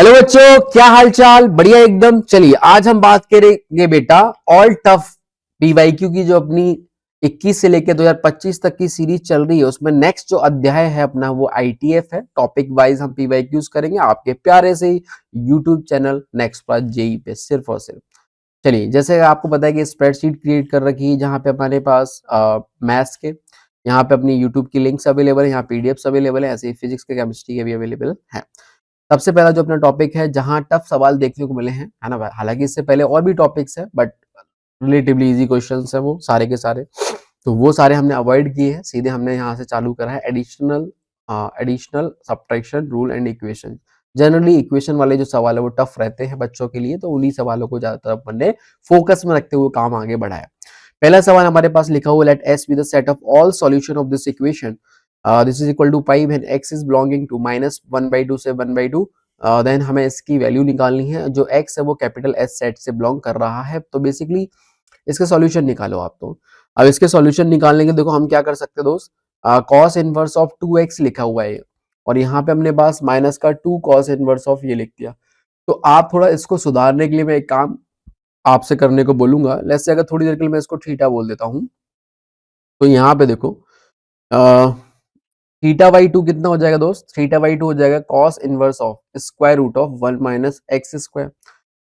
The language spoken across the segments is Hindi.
हेलो बच्चों, क्या हाल चाल? बढ़िया एकदम। चलिए आज हम बात करेंगे बेटा ऑल टफ पीवाईक्यू की जो अपनी 21 से लेकर 2025 तक की सीरीज चल रही है, उसमें नेक्स्ट जो अध्याय है अपना वो आईटीएफ है। टॉपिक वाइज हम पीवाईक्यूज करेंगे आपके प्यारे से YouTube channel next plus JEE पे, सिर्फ और सिर्फ। चलिए, जैसे आपको पता है कि स्प्रेडशीट क्रिएट कर रखी है जहां पे हमारे पास मैथ्स के यहाँ पे अपनी यूट्यूब की लिंक्स अवेलेबल है, यहाँ पीडीएफ्स अवेलेबल है, ऐसे ही फिजिक्स के केमिस्ट्री के भी अवेलेबल है। सबसे पहला जो अपना टॉपिक है जहां टफ सवाल देखने को मिले हैं, है ना। हालांकि इससे पहले और भी टॉपिक्स है बट रिलेटिवली इजी क्वेश्चंस है वो सारे के सारे, तो वो सारे हमने अवॉइड किए हैं। सीधे हमने यहाँ से चालू करा है additional subtraction rule and equation. Generally equation वाले जो सवाल है वो टफ रहते हैं बच्चों के लिए, तो उन्हीं सवालों को ज्यादातर अपन ने फोकस में रखते हुए काम आगे बढ़ाया। पहला सवाल हमारे पास लिखा हुआ, let S be the set of all solution of this equation this is equal to pi when x is belonging to -1/2 से 1/2। देन हमें इसकी वैल्यू निकालनी है। जो x है वो कैपिटल S सेट से बिलोंग कर रहा है, तो बेसिकली इसके सॉल्यूशन निकालो आप। तो अब इसके सॉल्यूशन निकालने के देखो हम क्या कर सकते हैं दोस्त, cos इनवर्स ऑफ 2x लिखा हुआ है और यहाँ पे हमने पास माइनस का 2 cos इनवर्स ऑफ ये लिख दिया। तो आप थोड़ा इसको सुधारने के लिए मैं एक काम आपसे करने को बोलूंगा। लेट्स से अगर थोड़ी देर के लिए मैं इसको थीटा बोल देता हूँ, तो यहाँ पे देखो थीटा बाई 2 कितना हो जाएगा दोस्त? थीटा बाई 2 हो जाएगा cos inverse of square root of 1 minus x square.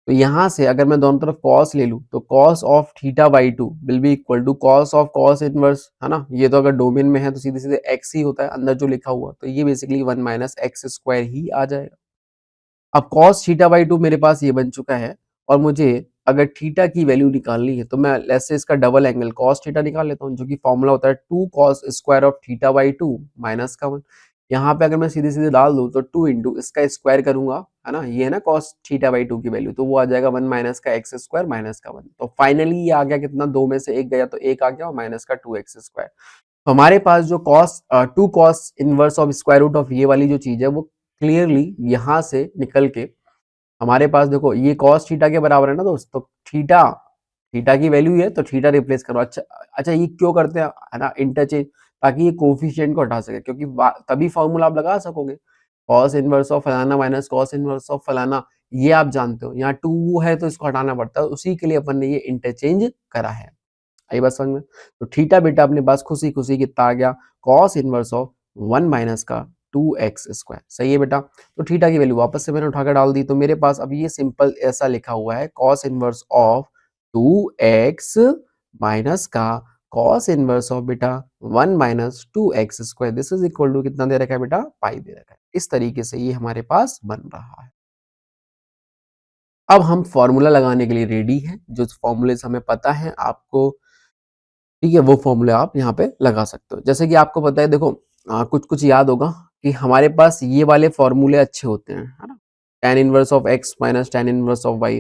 तो यहाँ से अगर मैं दोनों तरफ cos ले लूं तो cos of theta by 2 will be equal to cos of cos inverse, है ना। ये तो अगर डोमेन में है तो सीधे सीधे x ही होता है अंदर जो लिखा हुआ, तो ये बेसिकली 1 माइनस एक्स स्क्वायर ही आ जाएगा। अब cos थीटा बाई 2 मेरे पास ये बन चुका है और मुझे अगर थीटा की वैल्यू निकालनी है तो मैं लेट्स से इसका डबल एंगल cos थीटा निकाल लेता हूँ, जो कि फॉर्मूला होता है 2 cos square of theta by 2 minus का 1। यहाँ पे अगर मैं सीधे सीधे डाल दूं तो 2 इंटू इसका स्क्वायर करूंगा, है ना, ये है ना cos थीटा बाई 2 की वैल्यू, तो वो आ जाएगा 1 माइनस का एक्स स्क्वायर माइनस का 1। तो फाइनली ये आ गया कितना, दो में से एक गया तो एक आ गया और माइनस का 2x स्क्वायर। तो हमारे पास जो two cos inverse of square root of ये वाली जो चीज है वो क्लियरली यहाँ से निकल के हमारे पास देखो ये cos थीटा के बराबर है ना दोस्त। तो थीटा थीटा की वैल्यू है तो थीटा रिप्लेस करो। अच्छा अच्छा, ये क्यों करते हैं, है ना, इंटरचेंज, ताकि ये कोफिशिएंट को हटा सके, क्योंकि तभी फॉर्मूला आप लगा सकोगे। cos इनवर्स ऑफ फलाना माइनस cos इनवर्स ऑफ फलाना, ये आप जानते हो। यहाँ 2 है तो इसको हटाना पड़ता है, उसी के लिए अपन ने ये इंटरचेंज करा है। आई बात समझ में? तो थीटा बेटा अपने पास खुशी खुशी कितना आ गया, cos इनवर्स ऑफ 1 माइनस का 2x स्क्वायर। सही है बेटा। तो थीटा की वैल्यू वापस से मैंने उठाकर डाल दी, तो मेरे पास अब ये सिंपल ऐसा लिखा हुआ है cos inverse of 2x minus का cos इनवर्स ऑफ बेटा 1 minus 2x square, this is equal to कितना दे रखा है बेटा, पाई दे रखा है। इस तरीके से ये हमारे पास बन रहा है। अब हम फॉर्मूला लगाने के लिए रेडी हैं। जो फॉर्मूले हमें पता है आपको, ठीक है, वो फॉर्मूले आप यहाँ पे लगा सकते हो। जैसे कि आपको पता है, देखो कुछ कुछ याद होगा कि हमारे पास ये वाले फॉर्मूले अच्छे होते हैं, है ना। tan inverse of x minus tan inverse of y,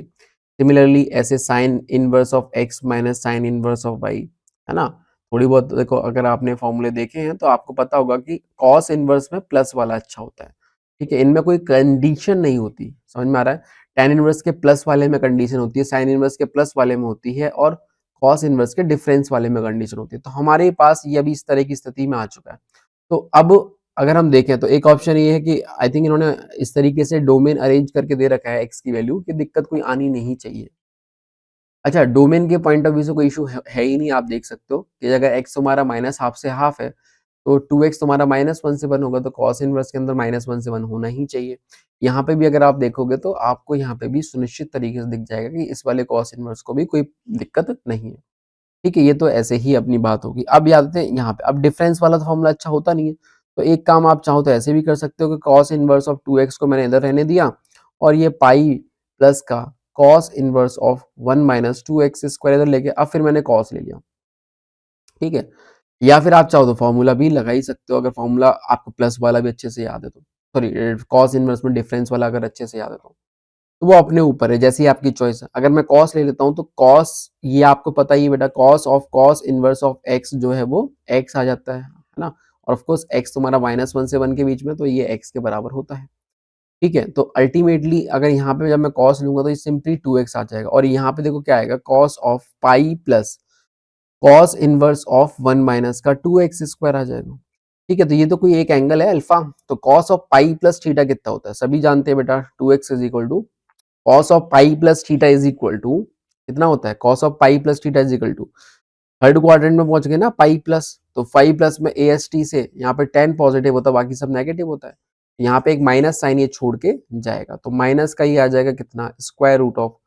similarly ऐसे sin inverse of x minus sin inverse of y, है ना। थोड़ी बहुत देखो अगर आपने फॉर्मूले देखे हैं तो आपको पता होगा कि cos इनवर्स में प्लस वाला अच्छा होता है, ठीक है। इनमें कोई कंडीशन नहीं होती, समझ में आ रहा है। tan इनवर्स के प्लस वाले में कंडीशन होती है, sin इनवर्स के प्लस वाले में होती है, और cos इनवर्स के डिफरेंस वाले में कंडीशन होती है। तो हमारे पास ये अभी इस तरह की स्थिति में आ चुका है। तो अब अगर हम देखें तो एक ऑप्शन ये है कि आई थिंक इन्होंने इस तरीके से डोमेन अरेंज करके दे रखा है x की वैल्यू की दिक्कत कोई आनी नहीं चाहिए। अच्छा, डोमेन के पॉइंट ऑफ व्यू से कोई इशू है ही नहीं। आप देख सकते हो कि अगर x तुम्हारा माइनस हाफ से हाफ है तो 2x तुम्हारा -1 से 1 होगा, तो cos इनवर्स के अंदर -1 से 1 होना ही चाहिए। यहाँ पे भी अगर आप देखोगे तो आपको यहाँ पे भी सुनिश्चित तरीके से दिख जाएगा कि इस वाले cos इनवर्स को भी कोई दिक्कत नहीं है, ठीक है। ये तो ऐसे ही अपनी बात होगी। अब याद आते हैं यहाँ पे, अब डिफरेंस वाला तो फॉर्मूला अच्छा होता नहीं है, तो एक काम आप चाहो तो ऐसे भी कर सकते हो कि cos इनवर्स ऑफ 2x को मैंने इधर रहने दिया और ये पाई प्लस का cos inverse of 1 minus 2x square इधर लेके अब फिर मैंने cos ले लिया, ठीक है। या फिर आप चाहो तो फॉर्मूला भी लगा ही सकते हो, अगर फॉर्मूला आपको प्लस वाला भी अच्छे से याद है तो, सॉरी cos इनवर्स में डिफरेंस वाला अगर अच्छे से याद है तो वो अपने ऊपर है, जैसी आपकी चॉइस है। अगर मैं cos ले लेता हूँ तो cos, ये आपको पता ही है बेटा, cos of cos inverse of x जो है वो x आ जाता है ना। और ऑफ कोर्स x तुम्हारा -1 से 1 के बीच में, तो ये x के बराबर होता है, ठीक है। तो अल्टीमेटली अगर यहाँ पे जब मैं cos लूंगा तो ये सिंपली 2x आ जाएगा, और यहाँ पे देखो क्या आएगा, cos of pi plus cos inverse of 1 minus का 2x स्क्वायर आ जाएगा। ठीक है, तो ये तो कोई एक एंगल है अल्फा, तो cos of pi plus theta कितना होता है, सभी जानते हैं बेटा 2x is equal to cos of pi plus theta is equal to कितना होता है, cos of pi plus theta is equal to third quadrant में पहुंच गए ना पाई प्लस, तो फाइव प्लस में ए एस टी से यहाँ पे 10 पॉजिटिव होता है, बाकी सब नेगेटिव होता है, यहाँ पे एक माइनस साइन ये छोड़ के जाएगा, तो माइनस का ही आ जाएगा कितना, square root of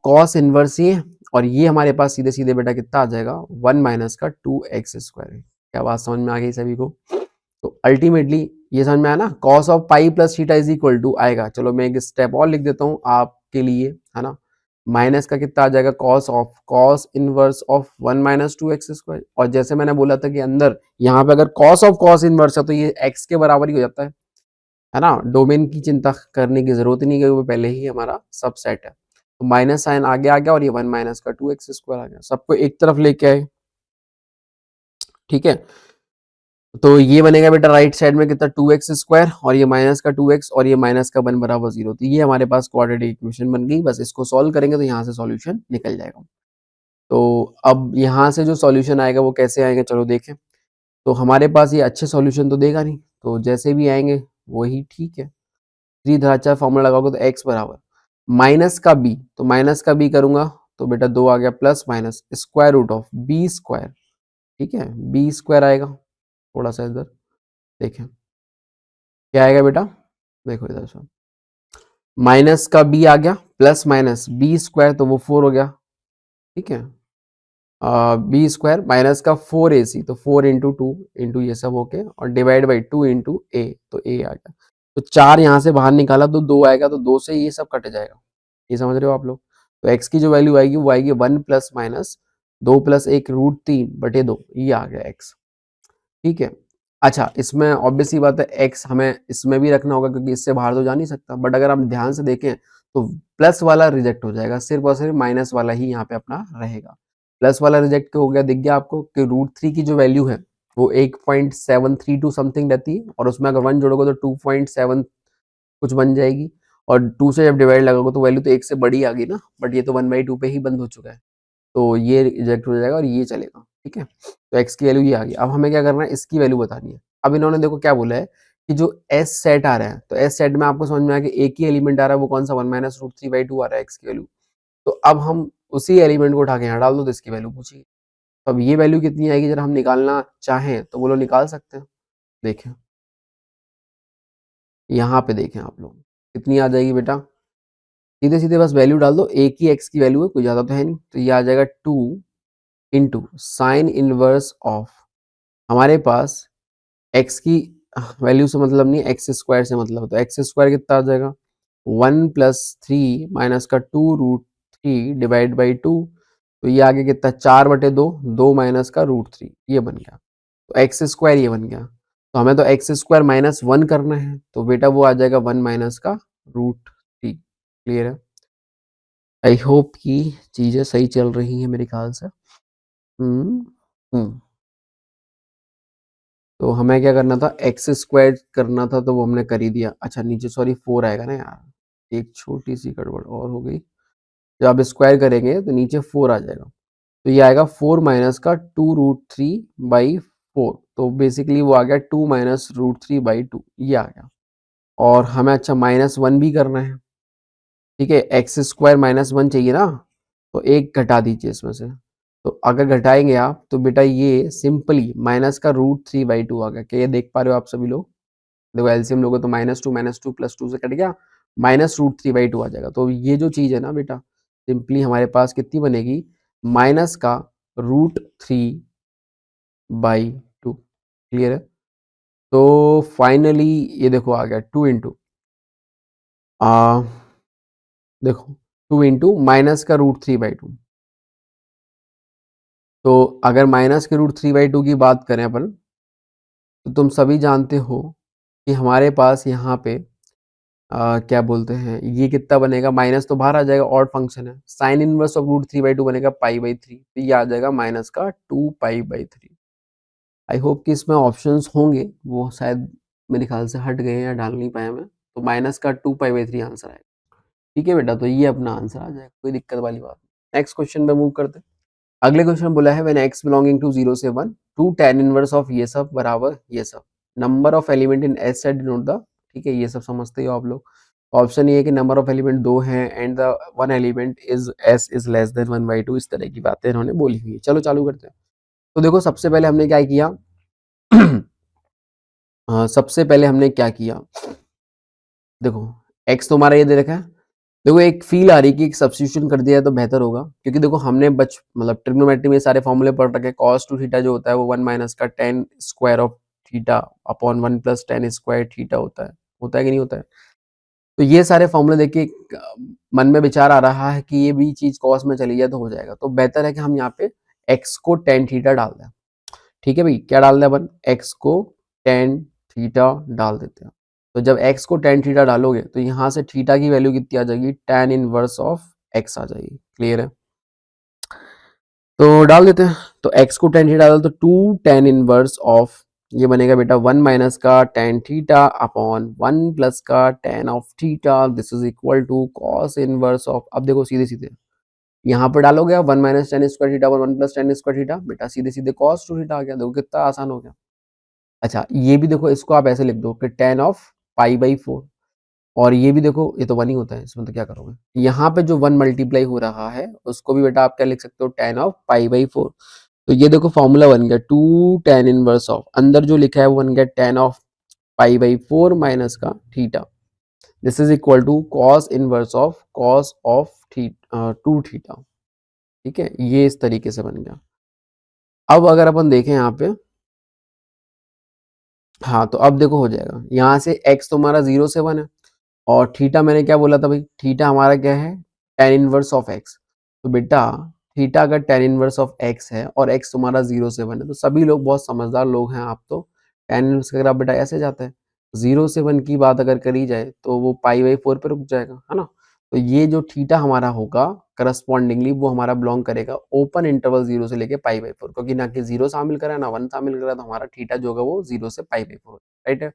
cos inverse ये, और ये हमारे पास सीधे सीधे बेटा कितना आ जाएगा, 1 माइनस का 2x स्क्वायर। क्या बात समझ में आ गई सभी को? तो अल्टीमेटली ये समझ में आया ना, cos of pi plus theta is equal to आएगा, चलो मैं एक स्टेप और लिख देता हूँ आपके लिए, है ना, माइनस का कितना आ जाएगा, cos inverse of 1 minus 2x square, और जैसे मैंने बोला था कि अंदर यहाँ पे अगर कॉस ऑफ कॉस इनवर्स है तो ये x के बराबर ही हो जाता है ना, डोमेन की चिंता करने की जरूरत ही नहीं, क्योंकि वो पहले ही हमारा सबसेट है, तो माइनस साइन आगे आ गया और ये 1 माइनस का 2x स्क्वायर आ गया, सबको एक तरफ लेके आए, ठीक है, तो ये बनेगा बेटा राइट साइड में कितना 2x स्क्वायर, और ये माइनस का 2x और ये माइनस का 1 बराबर 0, तो ये हमारे पास क्वाड्रेटिक इक्वेशन बन गई, बस इसको सॉल्व करेंगे तो यहाँ से सॉल्यूशन निकल जाएगा। तो अब यहाँ से जो सॉल्यूशन आएगा वो कैसे आएंगे, चलो देखें, तो हमारे पास ये अच्छे सॉल्यूशन तो देगा नहीं, तो जैसे भी आएंगे वही ठीक है, द्विघात फॉर्मूला लगाओगे तो x बराबर माइनस का b, तो माइनस का b करूंगा तो बेटा 2 आ गया, plus minus square root of b square, ठीक है, b स्क्वायर आएगा, थोड़ा सा इधर देखें क्या आएगा बेटा, देखो इधर से माइनस का b आ गया, प्लस माइनस b स्क्वायर तो वो 4 हो गया, ठीक है, बी स्क्वायर माइनस का 4ac, तो 4 इंटू टू इंटू ये सब होके और डिवाइड बाई 2 इंटू ए, तो a आ गया, तो 4 यहाँ से बाहर निकाला तो 2 आएगा, तो 2 से ये सब कट जाएगा, ये समझ रहे हो आप लोग, तो x की जो वैल्यू आएगी वो आएगी 1 प्लस माइनस 2 प्लस 1 रूट 3 बटे 2, ये आ गया x, ठीक है। अच्छा, इसमें ऑब्वियसली बात है x हमें इसमें भी रखना होगा क्योंकि इससे बाहर तो जा नहीं सकता, बट अगर हम ध्यान से देखें तो प्लस वाला रिजेक्ट हो जाएगा, सिर्फ और सिर्फ माइनस वाला ही यहाँ पे अपना रहेगा, प्लस वाला रिजेक्ट हो गया, दिख गया आपको कि रूट 3 की जो वैल्यू है वो 8.732 समथिंग रहती है, और उसमें अगर 1 जोड़ोगे तो 2.7 कुछ बन जाएगी, और 2 से जब डिवाइड लगाओगे तो वैल्यू तो 1 से बड़ी आ गई ना, बट ये तो 1/2 पे ही बंद हो चुका है, तो ये रिजेक्ट हो जाएगा और ये चलेगा, ठीक है, तो x की वैल्यू ये आ गई, अब हमें क्या करना है, इसकी वैल्यू बतानी है। अब इन्होंने देखो क्या बोला है कि जो s सेट आ रहा है, तो s सेट में आपको समझ में आया कि एक ही एलिमेंट आ रहा है, वो कौन सा 1 माइनस रूट 3/2 आ रहा है x की वैल्यू, तो अब हम उसी एलिमेंट को उठा के यहाँ डाल दो तो इसकी वैल्यू पूछिए, तो अब ये वैल्यू कितनी आएगी, जरा हम निकालना चाहें तो वो लोग निकाल सकते हैं, देखें यहाँ पे देखें आप लोग कितनी आ जाएगी बेटा, सीधे सीधे बस वैल्यू डाल दो, एक ही x की वैल्यू है, कोई ज्यादा तो है नहीं, तो ये आ जाएगा 2 इंटू साइन इनवर्स ऑफ, हमारे पास x की वैल्यू से मतलब नहीं, एक्स स्क्वायर से मतलब, तो एक्स स्क्वायर कितना आ जाएगा, 1 प्लस 3 माइनस का 2 रूट 3 डिवाइड बाई 2, तो ये आगे कितना 4/2, 2 माइनस का रूट 3, ये बन गया, तो एक्स स्क्वायर ये बन गया, तो हमें तो एक्स स्क्वायर माइनस 1 करना है, तो बेटा वो आ जाएगा 1 माइनस का रूट 3, क्लियर है, आई होप कि चीजें सही चल रही हैं मेरे ख्याल से। हम्म हम्म तो हमें क्या करना था, एक्स स्क्वायर करना था, तो वो हमने कर ही दिया, अच्छा नीचे सॉरी 4 आएगा ना यार, एक छोटी सी गड़बड़ और हो गई, जब आप स्क्वायर करेंगे तो नीचे 4 आ जाएगा, तो ये आएगा 4 माइनस का 2√3/4, तो बेसिकली वो आ गया 2 माइनस √3/2, ये आ गया, और हमें अच्छा -1 भी करना है, ठीक है, एक्स स्क्वायर -1 चाहिए ना, तो एक घटा दीजिए इसमें से, तो अगर घटाएंगे आप तो बेटा ये सिंपली माइनस का √3/2 आ गया, क्या ये देख पा रहे हो आप सभी लोग, देखो एलसीएम लोगे तो -2 प्लस 2 से कट गया, -√3/2 आ जाएगा, तो ये जो चीज है ना बेटा, सिंपली हमारे पास कितनी बनेगी, माइनस का √3/2, क्लियर है, तो फाइनली ये देखो आ गया 2 इंटू देखो 2 इंटू माइनस का √3/2, तो अगर माइनस के √3/2 की बात करें अपन, तो तुम सभी जानते हो कि हमारे पास यहाँ पे क्या बोलते हैं, ये कितना बनेगा, माइनस तो बाहर आ जाएगा, ऑड फंक्शन है, साइन इनवर्स ऑफ √3/2 बनेगा π/3, तो ये आ जाएगा माइनस का 2π/3। आई होप कि इसमें ऑप्शंस होंगे, वो शायद मेरे ख्याल से हट गए या डाल नहीं पाया मैं, तो माइनस का 2π/3 आंसर आएगा, ठीक है बेटा, तो ये अपना आंसर आ जाएगा, कोई दिक्कत वाली बात नहीं, नेक्स्ट क्वेश्चन पे मूव करते हैं। अगले क्वेश्चन बोला है व्हेन x बिलोंगिंग टू 0 से 1 टू tan इनवर्स ऑफ ये सब बराबर ये सब number of element in S set denote the, ठीक है ये सब समझते हो आप लोग। ऑप्शन ये है कि नंबर ऑफ एलिमेंट 2 हैं and the one element is S is less than 1/2, इस तरह की बातें इन्होंने बोली हुई है। चलो चालू करते हैं। तो देखो सबसे पहले हमने क्या किया सबसे पहले हमने क्या किया, देखो x तो हमारा ये दे रखा है। देखो एक फील आ रही कि एक सब्स्टिट्यूशन कर दिया तो बेहतर होगा, क्योंकि देखो हमने मतलब ट्रिग्नोमेट्री में सारे फॉर्मूले पढ़ रखे हैं। cos 2 थीटा जो होता है वो 1 माइनस का tan square of theta upon 1 plus tan square theta होता है कि नहीं होता है। तो ये सारे फॉर्मूले देख के मन में विचार आ रहा है कि ये भी चीज cos में चली जाए तो हो जाएगा, तो बेहतर है कि हम यहाँ पे x को tan थीटा डाल दें। ठीक है भाई, क्या डाल दें अपन, x को tan थीटा डाल देते हैं। तो जब x को tan थीटा डालोगे तो यहाँ से थीटा की वैल्यू कितनी आ जाएगी, tan इनवर्स ऑफ x आ जाएगी। क्लियर है, तो डाल देते हैं। तो x को tan थीटा डालो तो 2 tan इनवर्स ऑफ, ये बनेगा बेटा 1 माइनस का tan थीटा अपॉन 1 प्लस का tan of theta, this is equal to cos inverse of. अब देखो सीधे सीधे यहाँ पर डालोगे 1 minus tan square theta upon 1 plus tan square theta, बेटा सीधे सीधे cos 2 थीटा आ गया। देखो कितना आसान हो गया। अच्छा ये भी देखो, इसको आप ऐसे लिख दो कि tan ऑफ π/4, और ये भी देखो ये तो 1 ही होता है, इसमें तो क्या करोगे, यहाँ पे जो 1 मल्टीप्लाई हो रहा है उसको भी बेटा आप क्या लिख सकते हो, tan ऑफ π/4। तो ये देखो फॉर्मूला बन गया 2 tan इनवर्स ऑफ, अंदर जो लिखा है वो बन गया tan ऑफ π/4 माइनस का theta, this is equal to cos inverse of cos of 2 theta. ठीक है, ये इस तरीके से बन गया। अब अगर अपन देखें यहाँ पे, हाँ तो अब देखो हो जाएगा, यहाँ से x तो हमारा 0 से 1 है, और थीटा मैंने क्या बोला था भाई, थीटा हमारा क्या है, tan इनवर्स ऑफ x। तो बेटा थीटा अगर tan इनवर्स ऑफ x है और x तुम्हारा 0 से 1 है, तो सभी लोग बहुत समझदार लोग हैं आप तो, tan इनवर्स का ग्राफ बेटा ऐसे जाता है, 0 से 1 की बात अगर करी जाए तो वो π/4 पे रुक जाएगा, है ना। तो ये जो थीटा हमारा होगा करस्पॉन्डिंगली वो हमारा बिलोंग करेगा ओपन इंटरवल 0 से लेके π/4, क्योंकि ना कि 0 शामिल करा ना 1 शामिल करा, तो हमारा थीटा जो होगा वो 0 से π/4, राइट है।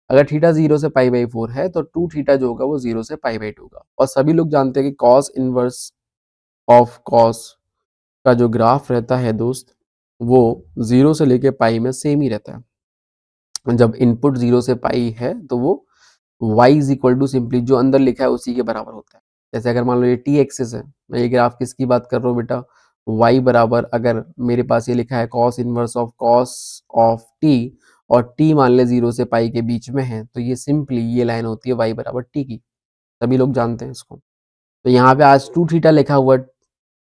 अगर थीटा 0 से π/4 है तो 2 थीटा जो होगा वो 0 से π/2 होगा। और सभी लोग जानते हैं कि cos इनवर्स ऑफ cos का जो ग्राफ रहता है दोस्त, वो 0 से लेके पाई में सेम ही रहता है। जब इनपुट 0 से पाई है तो वो y is equal to simply जो अंदर लिखा है उसी के बराबर होता है। जैसे अगर मान लो ये t एक्सिस है, मैं ये ग्राफ किसकी बात कर रहा हूँ बेटा, y बराबर, अगर मेरे पास ये लिखा है cos inverse of cos of t, और t मान ले 0 से पाई के बीच में है, तो ये सिंपली ये लाइन होती है y बराबर t की। सभी लोग जानते हैं इसको। तो यहाँ पे आज 2 थीटा लिखा हुआ है,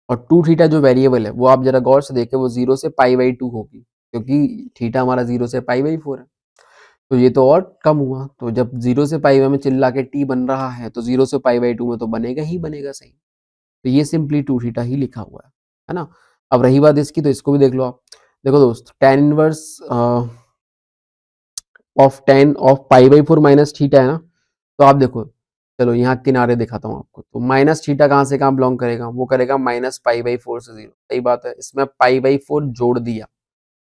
और 2 थीटा जो वेरिएबल है वो आप जरा गौर से देखें, वो 0 से π/2 होगी, क्योंकि थीटा हमारा 0 से π/4 है। तो ये तो और कम हुआ, तो जब 0 से पाई में चिल्ला के t बन रहा है तो 0 से π/2 में तो बनेगा ही बनेगा सही। तो ये सिंपली 2 थीटा ही लिखा हुआ है ना। अब रही बात इसकी, तो इसको भी देख लो आप। देखो दोस्त tan inverse of tan of π/4 minus theta है ना। तो आप देखो, चलो यहाँ किनारे दिखाता हूँ आपको, तो माइनस थीटा कहाँ से कहाँ बिलोंग करेगा, वो करेगा माइनस π/4 से 0, सही बात है। इसमें π/4 जोड़ दिया,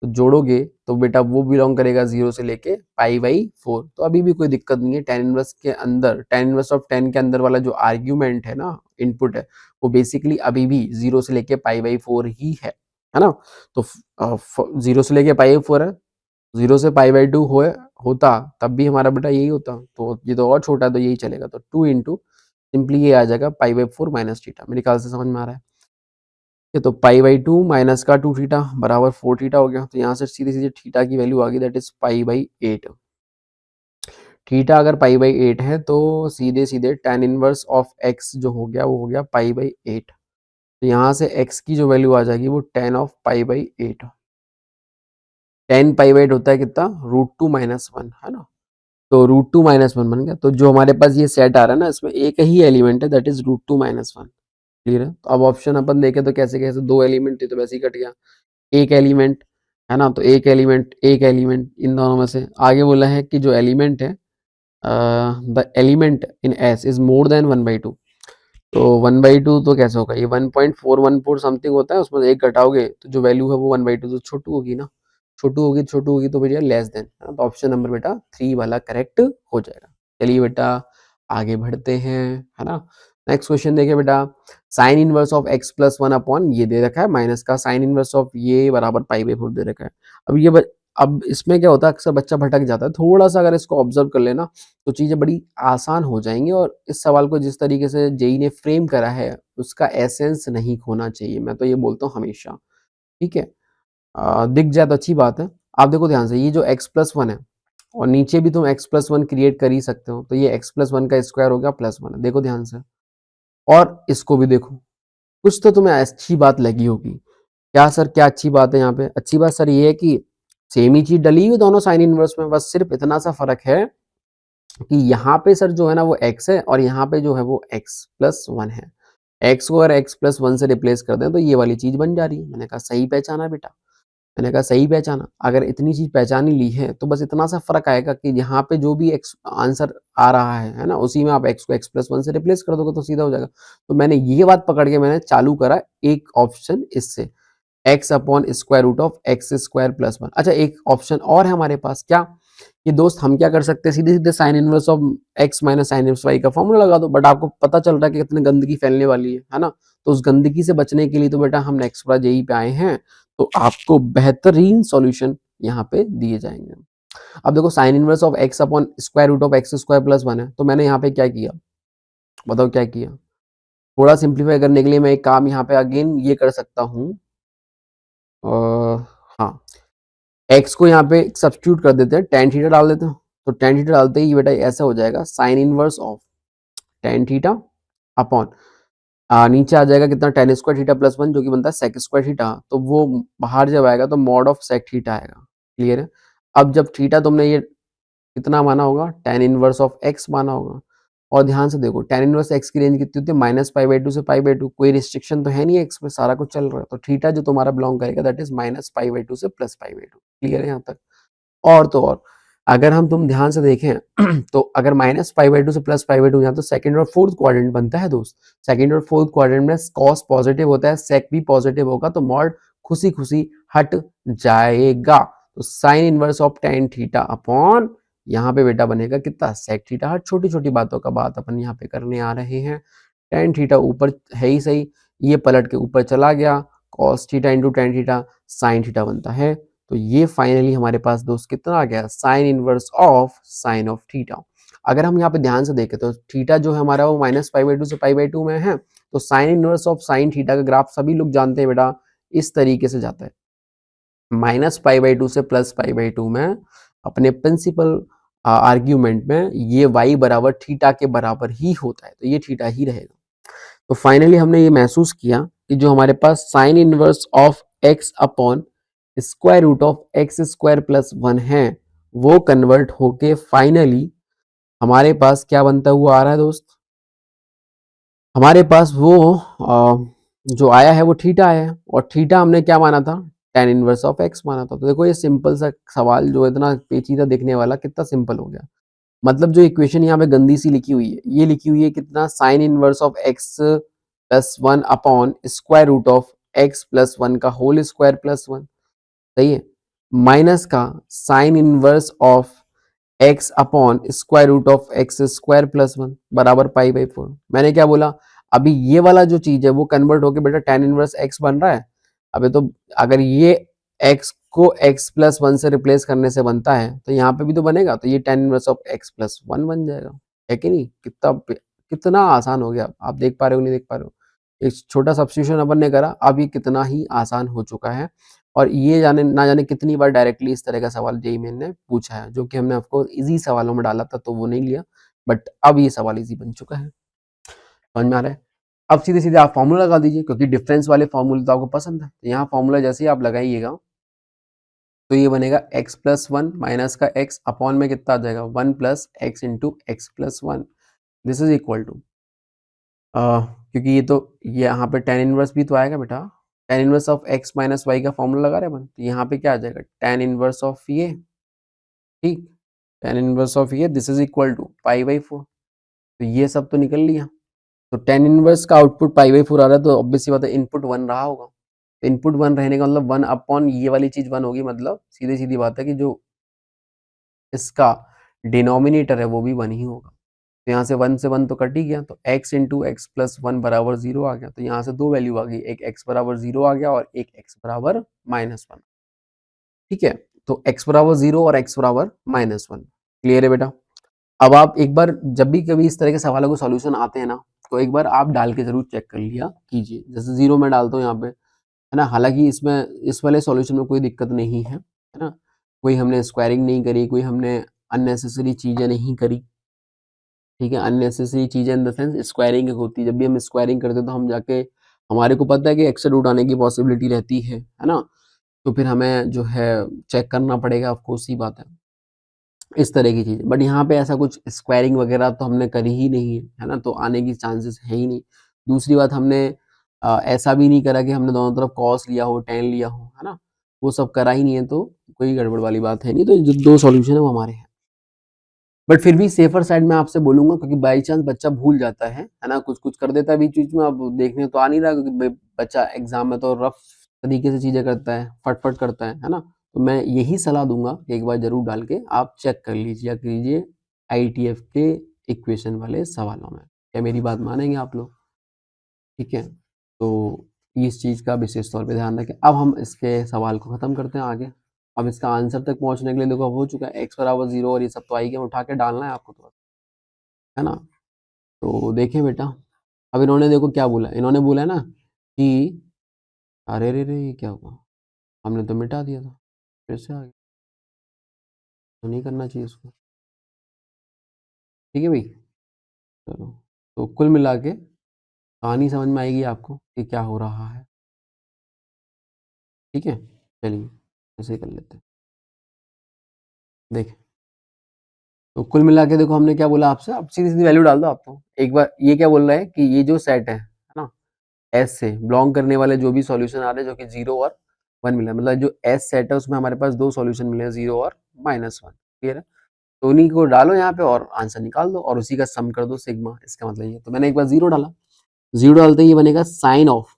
तो जोड़ोगे तो बेटा वो बिलोंग करेगा 0 से लेके π/4। तो अभी भी कोई दिक्कत नहीं है, tan इनवर्स के अंदर, tan इनवर्स ऑफ tan के अंदर वाला जो आर्ग्यूमेंट है ना, इनपुट है, वो बेसिकली अभी भी 0 से लेके π/4 ही है ना। तो 0 से लेके π/4 है, 0 से π/2 होता तब भी हमारा बेटा यही होता, तो ये तो और छोटा है तो यही चलेगा। तो 2 इंटू सिंपली ये आ जाएगा π/4 माइनस थीटा। मेरे ख्याल से समझ में आ रहा है। ये तो π/2 माइनस का 2 थीटा बराबर 4 थीटा हो गया। तो यहाँ से सीधे सीधे थीटा की वैल्यू आ गई, दैट इज π/8। थीटा अगर π/8 है तो सीधे सीधे tan इनवर्स ऑफ x जो हो गया वो हो गया π/8। तो यहाँ से x की जो वैल्यू आ जाएगी वो tan ऑफ π/8। tan π/8 होता है कितना, √2 माइनस 1, है ना। तो √2 माइनस 1 बन गया। तो जो हमारे पास ये सेट आ रहा है ना, इसमें एक ही एलिमेंट है, दैट इज √2 माइनस 1। क्लियर है। तो अब ऑप्शन अपन देखें तो कैसे कैसे, दो एलिमेंट थे तो वैसे ही कट गया, एक एलिमेंट है ना, तो एक एलिमेंट इन दोनों में से। आगे बोला है कि जो एलिमेंट है, the element in S is more than 1/2। तो 1/2 तो कैसे होगा, ये 1.414 समथिंग होता है, उसमें एक घटाओगे तो जो वैल्यू है वो 1/2 तो छोटू होगी ना, छोटू होगी तो भैया लेस देन, तो ऑप्शन नंबर बेटा 3 वाला करेक्ट हो जाएगा। चलिए बेटा आगे बढ़ते हैं, है ना। नेक्स्ट क्वेश्चन देखिए बेटा, sign inverse of x plus one upon ये दे रखा है माइनस का साइन इनवर्स ऑफ ये बराबर पाई बाई फोर दे रखा है। अब इसमें क्या होता है, अक्सर बच्चा भटक जाता है, थोड़ा सा अगर इसको ऑब्जर्व कर लेना तो चीजें बड़ी आसान हो जाएंगी, और इस सवाल को जिस तरीके से जेई ने फ्रेम करा है उसका एसेंस नहीं खोना चाहिए, मैं तो ये बोलता हूँ हमेशा। ठीक है, दिख जाए तो अच्छी बात है। आप देखो ध्यान से, ये जो x प्लस वन है और नीचे भी तुम x प्लस वन क्रिएट कर ही सकते हो, तो ये x प्लस वन का स्क्वायर हो गया प्लस वन, देखो ध्यान से। और इसको भी देखो, कुछ तो तुम्हें अच्छी बात लगी होगी। क्या सर, क्या अच्छी बात है यहाँ पे? अच्छी बात सर ये है कि सेम ही चीज डली हुई दोनों साइन इनवर्स में, बस सिर्फ इतना सा फर्क है कि यहाँ पे सर जो है ना वो x है और यहाँ पे जो है वो x प्लस वन है। x को अगर x प्लस वन से रिप्लेस कर दें तो ये वाली चीज बन जा रही है। मैंने कहा सही पहचाना बेटा, मैंने कहा सही पहचाना। अगर इतनी चीज पहचानी ली है तो बस इतना सा फर्क आएगा कि यहाँ पे जो भी x आंसर आ रहा है ना, उसी में आप x को x प्लस वन से रिप्लेस कर दोगे तो सीधा हो जाएगा। तो मैंने ये बात पकड़ के मैंने चालू करा एक ऑप्शन इससे, x upon square root of x square plus one. अच्छा, एक ऑप्शन और है हमारे पास, क्या ये दोस्त, हम क्या कर सकते हैं, सीधे सीधे sign inverse of x minus sine inverse y का फॉर्मूला लगा दो। बट आपको पता चल रहा है कि कितनी गंदगी फैलने वाली है ना। तो उस गंदगी से बचने के लिए तो बेटा हम नेक्स्ट वाला जेई पे आए हैं, तो आपको बेहतरीन सॉल्यूशन यहाँ पे दिए जाएंगे। अब देखो, sine inverse of x upon square root of x square plus one है, तो मैंने यहाँ पे क्या किया, बताओ क्या किया। थोड़ा सिंप्लीफाई करने के लिए मैं एक काम यहाँ पे अगेन ये कर सकता हूँ, हाँ, x को यहाँ पे सब्स्टिट्यूट कर देते हैं, टेन थीटा डाल देते हैं। तो टेन थीटा डालते ही बेटा ऐसा हो जाएगा, sine inverse of tan theta upon नीचे आ जाएगा कितना, ten square theta plus one, जो कि बनता है सेक स्क्वायर थीटा। तो वो बाहर जब आएगा तो मॉड ऑफ सेक थीटा आएगा। क्लियर है? अब जब थीटा तुमने ये कितना माना होगा, टेन इनवर्स ऑफ एक्स माना होगा। और ध्यान से देखो, टेन इनवर्स एक्स की रेंज कितनी होती है, माइनस पाई बाई टू से पाई बाई टू। कोई रिस्ट्रिक्शन तो है नहीं एक्स में, सारा कुछ चल रहा है। तो थीटा जो तुम्हारा बिलोंग करेगा that is minus pi by two से plus pi by two. Clear है यहाँ तक? और तो और अगर हम तुम ध्यान से देखें तो अगर माइनस पाई बाई टू से प्लस पाई बाई टू यहाँ तो सेकंड और फोर्थ क्वाड्रेंट बनता है दोस्त। सेकंड और फोर्थ क्वाड्रेंट में कॉस पॉजिटिव होता है, सेक भी पॉजिटिव होगा, तो मॉड खुशी खुशी हट जाएगा। तो sine inverse of tan theta upon यहाँ पे बेटा बनेगा कितना, सेक थीटा। हर छोटी छोटी बातों का बात अपन यहाँ पे करने आ रहे हैं। टेन थीटा ऊपर है ही सही, ये पलट के ऊपर चला गया, cos theta into tan theta sine theta बनता है। तो ये फाइनली हमारे पास दोस्त कितना आ गया, sign inverse of sine of theta. अगर हम यहाँ पे ध्यान से देखें तो थीटा जो है हमारा वो माइनस पाई बाई टू से पाई बाई टू में है, तो sine inverse of sine theta का ग्राफ सभी लोग जानते हैं बेटा, इस तरीके से जाता है, माइनस पाई बाई टू से प्लस पाई बाई टू में। अपने प्रिंसिपल आर्ग्यूमेंट में ये y बराबर थीटा के बराबर ही होता है, तो ये थीटा ही रहेगा। तो फाइनली हमने ये महसूस किया कि जो हमारे पास sine inverse of x upon square root of x square plus one है, वो कन्वर्ट होके फाइनली हमारे पास क्या बनता हुआ आ रहा है दोस्त, हमारे पास वो जो आया है वो थीटा है, और थीटा हमने क्या माना था, टेन इनवर्स ऑफ एक्स माना था। तो देखो ये सिंपल सा सवाल जो इतना पेचीदा दिखने वाला कितना सिंपल हो गया। मतलब जो इक्वेशन यहाँ पे गंदी सी लिखी हुई है, ये लिखी हुई है कितना, sine inverse of x plus one upon square root of x plus one का होल स्क्वायर प्लस वन, सही है, माइनस का sine inverse of x upon square root of x square plus one बराबर पाई बाई फोर। मैंने क्या बोला, अभी ये वाला जो चीज है वो कन्वर्ट होके बेटा टेन इनवर्स एक्स बन रहा है। अबे तो अगर ये एक्स को एक्स प्लस वन से रिप्लेस करने से बनता है तो यहाँ पे भी तो बनेगा, तो ये ten inverse of x plus one बन जाएगा, है कि नहीं? कितना आसान हो गया, आप देख पा रहे हो नहीं देख पा रहे हो? एक छोटा सब्स्टिट्यूशन अपन ने करा, अब ये कितना ही आसान हो चुका है। और ये जाने ना जाने कितनी बार डायरेक्टली इस तरह का सवाल जेईई मेन ने पूछा है, जो कि हमने आपको इजी सवालों में डाला था तो वो नहीं लिया, बट अब ये सवाल इजी बन चुका है। समझ में आ रहा है? अब सीधे सीधे आप फॉर्मूला लगा दीजिए, क्योंकि डिफरेंस वाले फॉर्मूले तो आपको पसंद है। तो यहाँ फॉर्मूला जैसे ही आप लगाइएगा तो ये बनेगा x प्लस वन माइनस का x अपॉन में कितना आ जाएगा, one plus x into x plus one, this is equal to, क्योंकि ये तो ये यहाँ पे टेन इनवर्स भी तो आएगा बेटा, tan inverse of x minus y का फॉर्मूला लगा रहे हैं अपन, तो यहाँ पे क्या आ जाएगा, टेन इनवर्स ऑफ ये, ठीक, टेन इनवर्स ऑफ ये, this is equal to pi by four. तो ये सब तो निकल लिया। तो टेन इनवर्स का आउटपुट पाई बाई फोर आ रहा है, तो ऑब्वियसली बात है इनपुट वन रहा होगा। तो इनपुट वन रहने का मतलब वन अपॉन ये वाली चीज वन होगी, मतलब सीधी सीधी बात है कि जो इसका डिनोमिनेटर है वो भी वन ही होगा। तो यहाँ से 1 से 1 तो कट ही गया, तो x इंटू एक्स प्लस 1 बराबर 0 आ गया। तो यहाँ से दो वैल्यू आ गई, एक x बराबर 0 आ गया और एक x बराबर -1। ठीक है, तो x बराबर 0 और x बराबर -1। क्लियर है बेटा? अब आप एक बार जब भी कभी इस तरह के सवालों के सॉल्यूशन आते हैं ना, तो एक बार आप डाल के जरूर चेक कर लिया कीजिए। जैसे 0 में डालता हूँ यहाँ पे, है ना, हालांकि इसमें इस वाले सॉल्यूशन में कोई दिक्कत नहीं है ना, कोई हमने स्क्वायरिंग नहीं करी, कोई हमने अननेसेसरी चीजें नहीं करी। ठीक है, अननेसेसरी चीजें इन द सेंस स्क्वायरिंग होती है, जब भी हम स्क्वायरिंग करते हैं तो हम जाके, हमारे को पता है कि एक्स्ट्रा रूट आने की पॉसिबिलिटी रहती है ना, तो फिर हमें जो है चेक करना पड़ेगा, ऑफ कोर्स, सी बात है, इस तरह की चीज़। बट यहाँ पे ऐसा कुछ स्क्वायरिंग वगैरह तो हमने करी ही नहीं है ना, तो आने की चांसेस है ही नहीं। दूसरी बात, हमने ऐसा भी नहीं करा कि हमने दोनों तरफ कॉस लिया हो, टेन लिया हो, है ना, वो सब करा ही नहीं है, तो कोई गड़बड़ वाली बात है नहीं। तो जो दो सॉल्यूशन है वो हमारे हैं। बट फिर भी सेफर साइड में आपसे बोलूंगा, क्योंकि बाई चांस बच्चा भूल जाता है ना, कुछ कुछ कर देता है बीच बीच में। अब देखने तो आ नहीं रहा, क्योंकि बच्चा एग्जाम में तो रफ तरीके से चीजें करता है, फटफट करता है ना। तो मैं यही सलाह दूंगा कि एक बार जरूर डाल के आप चेक कर लीजिए कीजिए IETF के इक्वेशन वाले सवालों में। क्या मेरी बात मानेंगे आप लोग? ठीक है, तो इस चीज़ का विशेष तौर पे ध्यान रखें। अब हम इसके सवाल को ख़त्म करते हैं आगे। अब इसका आंसर तक पहुंचने के लिए देखो अब हो चुका है, x बराबर 0 और ये सब तो आई गया, उठा के डालना है आपको, तो है ना। तो देखें बेटा, अब इन्होंने देखो क्या बोला, इन्होंने बोला है ना कि अरे रे रे ये क्या हुआ, हमने तो मिटा दिया था, फिर से आ गया, तो नहीं करना चाहिए इसको। ठीक है भाई, चलो, तो कुल मिला के कहानी समझ में आएगी आपको कि क्या हो रहा है। ठीक है, चलिए ऐसे ही कर लेते हैं। देखें, तो कुल मिला के देखो हमने क्या बोला आपसे, अब सीधी सीधी वैल्यू डाल दो आप। तो एक बार ये क्या बोल रहा है कि ये जो सेट है ना, एस से बिलोंग करने वाले जो भी सॉल्यूशन आ रहे हैं, जो कि 0 और 1 मिला, मतलब जो एस सेट है उसमें हमारे पास दो सॉल्यूशन मिले हैं, 0 और -1। क्लियर है? तो उन्हीं को डालो यहाँ पे और आंसर निकाल दो, और उसी का सम कर दो सिग्मा, इसका मतलब ये। तो मैंने एक बार 0 डाला, 0 डालते ही ये बनेगा साइन ऑफ,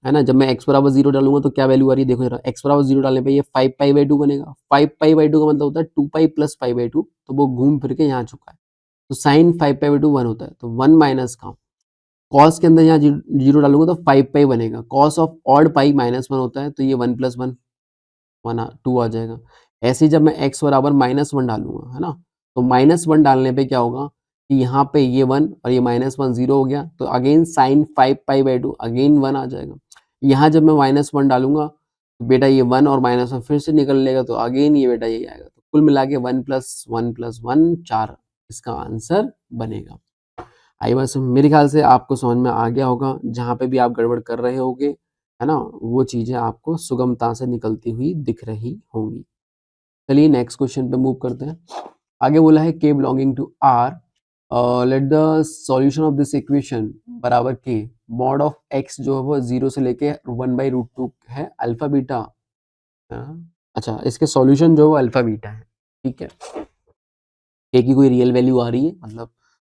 है ना। जब मैं x बराबर 0 डालूंगा तो क्या वैल्यू आ रही है, देखो जरा, x बराबर 0 डालने पे ये 5π/2 बनेगा। 5π/2 का मतलब होता है 2π + π/2, तो वो घूम फिर के यहाँ चुका है, तो साइन 5π/2 1 होता है, तो 1 माइनस का कॉस के अंदर यहाँ 0 डालूंगा तो 5π बनेगा। कॉस ऑफ ऑड पाई -1 होता है, तो ये 1 + 1 2 आ जाएगा। ऐसे ही जब मैं x बराबर -1 डालूंगा, है ना, तो -1 डालने पे क्या होगा कि यहाँ पे ये 1 और ये -1 0 हो गया, तो अगेन साइन 5π/2 अगेन 1 आ जाएगा। यहाँ जब मैं -1 डालूंगा तो बेटा ये 1 और -1 फिर से निकल लेगा, तो अगेन ये बेटा ये आएगा। तो कुल मिला के 1 + 1 + 1 4 इसका आंसर बनेगा। आई बस मेरे ख्याल से आपको समझ में आ गया होगा, जहाँ पे भी आप गड़बड़ कर रहे होगे, है ना, वो चीज़ें आपको सुगमता से निकलती हुई दिख रही होंगी। चलिए नेक्स्ट क्वेश्चन पे मूव करते हैं। आगे बोला है k belonging to r, let the solution of this equation बराबर k, मॉड ऑफ x जो है वो 0 से लेके 1/√2 है, अल्फा बीटा। अच्छा, इसके सॉल्यूशन जो है वो अल्फा बीटा है। ठीक है, k की कोई रियल वैल्यू आ रही है, मतलब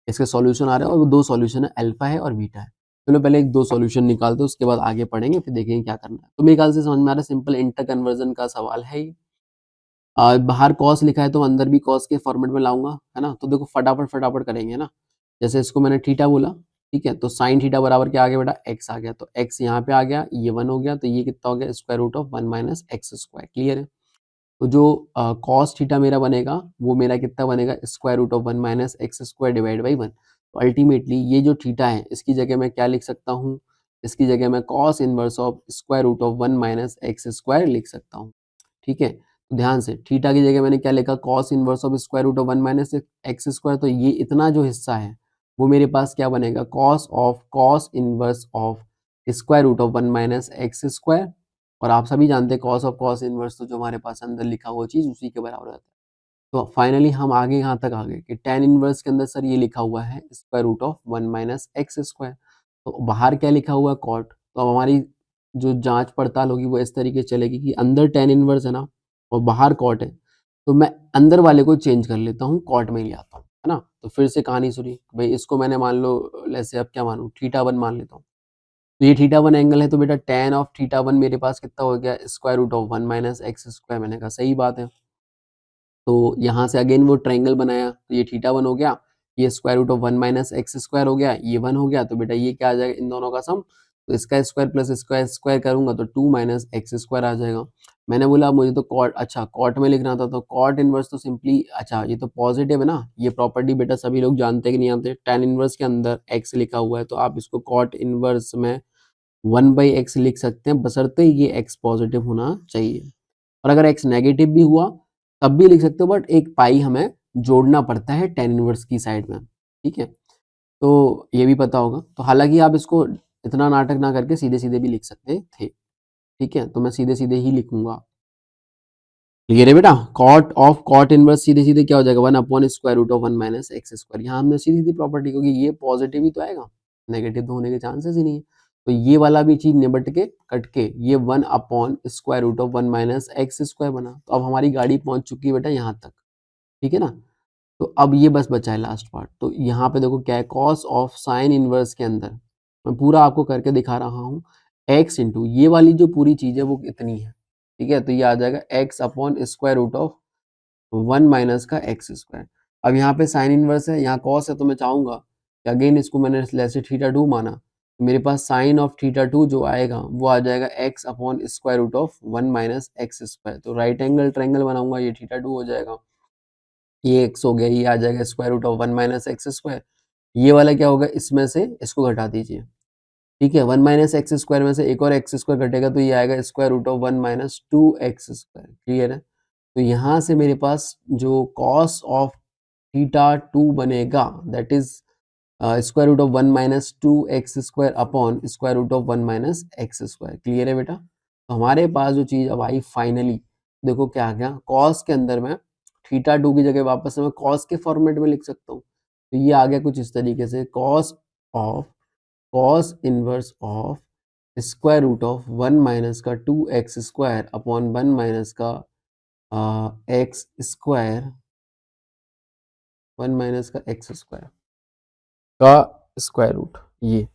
इसके सॉल्यूशन आ रहे हैं, और वो दो सॉल्यूशन है, अल्फा है और बीटा है। चलो पहले एक दो सॉल्यूशन निकालते हैं, उसके बाद आगे पढ़ेंगे, फिर देखेंगे क्या करना है। तो मेरे ख्याल से समझ में आ रहा है, सिंपल इंटर कन्वर्जन का सवाल है ये। बाहर कॉस लिखा है तो अंदर भी कॉस के फॉर्मेट में लाऊंगा, है ना। तो देखो फटाफट फटाफट करेंगे ना। जैसे इसको मैंने थीटा बोला, ठीक है, तो साइन थीटा बराबर क्या आ गया बेटा, एक्स आ गया, तो एक्स यहाँ पे आ गया, ये 1 हो गया, तो ये कितना हो गया, √1 - x²। क्लियर है? तो जो कॉस थीटा मेरा बनेगा वो मेरा कितना बनेगा, √1 - x² डिवाइड बाई 1। तो अल्टीमेटली ये जो थीटा है इसकी जगह मैं क्या लिख सकता हूँ, इसकी जगह मैं कॉस इनवर्स ऑफ √1 - x² लिख सकता हूँ। ठीक है, तो ध्यान से, थीटा की जगह मैंने क्या लिखा, कॉस इनवर्स ऑफ √1 - x²। तो ये इतना जो हिस्सा है वो मेरे पास क्या बनेगा, कॉस इनवर्स ऑफ √1 - x²। और आप सभी जानते हैं कॉस इनवर्स तो जो हमारे पास अंदर लिखा हुआ चीज उसी के बराबर रहता है। तो फाइनली हम आगे यहाँ तक आ गए कि tan इनवर्स के अंदर सर ये लिखा हुआ है √1 - x²। तो बाहर क्या लिखा हुआ है, कॉट। तो अब हमारी जो जांच पड़ताल होगी वो इस तरीके से चलेगी कि अंदर tan इनवर्स है ना और बाहर कॉट है, तो मैं अंदर वाले को चेंज कर लेता हूँ, कॉट में ले आता हूँ, है ना। तो फिर से कहानी सुनी भाई, इसको मैंने मान लो जैसे अब क्या मानूं, θ1 मान लेता हूँ। तो ये θ1 एंगल है, तो बेटा tan ऑफ θ1 मेरे पास कितना हो गया, √1 - x²। मैंने कहा सही बात है। तो यहाँ से अगेन वो ट्रायंगल बनाया, तो ये θ1 हो गया, ये square root of 1 minus x square हो गया, ये 1 हो गया, तो बेटा ये क्या आ जाएगा इन दोनों का सम, तो इसका स्क्वायर प्लस इसका स्क्वायर करूंगा तो 2 माइनस एक्स स्क्वायर आ जाएगा। मैंने बोला मुझे तो कॉट, अच्छा कॉट में लिखना था, तो कॉट इनवर्स तो सिंपली, अच्छा ये तो पॉजिटिव है ना, ये प्रॉपर्टी बेटा सभी लोग जानते हैं कि नहीं जानते, tan इनवर्स के अंदर x लिखा हुआ है, तो आप इसको कॉट इनवर्स में 1/x लिख सकते हैं, बशर्ते ये x पॉजिटिव होना चाहिए। और अगर x नेगेटिव भी हुआ तब भी लिख सकते हो, बट एक पाई हमें जोड़ना पड़ता है tan इनवर्स की साइड में, ठीक है, तो ये भी पता होगा। तो हालांकि आप इसको इतना नाटक ना करके सीधे सीधे भी लिख सकते थे, ठीक है, तो मैं सीधे सीधे ही लिखूंगा। क्लियर है बेटा, कॉट ऑफ कॉट इनवर्स सीधे सीधे क्या हो जाएगा 1 upon square root of 1 minus x square. यहाँ हमने सीधी सीधी प्रॉपर्टी, क्योंकि ये पॉजिटिव ही तो आएगा, नेगेटिव तो होने के चांसेस ही नहीं है, तो ये वाला भी चीज निबट के कट के ये 1 upon square root of 1 minus x square बना। तो अब हमारी गाड़ी पहुंच चुकी है बेटा यहाँ तक, ठीक है ना। तो अब ये बस बचा है लास्ट पार्ट, तो यहाँ पे देखो क्या है, कॉस ऑफ साइन इनवर्स के अंदर मैं पूरा आपको करके दिखा रहा हूँ, एक्स इंटू ये वाली जो पूरी चीज है वो इतनी है, ठीक है, तो ये आ जाएगा x upon square root of 1 minus का एक्स स्क्वायर। अब यहाँ पे साइन इनवर्स है, यहाँ कॉस है, तो मैं चाहूंगा कि अगेन इसको मैंने जैसे थीटा 2 माना, तो मेरे पास साइन ऑफ थीटा 2 जो आएगा वो आ जाएगा x upon square root of 1 minus x square. तो राइट एंगल ट्रायंगल बनाऊंगा, ये थीटा 2 हो जाएगा, ये एक्स हो गया, ये आ जाएगा square root of 1 minus x square. ये वाला क्या होगा, इसमें से इसको घटा दीजिए, ठीक है, 1 माइनस एक्स स्क्वायर में से एक और एक्स स्क्वायर घटेगा, तो ये आएगा square root of 1 minus 2 x square. Clear है, तो यहाँ से मेरे पास जो कॉस ऑफ थीटा 2 बनेगा that is square root of 1 minus 2 x square upon square root of 1 minus x square. Clear है बेटा, तो हमारे पास जो चीज अब आई फाइनली, देखो क्या आ गया, कॉस के अंदर में थीटा 2 की जगह वापस से मैं कॉस के फॉर्मेट में लिख सकता हूँ, तो ये आ गया कुछ इस तरीके से, cos inverse of square root of 1 minus का 2 एक्स स्क्वायर अपॉन 1 माइनस का एक्स स्क्वायर, 1 माइनस का एक्स स्क्वायर का स्क्वायर रूट, ये,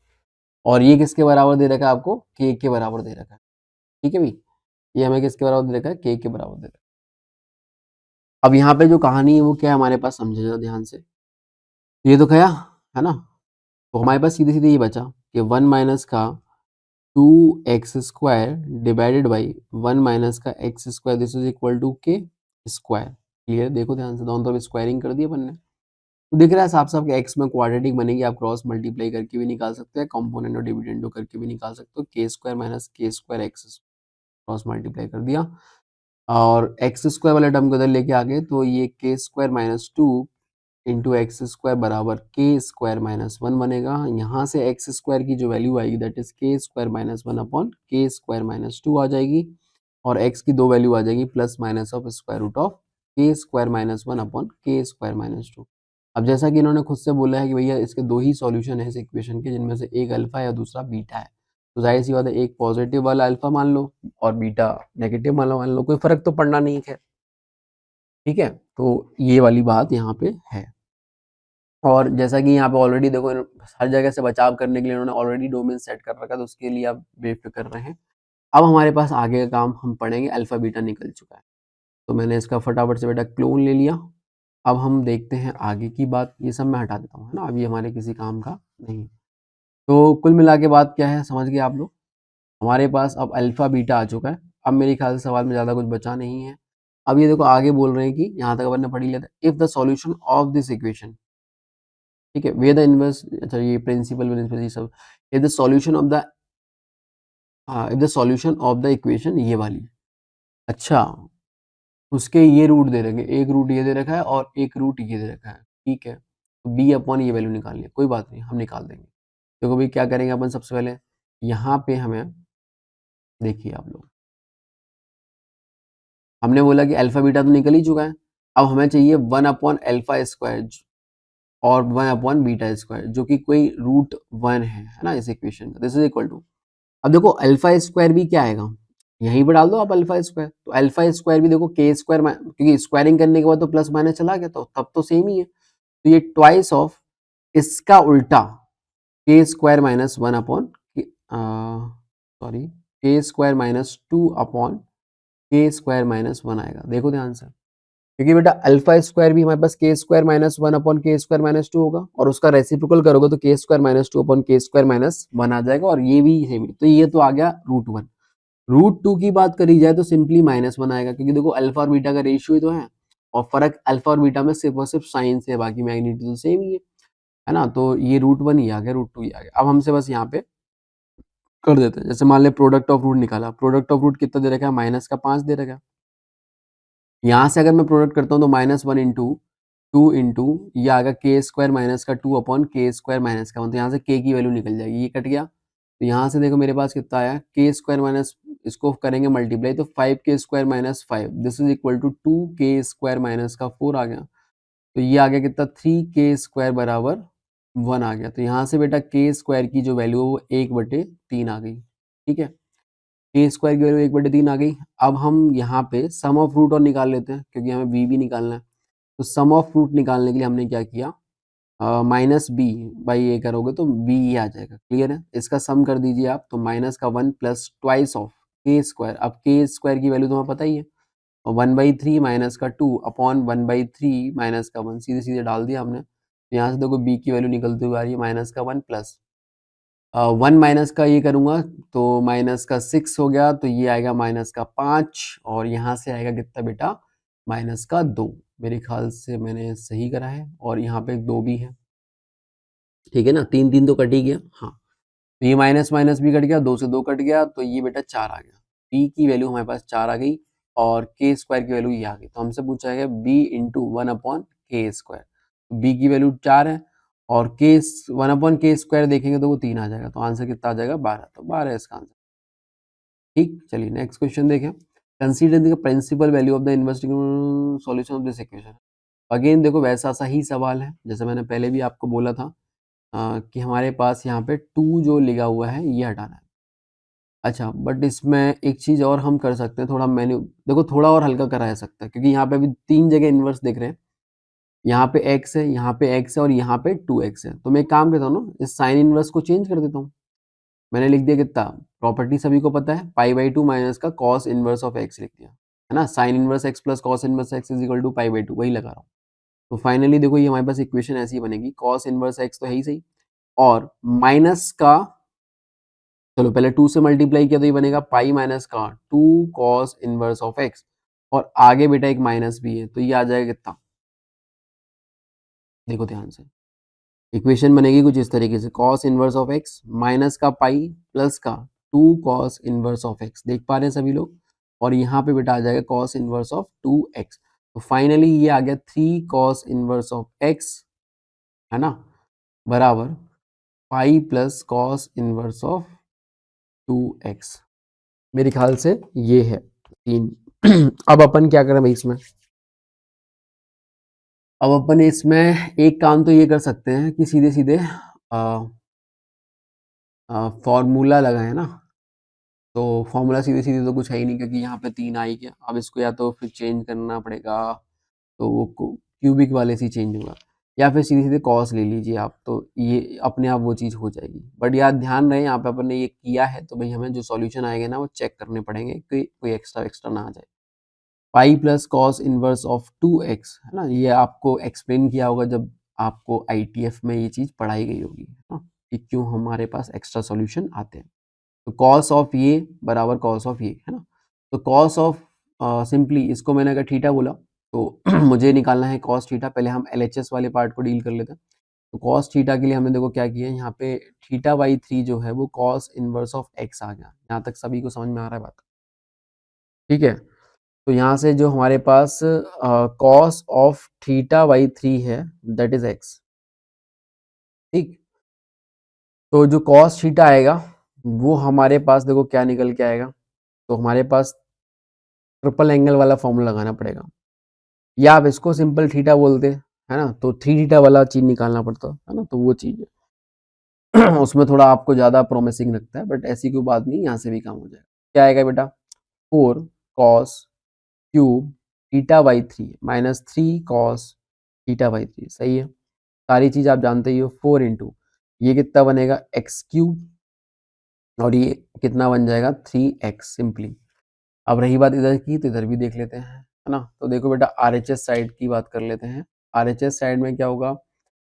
और ये किसके बराबर दे रखा है आपको, के के बराबर दे रखा है, ठीक है भाई, ये हमें किसके बराबर दे रखा है, के बराबर दे रखा है। अब यहाँ पे जो कहानी है वो क्या है हमारे पास, समझे जरा ध्यान से, ये तो गया है ना, तो हमारे पास सीधे सीधे ये बचा कि 1 माइनस का 2 x square divided by 1 minus का x square, this is equal to k square. Clear, देखो ध्यान से, दोनों तरफ स्क्वायरिंग कर दी अपन ने, तो दिख रहा है साफ साफ कि एक्स में क्वाड्रेटिक बनेगी, आप क्रॉस मल्टीप्लाई करके भी निकाल सकते हैं, कंपोनेंट और डिविडेंडो करके भी निकाल सकते हो, के स्क्वायर माइनस के स्क्वायर एक्स क्रॉस मल्टीप्लाई कर दिया, और एक्स स्क्वायर वाले टर्म को उधर लेके आ गए, तो ये के square minus 2 into x square बराबर के स्क्वायर माइनस 1 बनेगा। यहाँ से एक्स स्क्वायर की जो वैल्यू आएगी that is k square minus 1 अपॉन के स्क्वायर माइनस 2 आ जाएगी, और एक्स की दो वैल्यू आ जाएगी plus minus of square root of k square minus 1 अपॉन के स्क्वायर माइनस 2। अब जैसा कि इन्होंने खुद से बोला है कि भैया इसके दो ही सॉल्यूशन है इस इक्वेशन के, जिनमें से एक अल्फा है और दूसरा बीटा है, तो जाहिर सी बात है एक पॉजिटिव वाला अल्फा मान लो और बीटा नेगेटिव वाला मान लो, कोई फर्क तो पड़ना नहीं है, ठीक है, तो ये वाली बात यहाँ पे है। और जैसा कि यहाँ पे ऑलरेडी देखो हर जगह से बचाव करने के लिए उन्होंने ऑलरेडी डोमेन सेट कर रखा है, तो उसके लिए आप बेफिक्र रहे हैं। अब हमारे पास आगे का काम हम पढ़ेंगे, अल्फा बीटा निकल चुका है, तो मैंने इसका फटाफट से बेटा क्लोन ले लिया। अब हम देखते हैं आगे की बात, ये सब मैं हटा देता हूँ है ना, अब ये हमारे किसी काम का नहीं। तो कुल मिला के बात क्या है, समझ गए आप लोग, हमारे पास अब अल्फा बीटा आ चुका है। अब मेरे ख्याल से सवाल में ज़्यादा कुछ बचा नहीं है। अब ये देखो आगे बोल रहे हैं कि यहाँ तक अपन ने पढ़ ही लिया था, if the solution of this equation, ठीक है, वे द इनवर्स, अच्छा ये प्रिंसिपल ये सब, if the solution of the, हाँ if the solution of the equation ये वाली, अच्छा उसके ये रूट दे रखे, एक रूट ये दे रखा है और एक रूट ये दे रखा है, ठीक है, तो बी अपॉन ये वैल्यू निकालनी है, कोई बात नहीं हम निकाल देंगे। देखो भाई क्या करेंगे अपन, सबसे पहले यहाँ पे हमें, देखिए आप लोग, हमने बोला कि अल्फा बीटा तो निकल ही चुका है, अब हमें चाहिए 1 अपॉन अल्फा स्क्वायर और 1 अपॉन बीटा स्क्वायर, जो कि कोई रूट 1 है ना इस इक्वेशन का, दिस इज इक्वल टू, अब देखो अल्फा स्क्वायर भी क्या आएगा, यहीं पर डाल दो आप अल्फा स्क्वायर, तो अल्फा स्क्वायर भी देखो के स्क्वायर, क्योंकि स्क्वायरिंग करने के बाद तो प्लस माइनस चला गया, तो तब तो सेम ही है, तो ये ट्वाइस ऑफ इसका उल्टा के स्क्वायर माइनस 1 अपॉन, सॉरी के square minus 2 upon k square minus 1 आएगा, देखो ध्यान से, क्योंकि बेटा अल्फा स्क्वायर भी हमारे पास के square minus one upon k square minus two होगा, और उसका रेसिप्रोकल करोगे तो के square minus two upon k square minus one आ जाएगा, और ये भी सेम है, तो ये तो आ गया रूट वन। रूट टू की बात करी जाए तो सिंपली माइनस वन आएगा, क्योंकि देखो अल्फा और बीटा का रेशियो ही तो है, और फर्क अल्फा और बीटा में सिर्फ और सिर्फ साइन से है, बाकी मैग्नीट्यूड तो सेम ही है ना। तो ये रूट वन ही आ गया, रूट टू ही आ गया। अब हमसे बस यहाँ पे कर देते हैं, जैसे मान ले प्रोडक्ट ऑफ रूट निकाला, प्रोडक्ट ऑफ रूट कितना दे रखा है, माइनस का 5 दे रखा है। यहाँ से अगर मैं प्रोडक्ट करता हूँ तो minus one into two into ये आ गया के स्क्वायर माइनस का two upon k square minus का वन, तो यहाँ से के की वैल्यू निकल जाएगी, ये कट गया। तो यहाँ से देखो मेरे पास कितना आया, के स्क्वायर माइनस, इसको करेंगे मल्टीप्लाई तो 5 k square minus 5 this is equal to 2 k square minus का 4 आ गया। तो ये आ गया कितना, 3 के स्क्वायर बराबर 1 आ गया। तो यहाँ से बेटा के स्क्वायर की जो वैल्यू है वो 1/3 आ गई। ठीक है, के स्क्वायर की वैल्यू 1/3 आ गई। अब हम यहाँ पे सम ऑफ रूट और निकाल लेते हैं, क्योंकि हमें वी भी निकालना है। तो सम ऑफ रूट निकालने के लिए हमने क्या किया, माइनस बी बाई ए करोगे तो बी ही आ जाएगा। क्लियर है, इसका सम कर दीजिए आप, तो माइनस का 1 plus twice of k square. अब के स्क्वायर की वैल्यू तुम्हें पता ही है, और 1/3 माइनस का 2 अपॉन 1/3 माइनस का 1, सीधे सीधे डाल दिया हमने। तो यहाँ से देखो बी की वैल्यू निकलती हुई आ रही है माइनस का 1 प्लस 1 माइनस का ये करूँगा तो माइनस का 6 हो गया, तो ये आएगा माइनस का 5, और यहाँ से आएगा कितना बेटा, माइनस का 2। मेरे ख्याल से मैंने सही करा है, और यहाँ पे 2 भी है। ठीक है ना, 3 3 तो कट ही गया। हाँ, तो ये माइनस माइनस भी कट गया, 2 से 2 कट गया, तो ये बेटा 4 आ गया। बी की वैल्यू हमारे पास 4 आ गई, और के स्क्वायर की वैल्यू ये आ गई। तो हमसे पूछा गया B into one upon k square, B की वैल्यू 4 है, और के वन अपॉन के स्क्वायर देखेंगे तो वो 3 आ जाएगा। तो आंसर कितना आ जाएगा, 12। तो 12 है इसका आंसर। ठीक, चलिए नेक्स्ट क्वेश्चन देखें। Consider the principal value of the investing solution of this equation. Again देखो वैसा सा ही सवाल है, जैसे मैंने पहले भी आपको बोला था कि हमारे पास यहाँ पे 2 जो लिखा हुआ है ये हटाना है। अच्छा, बट इसमें एक चीज़ और हम कर सकते हैं, थोड़ा मैन्यू देखो थोड़ा और हल्का करा जा सकता है, क्योंकि यहाँ पे अभी 3 जगह इन्वर्स दिख रहे हैं। यहाँ पे x है, यहाँ पे x है, और यहाँ पे 2x है। तो मैं एक काम करता हूँ ना, इस साइन इन्वर्स को चेंज कर देता हूँ। मैंने लिख दिया कितना, प्रॉपर्टी सभी को पता है, पाई/2 माइनस का कॉस इन्वर्स ऑफ x लिख दिया, है ना। Sine inverse x plus cos inverse x is equal to pi by two, वही लगा रहा हूँ। तो फाइनली देखो ये हमारे पास इक्वेशन ऐसी बनेगी, कॉस इन्वर्स x तो है ही सही, और माइनस का, चलो पहले 2 से मल्टीप्लाई किया तो ये बनेगा पाई माइनस का 2 कॉस इनवर्स ऑफ x, और आगे बेटा एक माइनस भी है, तो ये आ जाएगा कितना, देखो ध्यान से। इक्वेशन बनेगी कुछ इस तरीके से, cos inverse of x minus का पाई प्लस का 2 कॉस इनवर्स ऑफ x, देख पा रहे हैं सभी लोग। और यहाँ पे बेटा आ जाएगा कॉस इनवर्स ऑफ 2x। तो फाइनली ये आ गया 3 कॉस इनवर्स ऑफ x, है ना, बराबर pi plus cos inverse of 2x। मेरे ख्याल से ये है 3। अब अपन क्या करें भाई इसमें, अब अपन इसमें एक काम तो ये कर सकते हैं कि सीधे सीधे फॉर्मूला लगाए ना। तो फॉर्मूला सीधे सीधे तो कुछ है ही नहीं, क्योंकि यहाँ पे 3 आ ही गया। अब इसको या तो फिर चेंज करना पड़ेगा, तो वो क्यूबिक वाले से चेंज होगा, या फिर सीधे सीधे कॉस ले लीजिए आप, तो ये अपने आप वो चीज़ हो जाएगी। बट यार ध्यान रहे, यहाँ पे अपन ने ये किया है तो भाई हमें जो सॉल्यूशन आएगा ना वो चेक करने पड़ेंगे कि कोई एक्स्ट्रा एक्स्ट्रा ना आ जाए। Pi plus cos inverse of 2x, है ना, ये आपको एक्सप्लेन किया होगा जब आपको आईटीएफ में ये चीज़ पढ़ाई गई होगी, है ना, कि क्यों हमारे पास एक्स्ट्रा सॉल्यूशन आते हैं। तो कॉस ऑफ ये बराबर कॉस ऑफ ये, है ना। तो कॉस ऑफ सिंपली इसको मैंने अगर थीटा बोला तो मुझे निकालना है कॉस थीटा। पहले हम एलएचएस वाले पार्ट को डील कर लेते हैं। तो कॉस थीटा के लिए हमने देखो क्या किया है, यहाँ पे थीटा/3 जो है वो कॉस इनवर्स ऑफ x आ गया। यहाँ तक सभी को समझ में आ रहा है बात, ठीक है। तो यहाँ से जो हमारे पास कॉस ऑफ थीटा/3 है दैट इज x, ठीक। तो जो कॉस थीटा आएगा वो हमारे पास देखो क्या निकल के आएगा, तो हमारे पास ट्रिपल एंगल वाला फॉर्मूला लगाना पड़ेगा, या आप इसको सिंपल थीटा बोलते हैं, है ना। तो 3 थीटा वाला चीज निकालना पड़ता है ना, तो वो चीज है। उसमें थोड़ा आपको ज्यादा प्रोमिसिंग लगता है, बट ऐसी कोई बात नहीं, यहाँ से भी काम हो जाएगा। क्या आएगा बेटा, 4 कॉस क्यूब थीटा/3 माइनस 3 कॉस थीटा/3, सही है। सारी चीज आप जानते ही हो, 4 इंटू ये कितना बनेगा एक्स क्यूब, और ये कितना बन जाएगा 3x सिंपली। अब रही बात इधर की, तो इधर भी देख लेते हैं, है ना। तो देखो बेटा आरएचएस साइड की बात कर लेते हैं। आरएचएस साइड में क्या होगा,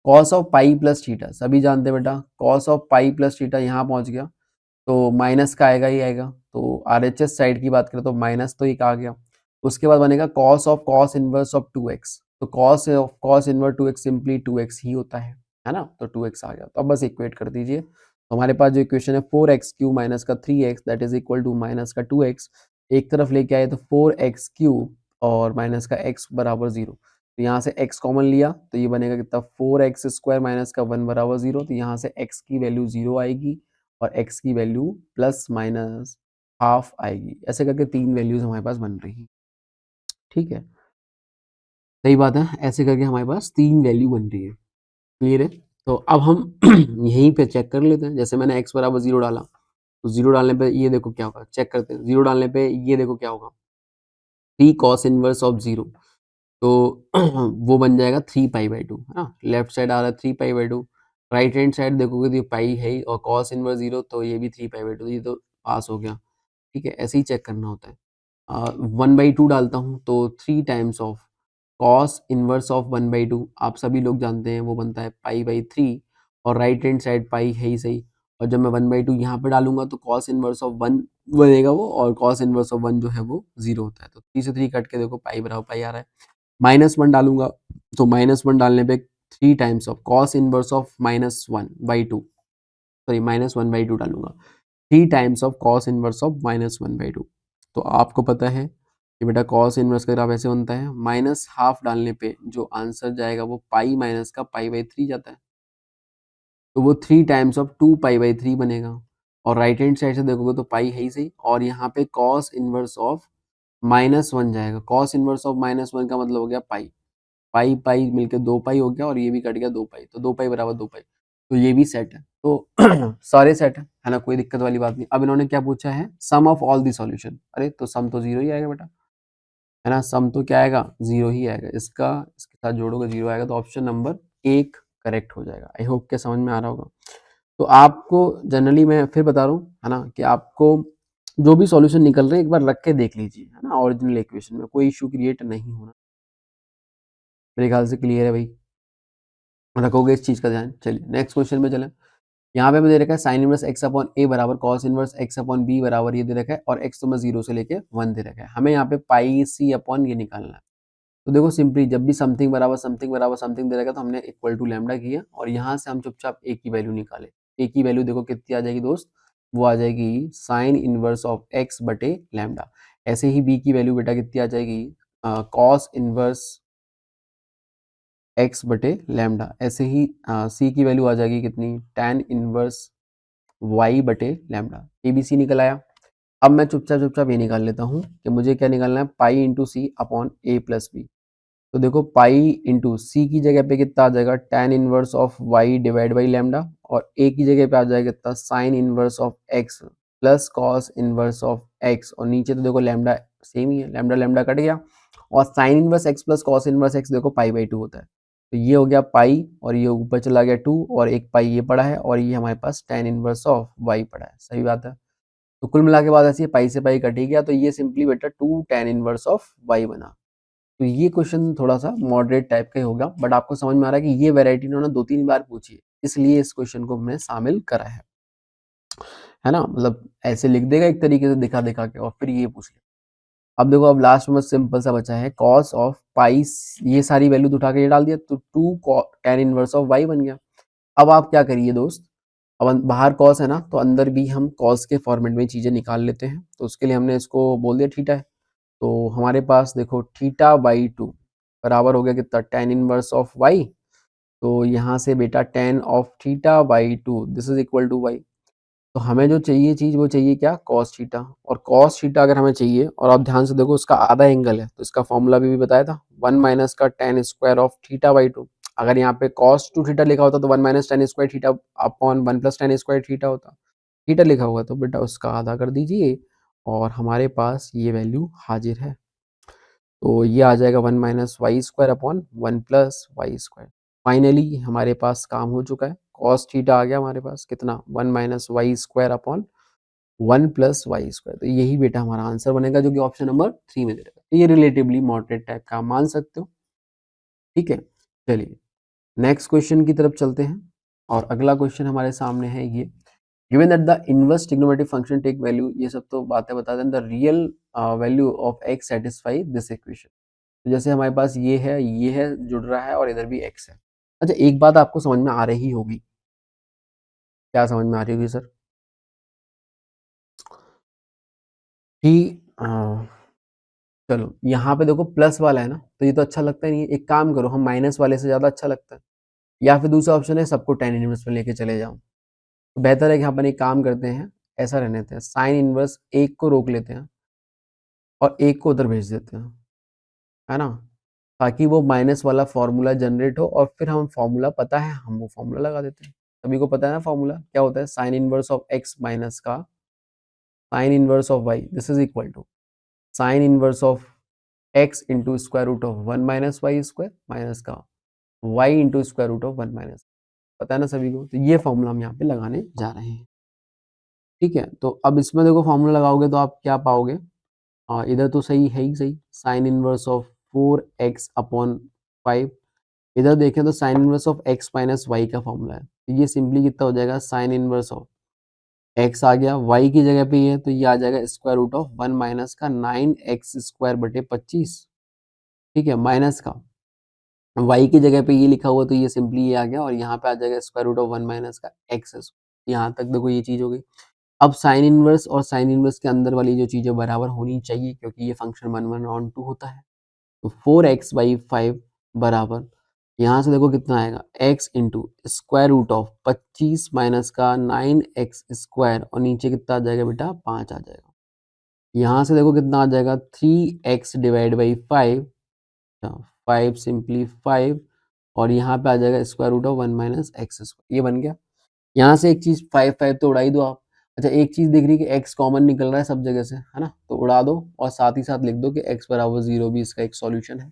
cos of pi plus theta, सभी जानते हैं बेटा cos of pi plus theta यहाँ पहुंच गया तो माइनस का आएगा ही आएगा। तो आरएचएस साइड की बात करें तो माइनस तो एक आ गया। उसके बाद बनेगा कॉस इनवर्स ऑफ 2x, तो cos inverse 2x simply 2x ही होता है ना। तो 2x आ गया, तो अब बस इक्वेट कर दीजिए। तो हमारे पास जो इक्वेशन है 4x क्यूब माइनस का 3x that is equal to minus का 2x, एक तरफ लेके आए तो 4x क्यूब और माइनस का x बराबर 0। तो यहाँ से x कॉमन लिया तो ये बनेगा कितना 4x स्क्वायर माइनस का 1 बराबर 0। तो यहाँ से x की वैल्यू 0 आएगी और x की वैल्यू प्लस माइनस हाफ आएगी। ऐसे करके तीन वैल्यूज हमारे पास बन रही हैं, ठीक है, सही बात है। ऐसे करके हमारे पास तीन वैल्यू बन रही है, क्लियर है। तो अब हम यहीं पे चेक कर लेते हैं। जैसे मैंने x बराबर 0 डाला तो 0 डालने पे ये देखो क्या होगा, चेक करते हैं। 0 डालने पे ये देखो क्या होगा, 3 cos इनवर्स ऑफ 0, तो वो बन जाएगा 3 पाई बाई 2, है ना। लेफ्ट साइड आ रहा है 3 pi by 2, right hand side देखोगे तो ये पाई है ही और cos इनवर्स 0 तो ये भी 3 पाई बाई 2, तो ये तो पास हो गया, ठीक है। ऐसे ही चेक करना होता है। 1/2 डालता हूँ तो 3 times of cos inverse of 1/2, आप सभी लोग जानते हैं वो बनता है पाई बाई 3 और राइट हैंड साइड पाई है ही सही। और जब मैं 1/2 यहाँ पे डालूंगा तो कॉस इनवर्स ऑफ 1 बनेगा वो, और कॉस इनवर्स ऑफ 1 जो है वो 0 होता है। तो 3 से 3 कट के देखो पाई बराबर पाई आ रहा है। -1 डालूंगा तो -1 डालने पे 3 times of cos inverse of -1/2, sorry -1/2 डालूंगा, 3 times of cos inverse of -1/2। तो आपको पता है कि बेटा कॉस इनवर्स का ग्राफ ऐसे बनता है, माइनस हाफ डालने पे जो आंसर जाएगा वो पाई माइनस का पाई बाई 3 जाता है, तो वो 3 टाइम्स ऑफ 2 पाई बाई 3 बनेगा। और राइट हैंड साइड से देखोगे तो पाई है ही सही, और यहाँ पे कॉस इनवर्स ऑफ -1 जाएगा। कॉस इनवर्स ऑफ -1 का मतलब हो गया पाई, पाई पाई मिलके 2 पाई हो गया और ये भी कट गया 2 पाई, तो 2 पाई बराबर 2 पाई, तो ये भी सेट है। तो सारे सेट है ना, कोई दिक्कत वाली बात नहीं। अब इन्होंने क्या पूछा है, सम ऑफ ऑल दी सॉल्यूशन, अरे तो सम तो 0 ही आएगा बेटा, है ना। सम तो क्या आएगा, 0 ही आएगा, इसका इसके साथ जोड़ोगे 0 आएगा, तो ऑप्शन नंबर 1 करेक्ट हो जाएगा। आई होप के समझ में आ रहा होगा। तो आपको जनरली मैं फिर बता रहा हूँ, है ना, कि आपको जो भी सॉल्यूशन निकल रहे हैं एक बार रख के देख लीजिए, है ना। ओरिजिनल इक्वेशन में कोई इशू क्रिएट नहीं होना, मेरे ख्याल से क्लियर है भाई, रखोगे इस चीज का ध्यान। चलिए नेक्स्ट क्वेश्चन में चलें। यहाँ पे हमें दे रखा है sine inverse x upon a बराबर cos inverse x upon b बराबर ये दे रखा है, और x तो मैं 0 से लेके 1 दे रखा है। हमें यहाँ पे पाई c अपॉन ये निकालना है। तो देखो सिंपली जब भी समथिंग बराबर समथिंग बराबर समथिंग दे रखा है तो हमने इक्वल टू लैम्डा किया, और यहाँ से हम चुपचाप a की वैल्यू निकाले। a की वैल्यू देखो कितनी आ जाएगी दोस्त, वो आ जाएगी साइन इनवर्स ऑफ x बटे लैम्डा। ऐसे ही b की वैल्यू बेटा कितनी आ जाएगी, कॉस इनवर्स x बटे लैम्डा। ऐसे ही c की वैल्यू आ जाएगी कितनी, tan इनवर्स y बटे लैम्डा। ABC निकल आया। अब मैं चुपचाप चुपचाप ये निकाल लेता हूँ कि मुझे क्या निकालना है, पाई इंटू सी अपॉन ए प्लस बी। तो देखो पाई इंटू सी की जगह पे कितना आ जाएगा, tan inverse of y divide by lambda, और a की जगह पे आ जाएगा कितना, sine inverse of x plus cos inverse of x, और नीचे तो देखो लैम्डा सेम ही है, लैम्डा लैम्डा कट गया, और sine inverse x plus cos inverse x देखो पाई बाई 2 होता है। तो ये हो गया पाई, और ये ऊपर चला गया 2, और एक पाई ये पड़ा है, और ये हमारे पास tan इनवर्स ऑफ y पड़ा है, सही बात है। तो कुल मिला के बाद ऐसे पाई से पाई कट ही गया, तो ये सिंपली बेटा 2 tan इनवर्स ऑफ y बना। तो ये क्वेश्चन थोड़ा सा मॉडरेट टाइप का ही होगा, बट आपको समझ में आ रहा है कि ये वैरायटी इन्होंने 2-3 बार पूछी है, इसलिए इस क्वेश्चन को हमने शामिल करा है ना। मतलब ऐसे लिख देगा एक तरीके से दिखा दिखा के और फिर ये पूछ ले। अब देखो अब लास्ट में सिंपल सा बचा है कॉस ऑफ पाई, ये सारी वैल्यू उठा के ये डाल दिया तो 2 tan इनवर्स ऑफ y बन गया। अब आप क्या करिए दोस्त, अब बाहर कॉस है ना, तो अंदर भी हम कॉस के फॉर्मेट में चीजें निकाल लेते हैं। तो उसके लिए हमने इसको बोल दिया थीटा है, तो हमारे पास देखो थीटा बाई 2 बराबर हो गया कितना, tan इनवर्स ऑफ y। तो यहाँ से बेटा tan of theta by 2 this is equal to y। तो हमें जो चाहिए चीज वो चाहिए क्या, कॉस थीटा। और कॉस थीटा अगर हमें चाहिए, और आप ध्यान से देखो उसका आधा एंगल है, तो इसका फॉर्मूला भी बताया था 1 माइनस का tan square of theta by 2। अगर यहाँ पे cos 2 थीटा लिखा होता तो 1 minus tan square theta upon 1 plus tan square theta होता। थीटा लिखा हुआ तो बेटा उसका आधा कर दीजिए, और हमारे पास ये वैल्यू हाजिर है। तो ये आ जाएगा 1 minus y square upon 1 plus y square. Finally हमारे पास काम हो चुका है, कॉस थीटा आ गया हमारे पास कितना, 1 minus y square upon 1 plus y square. तो यही बेटा हमारा आंसर बनेगा, जो कि ऑप्शन नंबर 3 में दे रखा है। तो ये रिलेटिवली मॉडरेट टाइप का आप मान सकते हो। ठीक है, चलिए नेक्स्ट क्वेश्चन की तरफ चलते हैं। और अगला क्वेश्चन हमारे सामने है ये, given that the inverse trigonometric function take value, ये सब तो बातें बता दें, the real value of x satisfy this equation. तो जैसे हमारे पास ये है जुड़ रहा है और इधर भी एक्स है। अच्छा, एक बात आपको समझ में आ रही होगी, क्या समझ में आ रही होगी सर? कि चलो यहाँ पे देखो प्लस वाला है ना, तो ये तो अच्छा लगता ही नहीं है। एक काम करो, हम माइनस वाले से ज्यादा अच्छा लगता है। या फिर दूसरा ऑप्शन है सबको tan इनवर्स में लेके चले जाओ। तो बेहतर है कि अपन एक काम करते हैं, ऐसा रहने देते हैं, साइन इनवर्स एक को रोक लेते हैं और एक को उधर भेज देते हैं, है ना, ताकि वो माइनस वाला फॉर्मूला जनरेट हो और फिर हम फॉर्मूला पता है, हम वो फॉर्मूला लगा देते हैं। सभी को पता है ना फॉर्मूला क्या होता है, sine inverse of x minus का sine inverse of y, this is equal to sine inverse of x into square root of 1 minus y square minus का y into square root of 1 minus, पता है ना सभी को। तो ये फॉर्मूला हम यहाँ पे लगाने जा रहे हैं। ठीक है, तो अब इसमें देखो फॉर्मूला लगाओगे तो आप क्या पाओगे, इधर तो सही है ही सही, sign inverse of 4x upon 5। इधर देखें तो sine inverse of x minus y का फॉर्मूला है, तो ये सिंपली कितना हो जाएगा, साइन इनवर्स ऑफ x आ गया, y की जगह पे ये है तो ये आ जाएगा स्क्वायर रूट ऑफ 1 माइनस का 9x स्क्वायर बटे 25। ठीक है, माइनस का y की जगह पे ये लिखा हुआ तो ये सिंपली ये आ गया और यहाँ पे आ जाएगा स्क्वायर रूट ऑफ 1 माइनस का x। यहाँ तक देखो ये चीज हो गई। अब साइन इनवर्स और साइन इनवर्स के अंदर वाली जो चीजें बराबर होनी चाहिए, क्योंकि ये फंक्शन 1/1 होता है। तो 4x/5 बराबर, यहाँ से देखो कितना आएगा, x into square root of 25 minus का 9x स्क्वायर और नीचे कितना आ जाएगा बेटा, 5 आ जाएगा। यहाँ से देखो कितना आ जाएगा, 3x डिवाइड बाई 5, 5 सिंपली 5 और यहाँ पे आ जाएगा square root of 1 minus x square, ये बन गया। यहाँ से एक चीज 5 5 तो उड़ा ही दो आप। अच्छा, एक चीज दिख रही है कि x कॉमन निकल रहा है सब जगह से, है ना, तो उड़ा दो और साथ ही साथ लिख दो कि x बराबर 0 भी इसका एक सॉल्यूशन है।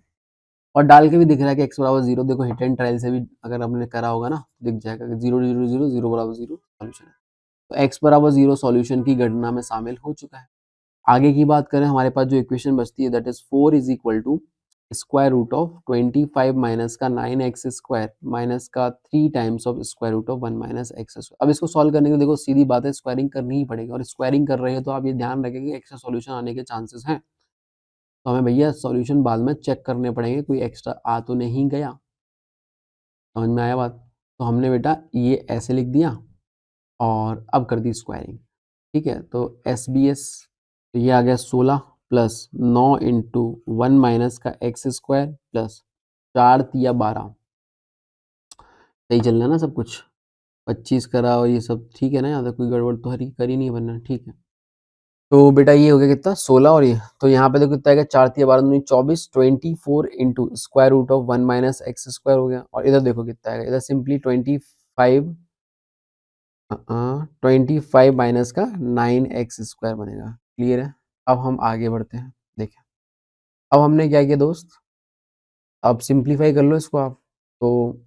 और डाल के भी दिख रहा है कि x बराबर 0, देखो हिट एंड ट्रायल से भी अगर आपने करा होगा ना, दिख जाएगा कि 0 0 0 0 बराबर 0 सॉल्यूशन है। तो x बराबर 0 सॉल्यूशन की गणना में शामिल हो चुका है। आगे की बात करें, हमारे पास जो इक्वेशन बचती है that is 4 is equal to square root of 25 minus का 9x स्क्वायर माइनस का 3 times of square root of 1 minus x square. अब इसको सॉल्व करने के लिए देखो सीधी बात है, स्क्वायरिंग करनी ही पड़ेगी और स्क्वायरिंग कर रहे हो तो आप ये ध्यान रखें कि एक्स्ट्रा सॉल्यूशन आने के चांसेस हैं। तो हमें भैया सॉल्यूशन बाद में चेक करने पड़ेंगे, कोई एक्स्ट्रा आ तो नहीं गया। समझ में आया बात? तो हमने बेटा ये ऐसे लिख दिया और अब कर दी स्क्वायरिंग। ठीक है, तो SBS, तो ये आ गया 16 प्लस 9 इंटू 1 माइनस का एक्स स्क्वायर प्लस 4 तिया 12, सही चल रहा है ना सब कुछ, 25 करा और ये सब ठीक है ना, यहाँ तक कोई गड़बड़ तो हरी करी नहीं बनना। ठीक है, तो बेटा ये हो गया कितना, 16 और ये, तो यहाँ पे देखो कितना आएगा, 4 तिया 12 दूनी 24, 24 into square root of 1 minus x square हो गया। और इधर देखो कितना आएगा, इधर सिंपली 25 माइनस का 9x स्क्वायर बनेगा। क्लियर है? अब हम आगे बढ़ते हैं। देखें अब हमने क्या किया दोस्त, अब सिंप्लीफाई कर लो इसको आप। तो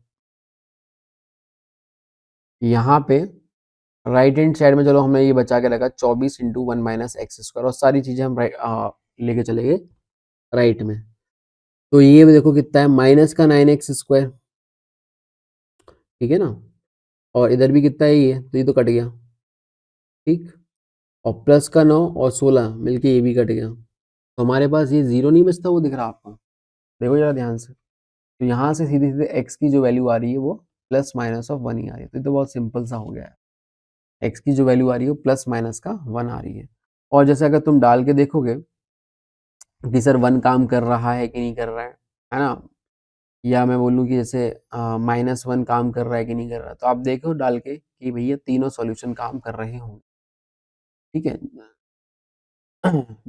यहाँ पे राइट हैंड साइड में चलो हमने ये बचा के रखा 24 इंटू 1 माइनस एक्स स्क्वायर और सारी चीजें हम लेके चले गए राइट में। तो ये भी देखो कितना है, माइनस का 9x स्क्वायर, ठीक है ना, और इधर भी कितना है ये, तो ये तो कट गया। ठीक, और प्लस का 9 और 16 मिलके ये भी कट गया। तो हमारे पास ये जीरो नहीं बचता, वो दिख रहा आपको, देखो जरा ध्यान से। तो यहाँ से सीधे सीधे x की जो वैल्यू आ रही है वो प्लस माइनस ऑफ 1 ही आ रही है। तो ये तो बहुत सिंपल सा हो गया है, x की जो वैल्यू आ रही है वो प्लस माइनस का 1 आ रही है। और जैसे अगर तुम डाल के देखोगे कि सर 1 काम कर रहा है कि नहीं कर रहा है ना, या मैं बोलूँ कि जैसे -1 काम कर रहा है कि नहीं कर रहा, तो आप देखो डाल के कि भैया तीनों सॉल्यूशन काम कर रहे होंगे। ठीक है,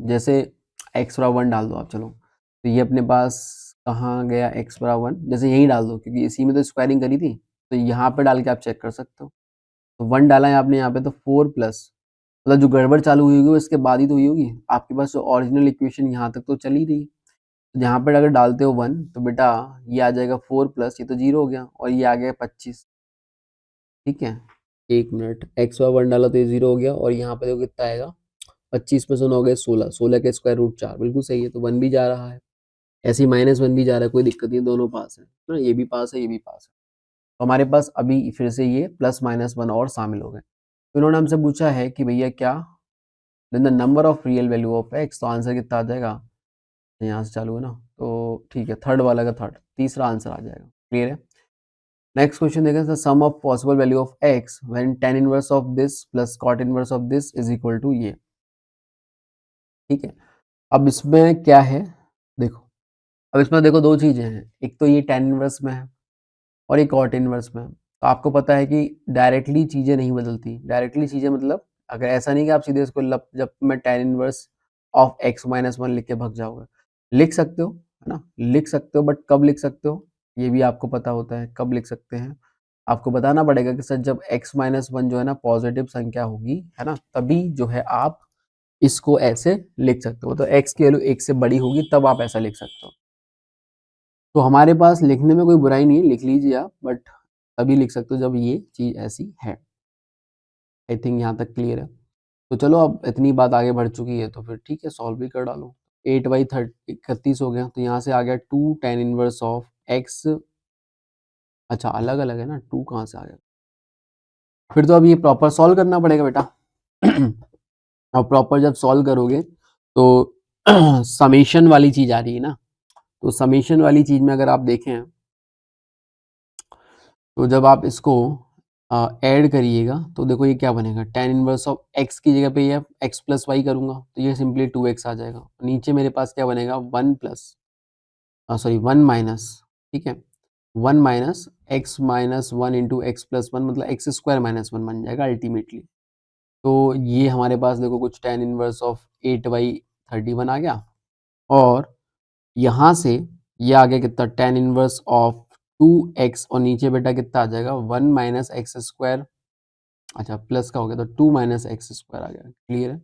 जैसे x बराबर 1 डाल दो आप, चलो तो ये अपने पास कहाँ गया, x बराबर 1, जैसे यहीं डाल दो क्योंकि इसी में तो स्क्वायरिंग करी थी, तो यहाँ पे डाल के आप चेक कर सकते हो। तो 1 डाला है आपने यहाँ पे, तो 4 प्लस, मतलब जो गड़बड़ चालू हुई होगी वो इसके बाद ही तो हुई होगी। आपके पास जो ओरिजिनल इक्वेशन यहाँ तक तो चली रही, तो यहाँ पर अगर डालते हो 1 तो बेटा ये आ जाएगा 4 प्लस, ये तो 0 हो गया और ये आ गया 25। ठीक है, एक मिनट, एक्स वाई 1 डाला तो ये 0 हो गया, और यहाँ पे देखो कितना आएगा 25 में से 9 गए 16, 16 के स्क्वायर रूट 4, बिल्कुल सही है, तो 1 भी जा रहा है, ऐसे ही -1 भी जा रहा है, कोई दिक्कत नहीं, दोनों पास है ना, ये भी पास है, ये भी पास है। तो हमारे पास अभी फिर से ये +-1 और शामिल हो गए। तो इन्होंने हमसे पूछा है कि भैया क्या then the number of real value of x, तो आंसर कितना आ जाएगा, यहाँ से चालू है ना, तो ठीक है, थर्ड वाला का थर्ड, तीसरा आंसर आ जाएगा। क्लियर है। नेक्स्ट क्वेश्चन देखें, the sum of possible value of x when tan inverse of this plus cot inverse of this is equal to ये। ठीक है, अब इसमें क्या है, देखो, अब इसमें देखो दो चीजें हैं, एक तो ये tan इनवर्स में है और एक cot इनवर्स में है। तो आपको पता है कि डायरेक्टली चीजें नहीं बदलती, डायरेक्टली चीजें मतलब अगर ऐसा नहीं कि आप सीधे इसको जब मैं tan इनवर्स ऑफ x-1 लिख के भाग जाओगे, लिख सकते हो, है ना, लिख सकते हो, बट कब लिख सकते हो ये भी आपको पता होता है, कब लिख सकते हैं आपको बताना पड़ेगा कि सर जब x-1 जो है ना पॉजिटिव संख्या होगी, है ना, तभी जो है आप इसको ऐसे लिख सकते हो, तो x की वैल्यू 1 से बड़ी होगी तब आप ऐसा लिख सकते हो। तो हमारे पास लिखने में कोई बुराई नहीं है, लिख लीजिए आप, बट तभी लिख सकते हो जब ये चीज ऐसी है। आई थिंक यहाँ तक क्लियर है। तो चलो, अब इतनी बात आगे बढ़ चुकी है तो फिर ठीक है, सॉल्व भी कर डालो। 8/31 हो गया, तो यहाँ से आ गया 2 tan इनवर्स ऑफ x। अच्छा, अलग अलग है ना, 2 कहाँ से आ गया, फिर तो अब ये प्रॉपर सॉल्व करना पड़ेगा बेटा। और प्रॉपर जब सॉल्व करोगे तो समेशन वाली चीज आ रही है ना, तो समेशन वाली चीज में अगर आप देखें तो जब आप इसको ऐड करिएगा तो देखो ये क्या बनेगा, tan इनवर्स ऑफ x की जगह पे ये x प्लस वाई करूंगा तो ये सिंपली 2x आ जाएगा, नीचे मेरे पास क्या बनेगा 1 माइनस, ठीक है, 1 - x-1 into x plus one, मतलब एक्स स्क्वायर -1 बन जाएगा अल्टीमेटली। तो ये हमारे पास देखो कुछ tan इनवर्स ऑफ 8/31 आ गया, और यहाँ से ये आ गया कितना tan इनवर्स ऑफ 2x, और नीचे बेटा कितना आ जाएगा 1 - एक्स स्क्वायर, अच्छा प्लस का हो गया तो 2 - एक्स स्क्वायर आ गया। क्लियर है।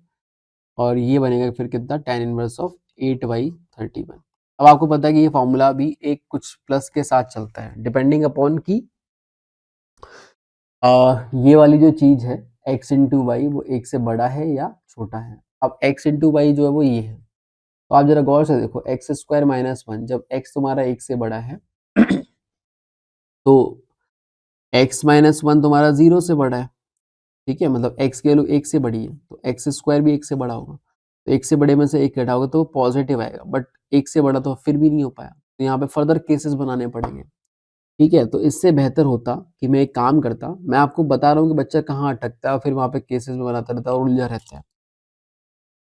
और ये बनेगा फिर कितना tan इनवर्स ऑफ 8/31। अब आपको पता है कि ये फॉर्मूला भी एक कुछ प्लस के साथ चलता है, डिपेंडिंग अपॉन की ये वाली जो चीज है x इंटू वाई वो एक से बड़ा है या छोटा है। अब x इंटू वाई जो है वो ये है, तो आप जरा गौर से देखो, एक्स स्क्वायर -1 जब x तुम्हारा एक से बड़ा है तो x-1 तुम्हारा 0 से बड़ा है, ठीक है, मतलब x की वैल्यू एक से बड़ी है तो एक्स स्क्वायर भी एक से बड़ा होगा, तो एक से बड़े में से एक घटा होगा तो पॉजिटिव आएगा, बट एक से बड़ा तो फिर भी नहीं हो पाया, तो यहाँ पे फर्दर केसेस बनाने पड़ेंगे। ठीक है, तो इससे बेहतर होता कि मैं एक काम करता, मैं आपको बता रहा हूँ कि बच्चा कहाँ अटकता है और फिर वहाँ पे केसेस में बनाता रहता है और उलझा रहता है।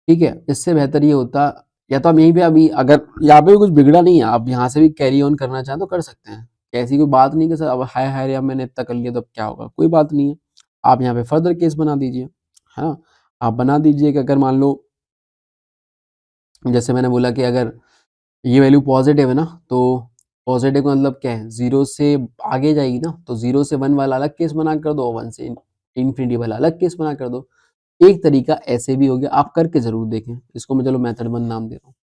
ठीक है, इससे बेहतर ये होता, या तो हम यहीं पे अभी अगर यहाँ पे भी कुछ बिगड़ा नहीं है, आप यहाँ से भी कैरी ऑन करना चाहें तो कर सकते हैं, ऐसी कोई बात नहीं कि सर अब हाय हाय अब मैंने इतना कर लिया तो अब क्या होगा, कोई बात नहीं है, आप यहाँ पे फर्दर केस बना दीजिए, है ना, आप बना दीजिए कि अगर मान लो जैसे मैंने बोला कि अगर ये वैल्यू पॉजिटिव है ना, तो पॉजिटिव का मतलब क्या है, 0 से आगे जाएगी ना, तो 0 से 1 वाला अलग केस बना कर दो, 1 से इंफिनिटी वाला अलग केस बना कर दो। एक तरीका ऐसे भी हो गया, आप करके जरूर देखें, इसको मैं चलो मेथड 1 नाम दे रहा हूँ।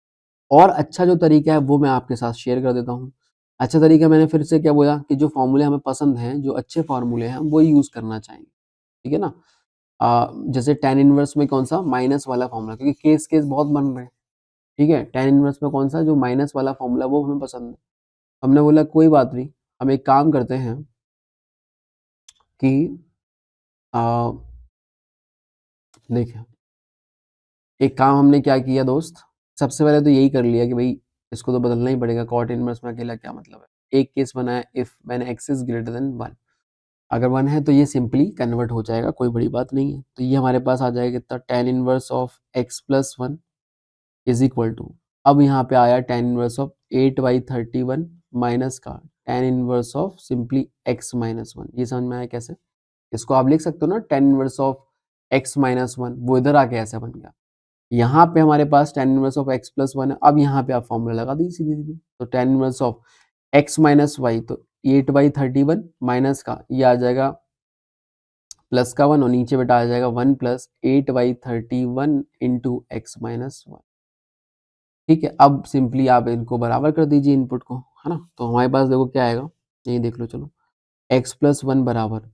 और अच्छा जो तरीका है वो मैं आपके साथ शेयर कर देता हूँ। अच्छा तरीका मैंने फिर से क्या बोला कि जो फॉर्मूले हमें पसंद हैं, जो अच्छे फॉर्मूले हैं, वो यूज़ करना चाहेंगे, ठीक है ना। जैसे tan इनवर्स में कौन सा माइनस वाला फॉर्मूला, क्योंकि केस केस बहुत बन रहे हैं, ठीक है, tan इनवर्स में कौन सा जो माइनस वाला फॉर्मूला वो हमें पसंद है। हमने बोला कोई बात नहीं, हम एक काम करते हैं कि अ, देखिए, एक काम हमने क्या किया दोस्त, सबसे पहले तो यही कर लिया कि भाई इसको तो बदलना ही पड़ेगा, कॉट इनवर्स में अकेला क्या मतलब है। एक केस बनाया, इफ मैंने एक्स इज ग्रेटर देन 1, अगर 1 है तो ये सिंपली कन्वर्ट हो जाएगा, कोई बड़ी बात नहीं है, तो ये हमारे पास आ जाएगा कितना tan inverse of x plus 1 is equal to, अब यहाँ पे आया tan इनवर्स ऑफ 8/31 माइनस का tan inverse of simply x minus 1, ये समझ में आया कैसे, इसको आप लिख सकते हो ना tan inverse of x minus 1, वो इधर आके ऐसा बन गया। यहाँ पे हमारे पास tan inverse of x plus 1 है, अब यहाँ पे आप फॉर्मूला लगा दीजिए सीधे सीधे, तो tan inverse of x minus y, तो 8/31 माइनस का ये आ जाएगा प्लस का 1, और नीचे बेटा आ जाएगा 1 प्लस 8/31 इंटू एक्स माइनस 1। ठीक है, अब सिंपली आप इनको बराबर कर दीजिए इनपुट को, है ना, तो हमारे पास देखो क्या आएगा, यही देख लो चलो, x प्लस 1 बराबर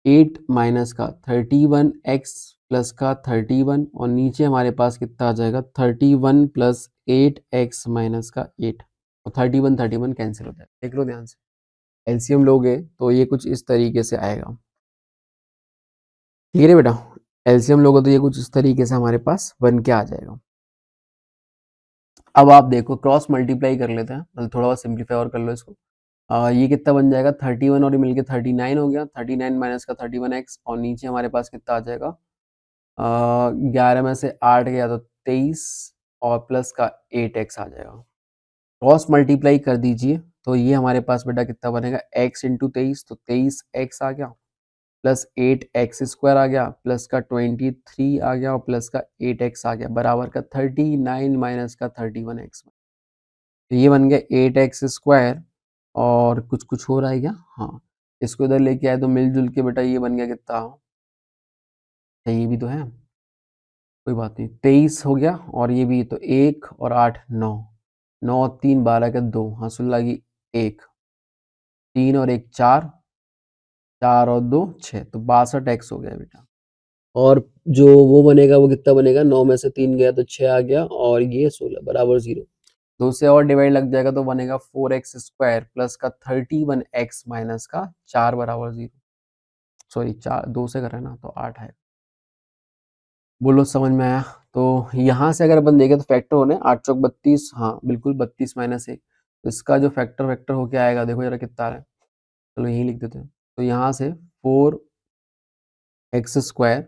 8 माइनस का 31 x प्लस का 31 और नीचे हमारे पास कितना आ जाएगा 31 प्लस 8x माइनस का 8 और 31 कैंसिल हो जाएगा। देख लो ध्यान से, एलसीएम लोगे तो ये कुछ इस तरीके से आएगा। ठीक है बेटा, एलसीएम लोगे तो ये कुछ इस तरीके से हमारे पास बन के आ जाएगा। अब आप देखो क्रॉस मल्टीप्लाई कर लेते हैं, मतलब थोड़ा बहुत सिंप्लीफाई और कर लो इसको। ये कितना बन जाएगा 31 और ये मिलके 39 हो गया, 39 माइनस का 31x और नीचे हमारे पास कितना आ जाएगा 11 में से 8 गया तो 23 और प्लस का 8x आ जाएगा। क्रॉस मल्टीप्लाई कर दीजिए तो ये हमारे पास बेटा कितना बनेगा x इंटू 23 तो 23x आ गया प्लस 8x स्क्वायर आ गया प्लस का 23 आ गया और प्लस का 8x आ गया बराबर का 39 माइनस का 31x। तो ये बन गया 8x स्क्वायर और कुछ कुछ हो रहा है क्या? हाँ, इसको इधर लेके आए तो मिलजुल के बेटा ये बन गया कितना, ये भी तो है, कोई बात नहीं, 23 हो गया और ये भी तो 1 और 8 9, 9 3 12 का 2, हाँ सुन लगी 1, 3 और 1 4, 4 और 2 6, तो 62x हो गया बेटा। और जो वो बनेगा वो कितना बनेगा, 9 में से 3 गया तो 6 आ गया और ये 16 बराबर 0। 2 से और डिवाइड लग जाएगा तो बनेगा 4x स्क्वायर प्लस का 31x माइनस का 4 बराबर 0। सॉरी 4 2 से कर रहे हैं ना तो 8 है। बोलो समझ में आया? तो यहाँ से अगर अपन देखें तो फैक्टर होने 8 चौक 32, हाँ बिल्कुल 32 माइनस 1, तो इसका जो फैक्टर वेक्टर होके आएगा देखो जरा कितना आ रहा है, चलो यही लिख देते हैं। तो यहाँ से 4x स्क्वायर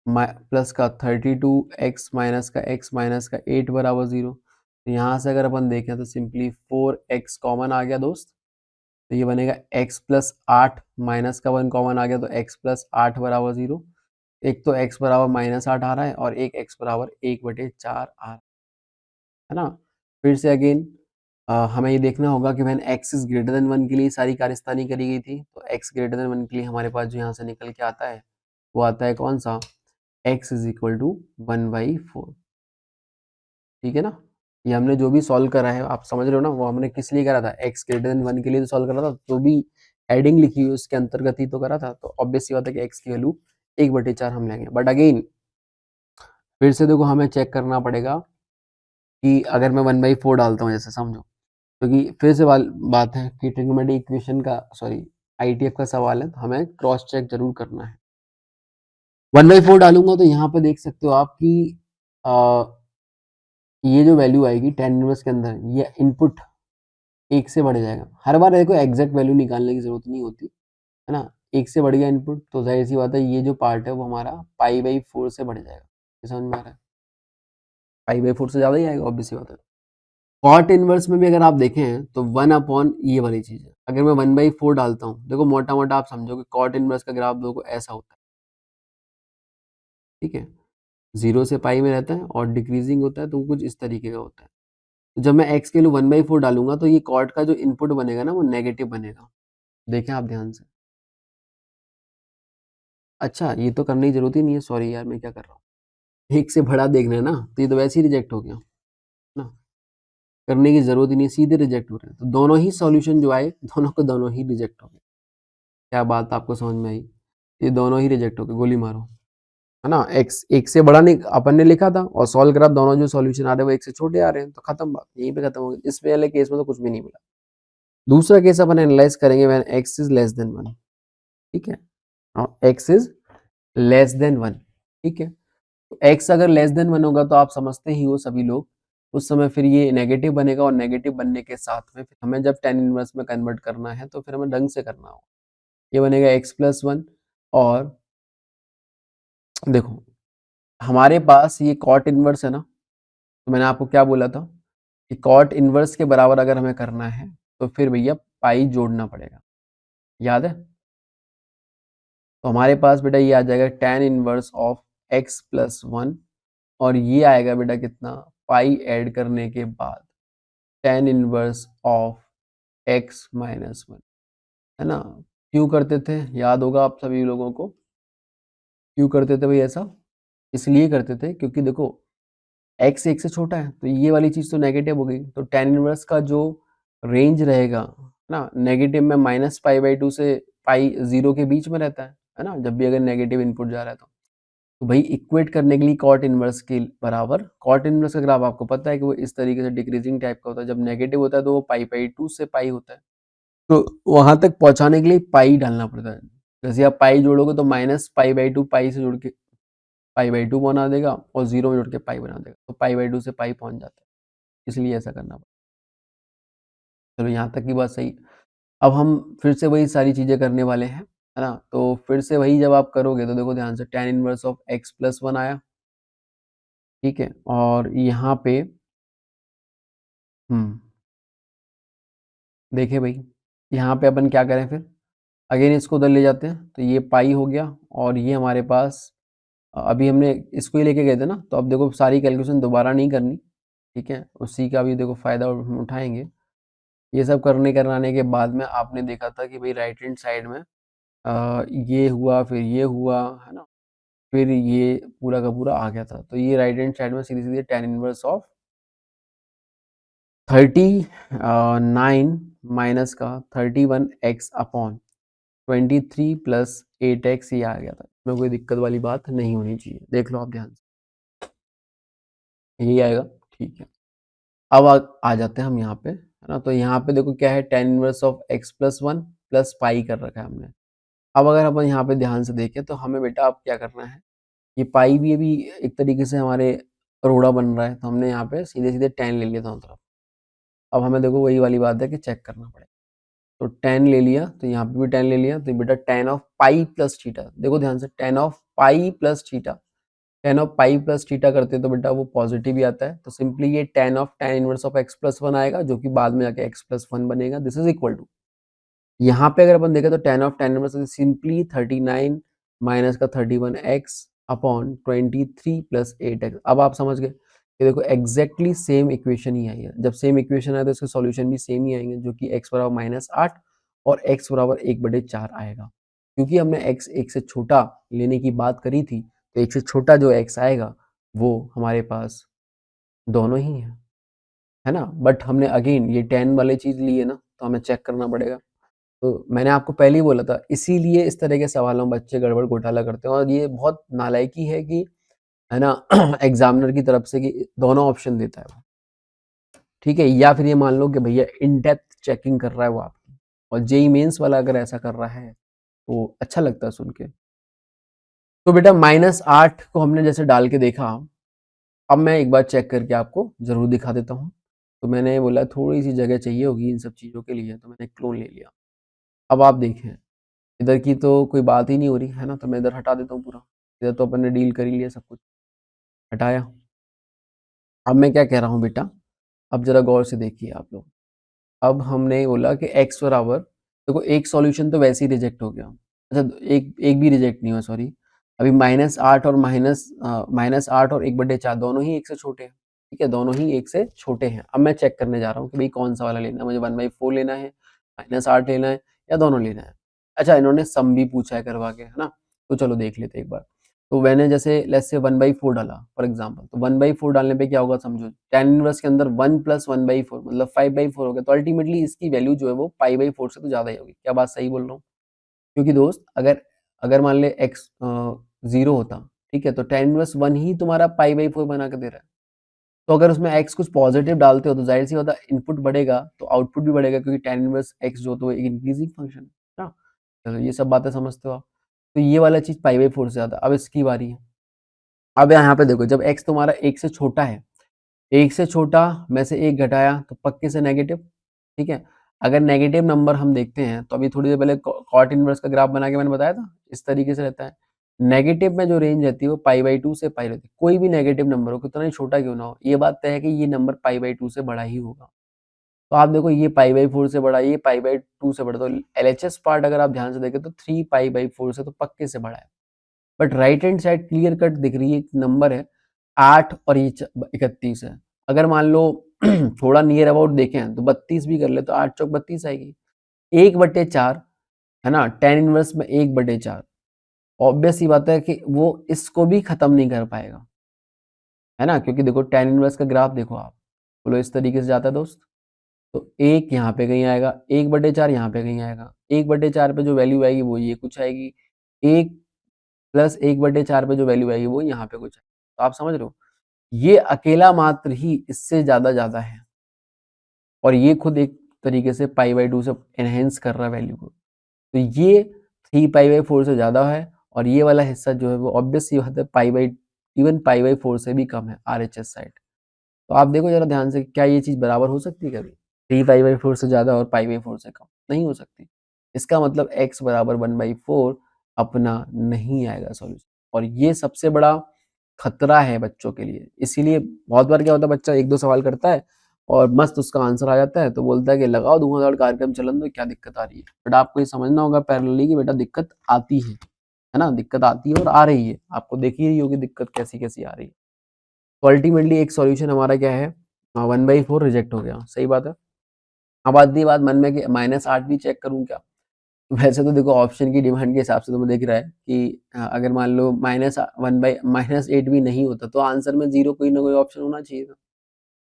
प्लस का 32x माइनस का x माइनस का 8 बराबर 0। तो यहाँ से अगर अपन देखें तो सिंपली 4x कॉमन आ गया दोस्त, तो ये बनेगा x प्लस 8 माइनस का 1 कॉमन आ गया तो x प्लस 8 बराबर 0। एक तो x बराबर -8 आ रहा है और एक x बराबर 1/4 आ रहा है ना। फिर से अगेन हमें ये देखना होगा कि when x is greater than 1 के लिए सारी कार्यस्थानी करी गई थी, तो x ग्रेटर देन 1 के लिए हमारे पास जो यहाँ से निकल के आता है वो आता है कौन सा, x इज इक्वल टू 1/4। ठीक है ना, ये हमने जो भी सॉल्व करा है आप समझ रहे हो ना, वो हमने किस लिए करा था, x ग्रेटर देन 1 के लिए तो सॉल्व करा था, जो भी हेडिंग लिखी हुई उसके अंतर्गत ही तो करा था, तो ऑब्वियस सी बात है कि x की वैल्यू 1/4 हम लेंगे। बट अगेन फिर से देखो हमें चेक करना पड़ेगा कि अगर मैं 1/4 डालता हूँ जैसे समझो, क्योंकि फिर से बात है कि ट्रिग्नोमेट्रिक इक्वेशन का सॉरी आईटीएफ का सवाल है तो हमें क्रॉस चेक जरूर करना है। 1/4 डालूंगा तो यहाँ पे देख सकते हो आप कि ये जो वैल्यू आएगी tan इनवर्स के अंदर ये इनपुट 1 से बढ़ जाएगा। हर बार देखो एग्जैक्ट वैल्यू निकालने की जरूरत नहीं होती है ना, 1 से बढ़ गया इनपुट तो जाहिर सी बात है ये जो पार्ट है वो हमारा π/4 से बढ़ जाएगा। समझ में आ रहा है, π/4 से ज्यादा ही आएगा ऑब्वियस सी बात है। कॉट इनवर्स में भी अगर आप देखें तो 1 ये वाली चीज है, अगर मैं 1/4 डालता हूँ, देखो मोटा मोटा आप समझो कि कॉट इनवर्स का ग्राफ देखो ऐसा होता है। ठीक है, 0 से पाई में रहता है और डिक्रीजिंग होता है तो वो कुछ इस तरीके का होता है। तो जब मैं x के लिए 1/4 डालूंगा तो ये कॉट का जो इनपुट बनेगा ना वो नेगेटिव बनेगा। देखें आप ध्यान से, अच्छा ये तो करने की जरूरत ही नहीं है, सॉरी यार मैं क्या कर रहा हूँ, 1 से बड़ा देखना है ना तो ये तो वैसे ही रिजेक्ट हो गया ना, करने की जरूरत ही नहीं, सीधे रिजेक्ट हो रहे हैं। तो दोनों ही सॉल्यूशन जो आए दोनों को दोनों ही रिजेक्ट हो गए। क्या बात आपको समझ में आई, ये दोनों ही रिजेक्ट हो गए, गोली मारो है ना। x 1 से बड़ा नहीं अपन ने लिखा था और सॉल्व करा, दोनों जो सॉल्यूशन आ रहे हैं वो 1 से छोटे आ रहे हैं, तो खत्म बात, यहीं पे खत्म हो गई। इस वाले केस में तो कुछ भी नहीं मिला। दूसरा केस अपन एनालाइज करेंगे when x is less than 1। ठीक है, x इज लेस देन 1। ठीक है, तो x अगर लेस देन 1 होगा तो आप समझते ही हो सभी लोग, उस समय फिर ये नेगेटिव बनेगा और नेगेटिव बनने के साथ में फिर हमें जब tan इनवर्स में कन्वर्ट करना है तो फिर हमें ढंग से करना होगा। ये बनेगा x प्लस 1 और देखो हमारे पास ये कॉट इनवर्स है ना, तो मैंने आपको क्या बोला था कि कॉट इनवर्स के बराबर अगर हमें करना है तो फिर भैया पाई जोड़ना पड़ेगा, याद है। तो हमारे पास बेटा ये आ जाएगा tan inverse of x plus 1 और ये आएगा बेटा कितना, पाई ऐड करने के बाद tan inverse of x minus 1, है ना। क्यों करते थे, याद होगा आप सभी लोगों को, क्यों करते थे भाई ऐसा, इसलिए करते थे क्योंकि देखो x 1 से छोटा है तो ये वाली चीज तो नेगेटिव हो गई, तो tan इनवर्स का जो रेंज रहेगा ना नेगेटिव में -π/2 से π 0 के बीच में रहता है। है ना, जब भी अगर नेगेटिव इनपुट जा रहा है तो भाई इक्वेट करने के लिए कॉट इनवर्स के बराबर, कॉट इनवर्स का ग्राफ आपको पता है कि वो इस तरीके से डिक्रीजिंग टाइप का होता है, जब नेगेटिव होता है तो वो पाई/2 से पाई होता है, तो वहां तक पहुंचाने के लिए पाई डालना पड़ता है। जैसे आप पाई जोड़ोगे तो -पाई/2 पाई से जुड़ के पाई/2 बना देगा और 0 में जुड़ के पाई बना देगा, तो पाई/2 से पाई पहुंच जाता है, इसलिए ऐसा करना पड़ता है। चलो यहाँ तक की बात सही। अब हम फिर से वही सारी चीजें करने वाले हैं, है ना, तो फिर से वही जब आप करोगे तो देखो ध्यान से tan इनवर्स ऑफ x+1 आया, ठीक है, और यहाँ पे देखिए भाई, यहाँ पे अपन क्या करें फिर, अगेन इसको उधर ले जाते हैं, तो ये पाई हो गया और ये हमारे पास अभी हमने इसको ही लेके गए थे ना, तो अब देखो सारी कैलकुलेशन दोबारा नहीं करनी, ठीक है, उसी का भी देखो फायदा हम उठाएंगे। ये सब करने कराने के बाद में आपने देखा था कि भाई राइट हैंड साइड में ये हुआ, फिर ये हुआ, है ना, फिर ये पूरा का पूरा आ गया था, तो ये राइट हैंड साइड में सीधे सीधे tan इनवर्स ऑफ 39 माइनस का 31x अपॉन 23 प्लस 8x ये आ गया था, इसमें कोई दिक्कत वाली बात नहीं होनी चाहिए, देख लो आप ध्यान से, यही आएगा, ठीक है। अब आ जाते हैं हम यहाँ पे, है ना, तो यहाँ पे देखो क्या है, tan inverse of x+1 plus pi कर रखा है हमने। अब अगर अपन यहाँ पे ध्यान से देखें तो हमें बेटा अब क्या करना है, ये पाई भी अभी एक तरीके से हमारे रोड़ा बन रहा है, तो हमने यहाँ पे सीधे सीधे tan ले लिया दोनों तरफ। अब हमें देखो वही वाली बात है कि चेक करना पड़ेगा, तो tan ले लिया, तो यहाँ पे भी tan ले लिया, तो बेटा tan of pi plus theta, देखो ध्यान से tan of pi plus theta, tan of pi plus theta करते हैं तो बेटा वो पॉजिटिव ही आता है, तो सिंपली ये tan इनवर्स ऑफ x+1 आएगा, जो कि बाद में जाके x+1 बनेगा, दिस इज इक्वल टू, यहाँ पे अगर अपन देखें तो tan इनवर्स सिंपली 39 माइनस का 31x अपॉन 23 प्लस 8x। अब आप समझ गए कि देखो एग्जैक्टली सेम इक्वेशन ही आई है, जब सेम इक्वेशन आए तो इसके सॉल्यूशन भी सेम ही आएंगे, जो कि x बराबर -8 और x बराबर 1/4 आएगा, क्योंकि हमने x 1 से छोटा लेने की बात करी थी, तो 1 से छोटा जो x आएगा वो हमारे पास दोनों ही है ना, बट हमने अगेन ये tan वाली चीज ली है ना, तो हमें चेक करना पड़ेगा। तो मैंने आपको पहले ही बोला था, इसीलिए इस तरह के सवालों में बच्चे गड़बड़ घोटाला करते हैं, और ये बहुत नालायकी है कि, है ना, एग्जामिनर की तरफ से कि दोनों ऑप्शन देता है वो, ठीक है, या फिर ये मान लो कि भैया इन डेप्थ चेकिंग कर रहा है वो आपकी, और जेई मेंस वाला अगर ऐसा कर रहा है तो अच्छा लगता है सुन के। तो बेटा -8 को हमने जैसे डाल के देखा, अब मैं एक बार चेक करके आपको जरूर दिखा देता हूँ। तो मैंने बोला थोड़ी सी जगह चाहिए होगी इन सब चीज़ों के लिए, तो मैंने क्लोन ले लिया। अब आप देखें, इधर की तो कोई बात ही नहीं हो रही है ना, तो मैं इधर हटा देता हूँ पूरा, इधर तो अपन ने डील कर ही लिया सब कुछ, हटाया। अब मैं क्या कह रहा हूँ बेटा, अब जरा गौर से देखिए आप लोग, अब हमने बोला कि x बराबर, देखो एक सॉल्यूशन तो वैसे ही रिजेक्ट हो गया, अच्छा एक एक भी रिजेक्ट नहीं हुआ, सॉरी, अभी -8 और -8 और 1/4 दोनों ही एक से छोटे हैं, ठीक है, दोनों ही एक से छोटे हैं। अब मैं चेक करने जा रहा हूँ कि भाई कौन सा वाला लेना है, मुझे 1/4 लेना है, -8 लेना है, या दोनों लेना है। अच्छा इन्होंने सम भी पूछा है करवा के, है ना, तो चलो देख लेते एक बार। तो मैंने जैसे लेट्स से 1/4 डाला फॉर एग्जांपल, तो 1/4 डालने पे क्या होगा समझो, tan इनवर्स के अंदर 1 + 1/4 मतलब 5/4 हो गया, तो अल्टीमेटली इसकी वैल्यू जो है वो पाई/4 से तो ज्यादा ही होगी। क्या बात सही बोल रहा हूँ? क्योंकि दोस्त अगर अगर मान ले x 0 होता, ठीक है, तो tan इनवर्स 1 ही तुम्हारा पाई/4 बना के दे रहा है, तो अगर उसमें x कुछ पॉजिटिव डालते हो तो जाहिर सी बात है इनपुट बढ़ेगा तो आउटपुट भी बढ़ेगा, क्योंकि tan इनवर्स x जो तो एक इंक्रीजिंग फंक्शन है ना। चलो ये सब बातें समझते हो आप, तो ये वाला चीज पाई/4 से ज्यादा। अब इसकी बारी है, अब यहाँ पे देखो जब x तुम्हारा 1 से छोटा है, 1 से छोटा में से 1 घटाया तो पक्के से नेगेटिव, ठीक है। अगर नेगेटिव नंबर हम देखते हैं तो अभी थोड़ी देर पहले कॉट इनवर्स का ग्राफ बना के मैंने बताया था, इस तरीके से रहता है। नेगेटिव में जो रेंज रहती है वो पाई/2 से पाई रहती है, कोई भी नेगेटिव नंबर हो कितना ही छोटा क्यों ना हो, ये बात तय है कि ये नंबर पाई/2 से बड़ा ही होगा। तो आप देखो ये पाई/4 से बड़ा, ये पाई/2 से बड़ा, तो एलएचएस पार्ट अगर आप ध्यान से देखें तो 3 पाई/4 से तो पक्के से बड़ा है। But right hand side clear cut दिख रही है, एक नंबर है 8 और ये 31 है। अगर मान लो थोड़ा नियर अबाउट देखें तो 32 भी कर ले तो 8 चौक 32 आएगी, 1/4, है ना, tan इनवर्स में 1/4, ऑब्वियस सी बात है कि वो इसको भी खत्म नहीं कर पाएगा, है ना, क्योंकि देखो tan इनवर्स का ग्राफ देखो आप, बोलो इस तरीके से जाता है दोस्त, तो एक यहाँ पे कहीं आएगा, 1/4 यहाँ पे कहीं आएगा, 1/4 पे जो वैल्यू आएगी वो ये कुछ आएगी, 1 प्लस 1/4 पे जो वैल्यू आएगी वो यहाँ पे कुछ है। तो आप समझ रहे हो? ये अकेला मात्र ही इससे ज़्यादा है और ये खुद एक तरीके से पाई/2 से एनहांस कर रहा है वैल्यू को। तो ये 3 पाई/4 से ज़्यादा है और ये वाला हिस्सा जो है वो ऑब्वियस सी बात है इवन पाई/4 से भी कम है आरएचएस साइड। तो आप देखो जरा ध्यान से, क्या ये चीज़ बराबर हो सकती है कभी? 3 पाई/4 से ज़्यादा और पाई/4 से कम नहीं हो सकती। इसका मतलब x बराबर 1/4 अपना नहीं आएगा सॉल्यूशन और ये सबसे बड़ा खतरा है बच्चों के लिए। इसीलिए बहुत बार क्या होता है, बच्चा 1-2 सवाल करता है और मस्त उसका आंसर आ जाता है तो बोलता है कि लगाओ धुआंधार कार्यक्रम चलन दो, क्या दिक्कत आ रही है? बट आपको ये समझना होगा पैरेलली कि बेटा दिक्कत आती है ना? दिक्कत आती है और आ रही है। आपको दिख ही रही होगी दिक्कत कैसी-कैसी आ रही है। तो अल्टीमेटली एक सॉल्यूशन हमारा क्या है, 1/4 रिजेक्ट हो गया, सही बात है। अब आती है बात मन में कि -8 भी चेक करूँ क्या? वैसे तो देखो ऑप्शन की डिमांड के हिसाब से तुम्हें दिख रहा है कि अगर मान लो -8 भी नहीं होता तो आंसर में 0 कोई ना कोई ऑप्शन होना चाहिए था।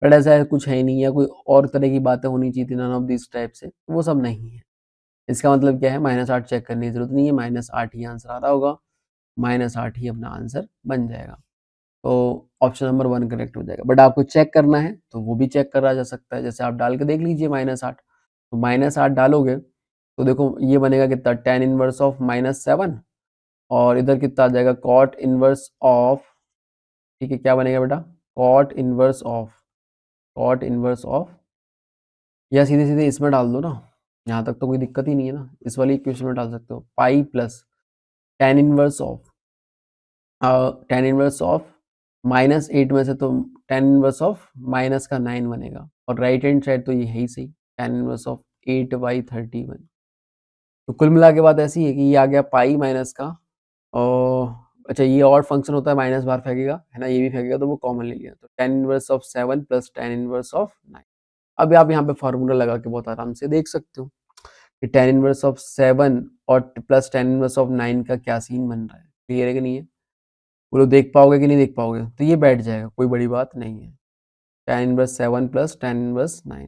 बट ऐसा कुछ है ही नहीं, या कोई और तरह की बातें होनी चाहिए थी, नन ऑफ दिस टाइप से, वो सब नहीं है। इसका मतलब क्या है, -8 चेक करने की जरूरत नहीं है, -8 ही आंसर आ रहा होगा, -8 ही अपना आंसर बन जाएगा। तो ऑप्शन नंबर 1 करेक्ट हो जाएगा। बट आपको चेक करना है तो वो भी चेक करा जा सकता है, जैसे आप डाल के देख लीजिए -8। तो -8 डालोगे तो देखो ये बनेगा कितना, tan इनवर्स ऑफ -7 और इधर कितना आ जाएगा cot इनवर्स ऑफ, ठीक है क्या बनेगा बेटा, cot इनवर्स ऑफ, या सीधे सीधे इसमें डाल दो ना, यहाँ तक तो कोई दिक्कत ही नहीं है ना, इस वाली इक्वेशन में डाल सकते हो, pi plus tan inverse of -8 में से तो tan इनवर्स ऑफ माइनस का 9 बनेगा और राइट हैंड साइड तो ये है ही सही, tan इनवर्स ऑफ 8/31। तो कुल मिला के बात ऐसी है कि ये आ गया पाई माइनस का, और अच्छा ये और फंक्शन होता है माइनस बाहर फेंकेगा है ना, ये भी फेंकेगा तो वो कॉमन ले लिया, तो tan inverse of 7 plus tan inverse of 9। अब आप यहाँ पे फार्मूला लगा के बहुत आराम से देख सकते हो कि tan इनवर्स ऑफ 7 और प्लस tan इनवर्स ऑफ 9 का क्या सीन बन रहा है, क्लियर है कि नहीं है? बोलो देख पाओगे कि नहीं देख पाओगे? तो ये बैठ जाएगा, कोई बड़ी बात नहीं है। tan inverse 7 plus tan inverse 9,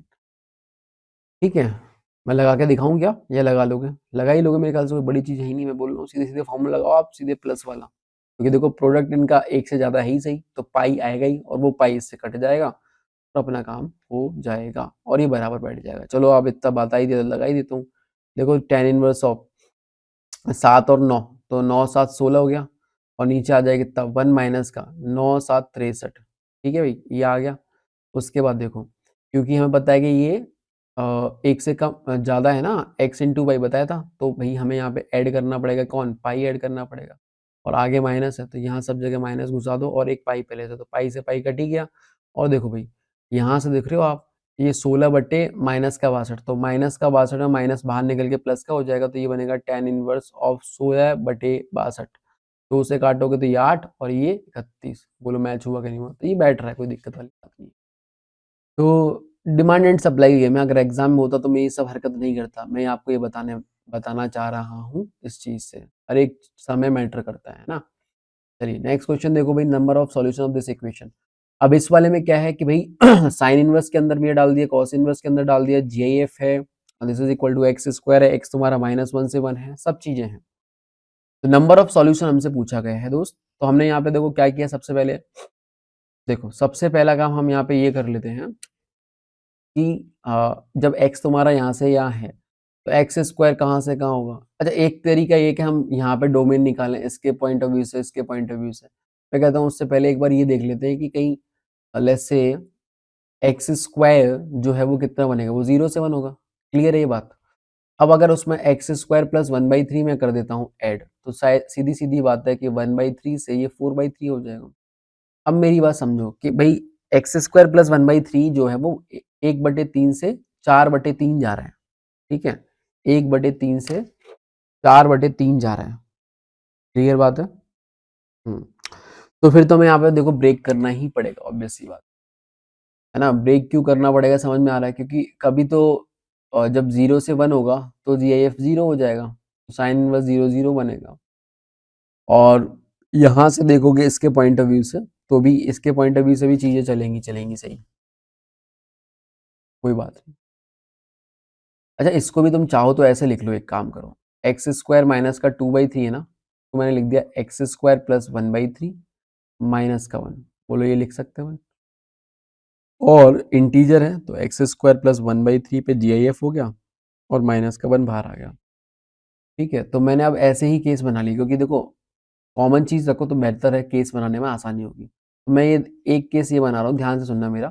ठीक है? मैं लगा के दिखाऊं क्या, या लगा लोगे? लगा ही लोगे मेरे ख्याल से, कोई बड़ी चीज है ही नहीं, मैं बोल रहा हूँ सीधे सीधे फॉर्मूला लगाओ आप, सीधे प्लस वाला, क्योंकि देखो प्रोडक्ट इनका एक से ज्यादा है ही सही, तो पाई आएगा ही और वो पाई इससे कट जाएगा और अपना काम हो जाएगा और ये बराबर बैठ जाएगा। चलो आप इतना बता ही दिया तो लगा ही देता हूँ। देखो tan इनवर्स ऑफ 7 और 9, तो 9 7 16 हो गया और नीचे आ जाएगा कितना, 1 माइनस का 9 7 63, ठीक है भाई, ये आ गया। उसके बाद देखो, क्योंकि हमें पता है कि ये एक से कम ज़्यादा है ना, x इंटू वाई बताया था, तो भाई हमें यहाँ पे ऐड करना पड़ेगा, कौन, पाई ऐड करना पड़ेगा और आगे माइनस है तो यहाँ सब जगह माइनस घुसा दो और एक पाई पहले से, तो पाई से पाई कट ही गया। और देखो भाई यहाँ से देख रहे हो आप, ये 16 बटे माइनस का 62, तो माइनस का 62 में माइनस बाहर निकल के प्लस का हो जाएगा, तो ये बनेगा tan इनवर्स ऑफ 16 बटे 62, तो उसे काटोगे तो ये 8 और ये 31। बोलो मैच हुआ कि नहीं हुआ? तो ये बैठ रहा है, कोई दिक्कत वाली बात नहीं। तो डिमांड एंड सप्लाई गेम है, अगर एग्जाम में होता तो मैं ये सब हरकत नहीं करता, मैं आपको ये बताना चाह रहा हूँ इस चीज से, हर एक समय मैटर करता है ना। चलिए नेक्स्ट क्वेश्चन देखो भाई, number of solution of this equation. अब इस वाले में क्या है कि भाई साइन इनवर्स के अंदर भी ये डाल दिया, कॉस इनवर्स के अंदर डाल दिया, जीआईएफ है, this is equal to x square है, एक्स तुम्हारा -1 से 1 है, सब चीजें हैं। तो नंबर ऑफ सॉल्यूशन हमसे पूछा गया है दोस्त, तो हमने यहाँ पे देखो क्या किया, सबसे पहले देखो सबसे पहला काम हम यहाँ पे ये कर लेते हैं कि जब x तुम्हारा यहाँ से यहाँ है तो एक्स स्क्वायर कहाँ से कहाँ होगा। अच्छा एक तरीका ये कि हम यहाँ पे डोमेन निकालें, इसके पॉइंट ऑफ व्यू से, इसके पॉइंट ऑफ व्यू से। मैं कहता हूँ उससे पहले एक बार ये देख लेते हैं कि कहीं लेट्स से एक्स स्क्वायर जो है वो कितना बनेगा, वो 0 से 1 होगा, क्लियर है ये बात। अब अगर उसमें एक्स स्क्वायर प्लस 1/3 में कर देता हूँ ऐड, तो शायद सीधी सीधी बात है कि 1/3 से ये 4/3 हो जाएगा। अब मेरी बात समझो कि भाई एक्स स्क्वायर प्लस 1/3 जो है वो 1/3 से 4/3 जा रहा है, ठीक है, 1/3 से 4/3 जा रहा है, क्लियर बात है। हम्म, तो फिर तो मैं यहाँ पे देखो ब्रेक करना ही पड़ेगा, ऑब्वियस सी बात है ना। ब्रेक क्यों करना पड़ेगा समझ में आ रहा है, क्योंकि कभी तो जब 0 से 1 होगा तो जीआईएफ 0 हो जाएगा, साइन इनवर्स 0 0 बनेगा। और यहाँ से देखोगे इसके पॉइंट ऑफ व्यू से, तो भी इसके पॉइंट ऑफ व्यू से भी चीजें चलेंगी सही, कोई बात नहीं। अच्छा इसको भी तुम चाहो तो ऐसे लिख लो, एक काम करो, एक्स स्क्वायर माइनस का 2/3 है ना, तो मैंने लिख दिया एक्स स्क्वायर प्लस 1/3 माइनस का 1। बोलो ये लिख सकते हैं? और इंटीजर है तो एक्स स्क्वायर प्लस 1/3 पे जीआईएफ हो गया और माइनस का 1 बाहर आ गया। ठीक है, तो मैंने अब ऐसे ही केस बना ली, क्योंकि देखो कॉमन चीज रखो तो बेहतर है, केस बनाने में आसानी होगी। तो मैं ये एक केस ये बना रहा हूँ, ध्यान से सुनना मेरा,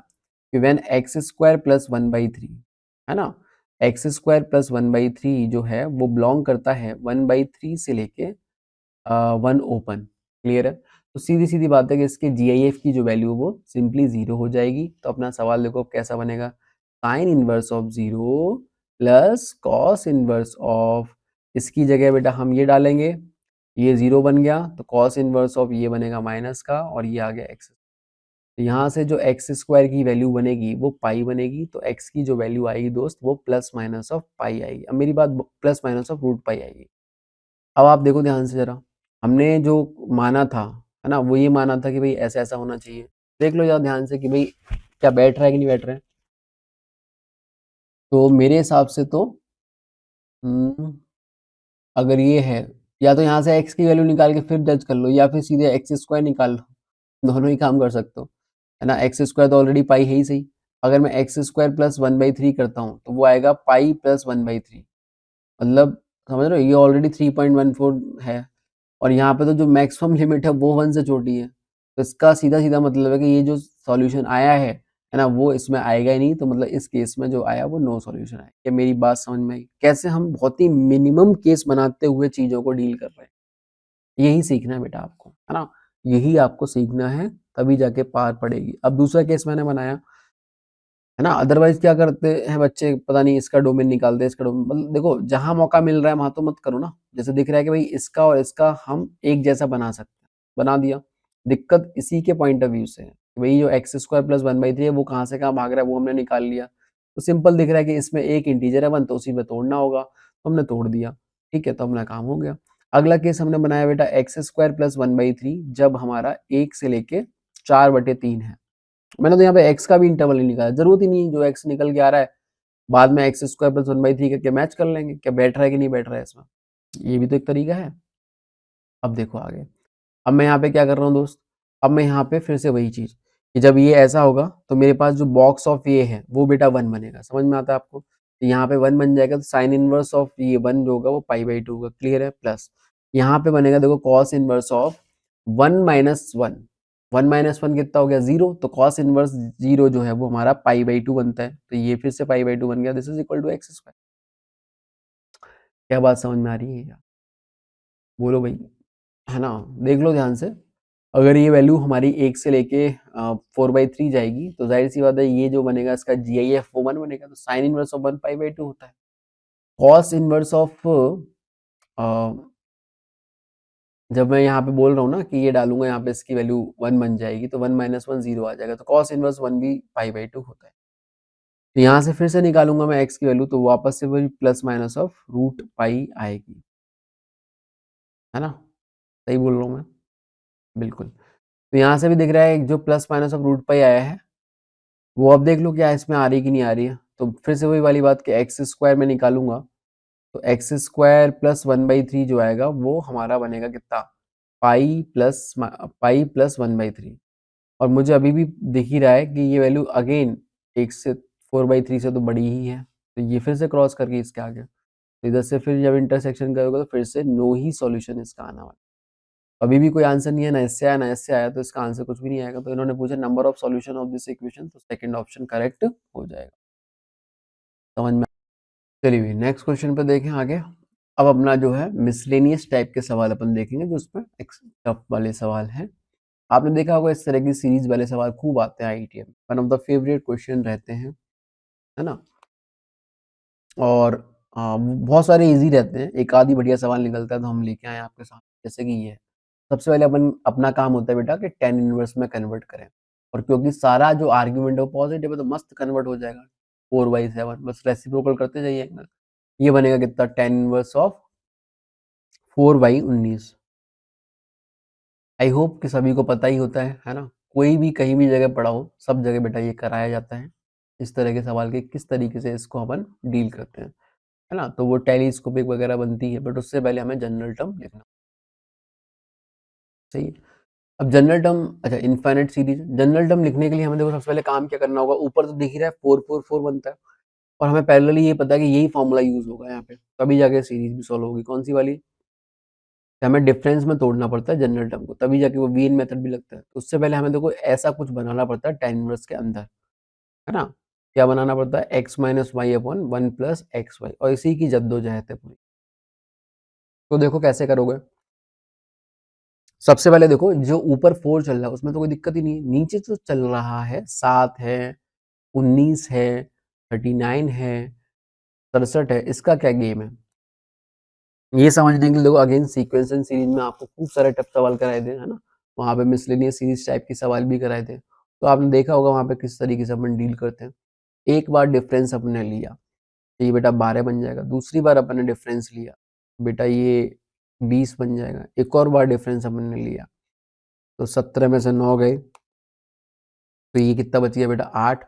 कि व्हेन एक्स स्क्वायर प्लस 1/3 है ना, एक्स स्क्वायर प्लस 1/3 जो है वो बिलोंग करता है 1/3 से लेके 1 ओपन। क्लियर है? तो सीधी सीधी बात है कि इसके जीआईएफ की जो वैल्यू वो सिंपली 0 हो जाएगी। तो अपना सवाल देखो अब कैसा बनेगा, sign inverse of 0 plus cos inverse of, इसकी जगह बेटा हम ये डालेंगे, ये 0 बन गया तो कॉस इनवर्स ऑफ ये बनेगा माइनस का, और ये आ गया एक्स। तो यहाँ से जो एक्स स्क्वायर की वैल्यू बनेगी वो पाई बनेगी, तो एक्स की जो वैल्यू आएगी दोस्त वो प्लस माइनस ऑफ पाई आएगी। अब मेरी बात plus minus of root pi आएगी। अब आप देखो ध्यान से जरा, हमने जो माना था, है ना, वो ये माना था कि भाई ऐसा ऐसा होना चाहिए। देख लो जरा ध्यान से कि भाई क्या बैठ रहा है कि नहीं बैठ रहा है। तो मेरे हिसाब से तो हम्म, अगर ये है, या तो यहाँ से एक्स की वैल्यू निकाल के फिर जज कर लो, या फिर सीधे एक्स स्क्वायर निकाल लो, दोनों ही काम कर सकते हो, है ना। एक्स स्क्वायर तो ऑलरेडी पाई है ही सही। अगर मैं एक्स स्क्वायर प्लस 1/3 करता हूँ तो वो आएगा पाई प्लस 1/3, मतलब समझ रहे हो, ये ऑलरेडी 3.14 है, और यहाँ पे तो जो मैक्सिमम लिमिट है वो 1 से छोटी है। तो इसका सीधा सीधा मतलब है कि ये जो सॉल्यूशन आया है ना, वो इसमें आएगा ही नहीं। तो मतलब इस केस में जो आया वो नो सॉल्यूशन आया। क्या मेरी बात समझ में आई? कैसे हम बहुत ही मिनिमम केस बनाते हुए चीजों को डील कर रहे हैं, यही सीखना है बेटा आपको, है ना, यही आपको सीखना है, तभी जाके पार पड़ेगी। अब दूसरा केस मैंने बनाया, है ना, अदरवाइज क्या करते हैं बच्चे, पता नहीं इसका डोमेन निकालते हैं, इसका डोमेन, मतलब देखो जहां मौका मिल रहा है वहां तो मत करो ना। जैसे दिख रहा है कि भाई इसका और इसका हम एक जैसा बना सकते हैं, बना दिया। दिक्कत इसी के पॉइंट ऑफ व्यू से है कि भाई जो एक्स स्क्वायर प्लस 1/3 है वो कहाँ से कहाँ भाग रहा है वो हमने निकाल लिया। तो सिंपल दिख रहा है कि इसमें एक इंटीजर है 1, तो उसी में तोड़ना होगा, तो हमने तोड़ दिया। ठीक है, तो अपना काम हो गया। अगला केस हमने बनाया बेटा एक्स स्क्वायर प्लस 1/3 जब हमारा 1 से लेके 4/3 है। मैंने तो यहाँ पे x का भी इंटरवल नहीं निकाला, जरूरत ही नहीं, जो x निकल के आ रहा है बाद में एक्स स्क्वायर प्लस 1/3 करके मैच कर लेंगे, क्या बैठ रहा है कि नहीं बैठ रहा है इसमें। ये भी तो एक तरीका है। अब देखो आगे, अब मैं यहाँ पे क्या कर रहा हूँ दोस्त, अब मैं यहाँ पे फिर से वही चीज, कि जब ये ऐसा होगा तो मेरे पास जो बॉक्स ऑफ ये है वो बेटा 1 बनेगा, समझ में आता है आपको। तो यहाँ पे 1 बन जाएगा, तो साइन इनवर्स ऑफ ये 1 जो होगा वो पाई/2 होगा। क्लियर है? प्लस यहाँ पे बनेगा देखो कॉस इनवर्स ऑफ 1 - 1, 1 - 1 कितना हो गया 0, तो कॉस इनवर्स 0 जो है वो हमारा पाई/2 बनता है, तो ये फिर से पाई/2 बन गया, this is equal to x square. क्या बात समझ में आ रही है क्या? बोलो भाई, है ना। देख लो ध्यान से, अगर ये वैल्यू हमारी 1 से लेके 4/3 जाएगी तो जाहिर सी बात है ये जो बनेगा इसका जीआईएफ वो 1 बनेगा, तो साइन इनवर्स ऑफ 1 पाई/2 होता है। कॉस इनवर्स ऑफ जब मैं यहाँ पे बोल रहा हूँ ना कि ये डालूंगा यहाँ पे इसकी वैल्यू 1 बन जाएगी, तो 1 - 1 0 आ जाएगा, तो कॉस इनवर्स 1 भी पाई/2 होता है। तो यहाँ से फिर से निकालूंगा मैं एक्स की वैल्यू, तो वापस से वही plus minus of root pi आएगी, है ना। सही बोल रहा हूँ मैं? बिल्कुल। तो यहाँ से भी दिख रहा है जो plus minus of root pi आया है वो, अब देख लो क्या इसमें आ रही है कि नहीं आ रही है। तो फिर से वही वाली बात कि एक्स स्क्वायर में निकालूंगा, तो एक्स स्क्वायर प्लस 1/3 जो आएगा वो हमारा बनेगा कितना, पाई प्लस 1/3। और मुझे अभी भी दिख ही रहा है कि ये वैल्यू अगेन 1 से 4/3 से तो बड़ी ही है, तो ये फिर से क्रॉस करके इसके आगे, तो इधर से फिर जब इंटरसेक्शन करोगे तो फिर से नो ही सॉल्यूशन इसका आना वाला। अभी भी कोई आंसर नहीं है, ना इससे आया ना इससे आया, तो इसका आंसर कुछ भी नहीं आएगा। तो इन्होंने पूछा number of solution of this equation, तो सेकंड ऑप्शन करेक्ट हो जाएगा। समझ में? चलिए नेक्स्ट क्वेश्चन पे देखें आगे। अब अपना जो है मिसलेनियस टाइप के सवाल अपन देखेंगे, जो उसमें टफ वाले सवाल हैं। आपने देखा होगा इस तरह की सीरीज वाले सवाल खूब आते हैं आईआईटी में, one of the favourite question रहते हैं, है ना। और बहुत सारे इजी रहते हैं, एक आधी बढ़िया सवाल निकलता है तो हम लेके आए आपके साथ, जैसे कि ये है। सबसे पहले अपन अपना काम होता है बेटा कि टेन इनवर्स में कन्वर्ट करें, और क्योंकि सारा जो आर्ग्यूमेंट है वो पॉजिटिव है तो मस्त कन्वर्ट हो जाएगा 4/7, बस रेसिप्रोकल करते जाइए। ये बनेगा कितना, ten inverse of 4/19। I hope कि सभी को पता ही होता है ना। कोई भी कहीं भी जगह पढ़ा हो, सब जगह बेटा ये कराया जाता है, इस तरह के सवाल के किस तरीके से इसको अपन डील करते हैं, है ना। तो वो टेलीस्कोपिक वगैरह बनती है, बट उससे पहले हमें जनरल टर्म लिखना। सही है। अब जनरल टर्म, अच्छा इनफाइनाइट सीरीज, जनरल टर्म लिखने के लिए हमें देखो सबसे पहले काम क्या करना होगा, ऊपर तो दिख ही रहा है 4 4 4 बनता है और हमें पैरेलली ये पता है कि यही फॉर्मूला यूज होगा यहाँ पे, तभी जाके सीरीज भी सॉल्व होगी। कौन सी वाली? कि हमें डिफरेंस में तोड़ना पड़ता है जनरल टर्म को, तभी जाके वो वीन मेथड भी लगता है। तो उससे पहले हमें देखो ऐसा कुछ बनाना पड़ता है tan इनवर्स के अंदर, है ना? क्या बनाना पड़ता है? x minus y upon 1 plus x y, और इसी की जद्दोजहद है पूरी। तो देखो कैसे करोगे। सबसे पहले देखो जो ऊपर 4 चल रहा है उसमें तो कोई दिक्कत ही नहीं है, नीचे जो चल रहा है 7 है, 19 है, 39 है, 67 है, इसका क्या गेम है ये समझने के लिए देखो अगेन सीक्वेंस एंड सीरीज में आपको खूब सारे टफ सवाल कराए थे, है ना? वहाँ पे मिसलेनियस सीरीज टाइप के सवाल भी कराए थे, तो आपने देखा होगा वहाँ पे किस तरीके से अपन डील करते हैं। एक बार डिफरेंस अपन ने लिया, तो ये बेटा 12 बन जाएगा। दूसरी बार अपन ने डिफरेंस लिया, बेटा ये 20 बन जाएगा। एक और बार डिफरेंस अपन ने लिया, तो 17 में से 9 गए, तो ये कितना बच गया बेटा 8,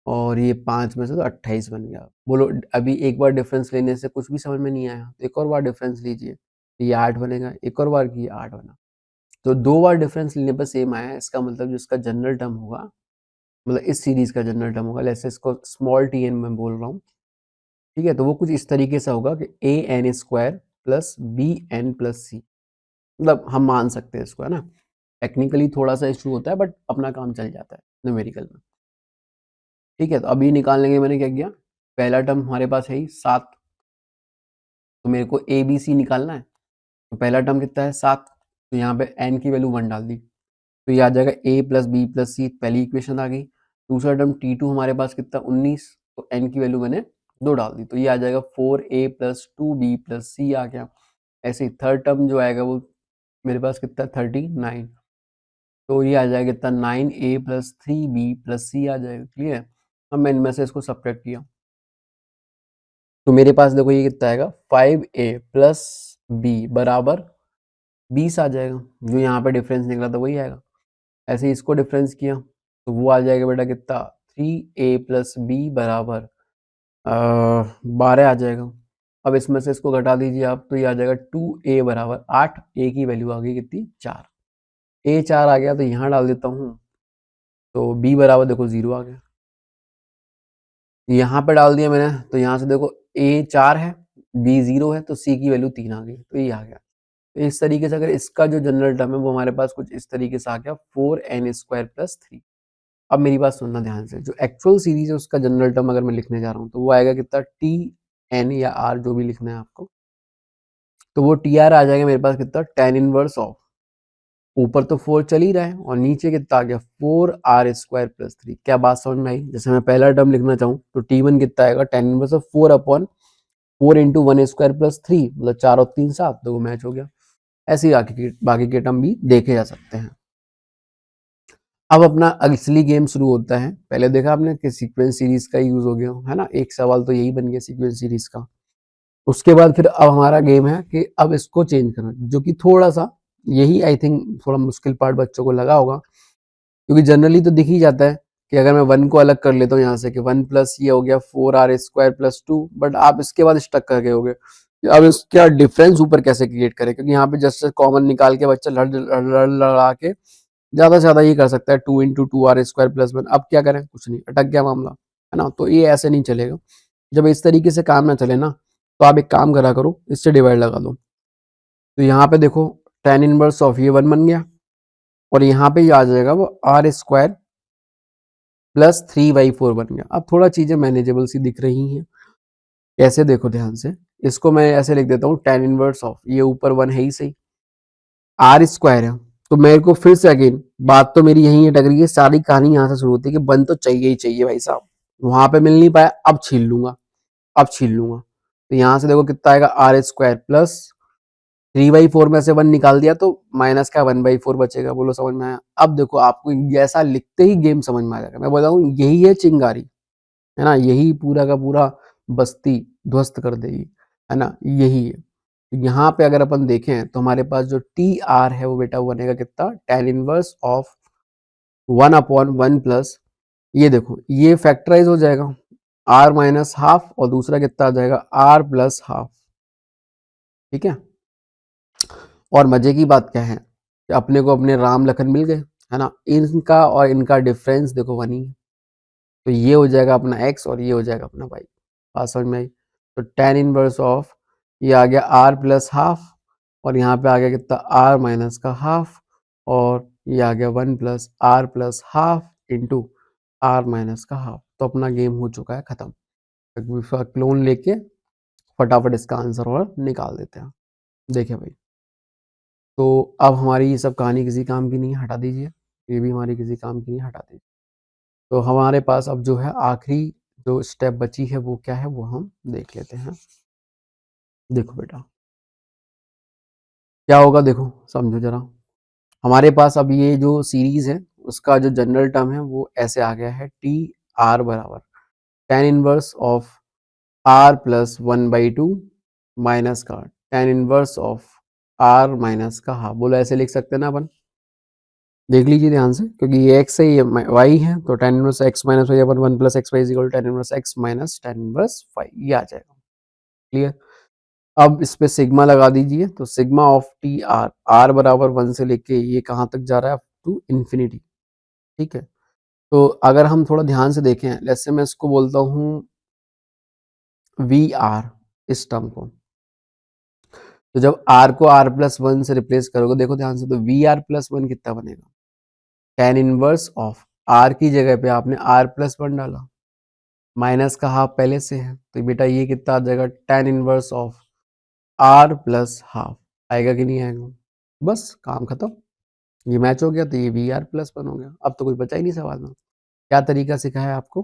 और ये 5 में से तो 28 बन गया। बोलो अभी एक बार डिफरेंस लेने से कुछ भी समझ में नहीं आया, तो एक और बार डिफरेंस लीजिए, तो ये 8 बनेगा। एक और बार की 8 बना, तो 2 बार डिफरेंस लेने पर सेम आया है। इसका मतलब जो इसका जनरल टर्म होगा, मतलब इस सीरीज का जनरल टर्म होगा, जैसे इसको स्मॉल टी एन में बोल रहा हूँ, ठीक है? तो वो कुछ इस तरीके से होगा कि a n square plus b n plus c, मतलब हम मान सकते हैं इसको, है ना? टेक्निकली थोड़ा सा इशू होता है बट अपना काम चल जाता है न्यूमेरिकल में, ठीक है? तो अभी निकालने के मैंने क्या किया, पहला टर्म हमारे पास है ही 7, तो मेरे को ए बी सी निकालना है। तो पहला टर्म कितना है 7, तो यहाँ पे एन की वैल्यू 1 डाल दी, तो ये आ जाएगा ए प्लस बी प्लस सी, पहली इक्वेशन आ गई। दूसरा टर्म T2 हमारे पास कितना 19, तो एन की वैल्यू मैंने 2 डाल दी, तो ये आ जाएगा 4a प्लस 2b प्लस सी आ गया। ऐसे ही थर्ड टर्म जो आएगा वो मेरे पास कितना 39, तो ये आ जाएगा कितना 9a प्लस 3b प्लस सी आ जाएगा। क्लियर है? अब मैं इनमें से इसको सब्ट्रैक्ट किया, तो मेरे पास देखो ये कितना आएगा 5a प्लस b बराबर 20 आ जाएगा। जो यहाँ पे डिफरेंस निकला था वही आएगा। ऐसे ही इसको डिफरेंस किया, तो वो आ जाएगा बेटा कितना 3a प्लस बी बराबर 12 आ जाएगा। अब इसमें से इसको घटा दीजिए आप, तो ये आ जाएगा 2a बराबर 8, a की वैल्यू आ गई कितनी 4, a 4 आ गया, तो यहाँ डाल देता हूँ, तो b बराबर देखो 0 आ गया। यहाँ पे डाल दिया मैंने, तो यहाँ से देखो a 4 है, b 0 है, तो c की वैल्यू 3 आ गई, तो ये आ गया। तो इस तरीके से अगर इसका जो जनरल टर्म है वो हमारे पास कुछ इस तरीके से आ गया 4n स्क्वायर प्लस 3। अब मेरी बात सुनना ध्यान से, जो एक्चुअल सीरीज है उसका जनरल टर्म अगर मैं लिखने जा रहा हूँ, तो वो आएगा कितना टी एन या आर जो भी लिखना है आपको, तो वो टी आर आ जाएगा मेरे पास कितना tan इनवर्स ऑफ, ऊपर तो 4 चल ही रहा है और नीचे कितना आ गया 4r स्क्वायर प्लस 3। क्या बात समझ में आई? जैसे मैं पहला टर्म लिखना चाहूँ तो T1 कितना आएगा tan inverse of 4 upon 4 into 1 square plus 3, मतलब 4 और 3 7, तो वो मैच हो गया। ऐसे ही बाकी के टर्म भी देखे जा सकते हैं। अब अपना असली गेम शुरू होता है। पहले देखा आपने कि सीक्वेंस सीरीज का यूज हो गया, है ना? एक सवाल तो यही बन गया सीक्वेंस सीरीज का। उसके बाद फिर अब हमारा गेम है कि अब इसको चेंज करना, जो कि थोड़ा सा यही आई थिंक थोड़ा मुश्किल पार्ट बच्चों को लगा होगा, क्योंकि जनरली तो दिख ही जाता है कि अगर मैं 1 को अलग कर लेता हूँ यहाँ से कि 1 प्लस ये हो गया 4r स्क्वायर प्लस 2, बट आप इसके बाद स्टक कर गए होगे अब इसका डिफरेंस ऊपर कैसे क्रिएट करें, क्योंकि यहाँ पे जस्ट कॉमन निकाल के बच्चा लड़ा के ज्यादा से ज्यादा ये कर सकता है 2 इंटू 2r स्क्वायर प्लस 1। अब क्या करें? कुछ नहीं, अटक गया मामला, है ना? तो ये ऐसे नहीं चलेगा। जब इस तरीके से काम ना चले ना, तो आप एक काम करा करो, इससे डिवाइड लगा दो। तो यहाँ पे देखो tan इनवर्स ऑफ ये 1 बन गया, और यहाँ पे ये आ जाएगा वो आर स्क्वायर प्लस 3/4 बन गया। अब थोड़ा चीजें मैनेजेबल सी दिख रही हैं। कैसे? देखो ध्यान से, इसको मैं ऐसे लिख देता हूँ tan इनवर्स ऑफ ये ऊपर 1 है ही सही, आर स्क्वायर है, तो मेरे को फिर से अगेन बात तो मेरी यही अटक रही है, सारी कहानी यहाँ से शुरू होती है कि 1 तो चाहिए ही चाहिए भाई साहब, वहां पे मिल नहीं पाया, अब छीन लूंगा, अब छीन लूंगा। तो यहाँ से देखो कितना आएगा आर स्क्वायर प्लस 3/4 में से 1 निकाल दिया, तो माइनस का 1/4 बचेगा। बोलो समझ में आया? अब देखो आपको ऐसा लिखते ही गेम समझ में आ जाएगा। मैं बोला हूँ यही है चिंगारी, है ना? यही पूरा का पूरा बस्ती ध्वस्त कर देगी, है ना? यही है। यहाँ पे अगर अपन देखें तो हमारे पास जो टी आर है वो बेटा बनेगा कितना tan इनवर्स ऑफ 1/1 प्लस, ये देखो ये फैक्टराइज हो जाएगा r माइनस हाफ, और दूसरा कितना आ जाएगा r प्लस हाफ। ठीक है? और मजे की बात क्या है कि अपने को अपने राम लखन मिल गए, है ना। इनका और इनका डिफरेंस देखो 1 ही है, तो ये हो जाएगा अपना x और ये हो जाएगा अपना y। बात समझ में आई। तो tan इनवर्स ऑफ ये आ गया r प्लस हाफ और यहाँ पे आ गया कितना r माइनस का हाफ और ये आ गया 1 plus r plus half into r minus का हाफ। तो अपना गेम हो चुका है खत्म। इसका क्लोन लेके फटाफट इसका आंसर और निकाल देते हैं। देखिए भाई, तो अब हमारी ये सब कहानी किसी काम की नहीं है, हटा दीजिए। ये भी हमारी किसी काम की नहीं, हटा दीजिए। तो हमारे पास अब जो है आखिरी जो स्टेप बची है वो क्या है, वो हम देख लेते हैं। देखो बेटा क्या होगा, देखो समझो जरा। हमारे पास अब ये जो सीरीज है उसका जो जनरल टर्म है वो ऐसे आ गया है, टी आर बराबर tan inverse of r plus 1/2 minus का tan inverse of r minus का हाफ। बोलो ऐसे लिख सकते हैं ना अपन, देख लीजिए ध्यान से, क्योंकि ये x है ये y है, तो tan inverse x minus y upon 1 plus x y equal tan inverse x minus tan inverse y, ये आ जाएगा। क्लियर। अब इस पे सिग्मा लगा दीजिए, तो sigma of t r, r बराबर 1 से लेके ये कहाँ तक जा रहा है, अप टू इन्फिनिटी। ठीक है, तो अगर हम थोड़ा ध्यान से देखें, जैसे मैं इसको बोलता हूँ वी आर, इस टर्म को, तो जब r को r प्लस 1 से रिप्लेस करोगे, देखो ध्यान से, तो वी आर प्लस 1 कितना बनेगा, tan इनवर्स ऑफ r की जगह पे आपने r प्लस 1 डाला, माइनस का हाफ पहले से है, तो बेटा ये कितना आ जाएगा, tan inverse of r plus half. आएगा कि नहीं आएगा, बस काम खत्म। ये मैच हो गया, तो ये वी आर प्लस 1 हो गया। अब तो कुछ बचा ही नहीं सवाल में। क्या तरीका सिखाया है आपको,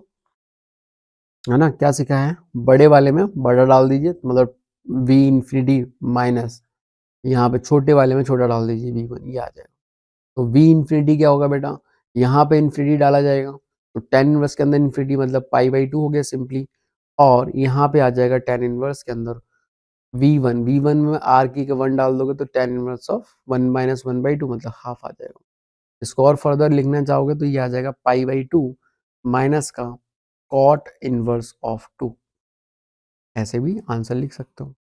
है ना, क्या सिखाया है, बड़े वाले में बड़ा डाल दीजिए, मतलब वी इन्फिनिटी माइनस यहाँ पे छोटे वाले में छोटा डाल दीजिए v1, ये आ जाएगा। तो v इन्फिनिटी क्या होगा बेटा, यहाँ पे इन्फिनिटी डाला जाएगा, तो tan इनवर्स के अंदर इन्फिनिटी मतलब पाई/2 हो गया सिंपली, और यहाँ पे आ जाएगा tan इनवर्स के अंदर v1, v1 में r की 1 डाल दोगे तो tan इनवर्स ऑफ 1 माइनस 1/2 मतलब हाफ आ जाएगा। इसको और फर्दर लिखना चाहोगे तो ये आ जाएगा पाई/2 माइनस का cot इनवर्स ऑफ 2, ऐसे भी आंसर लिख सकते हो।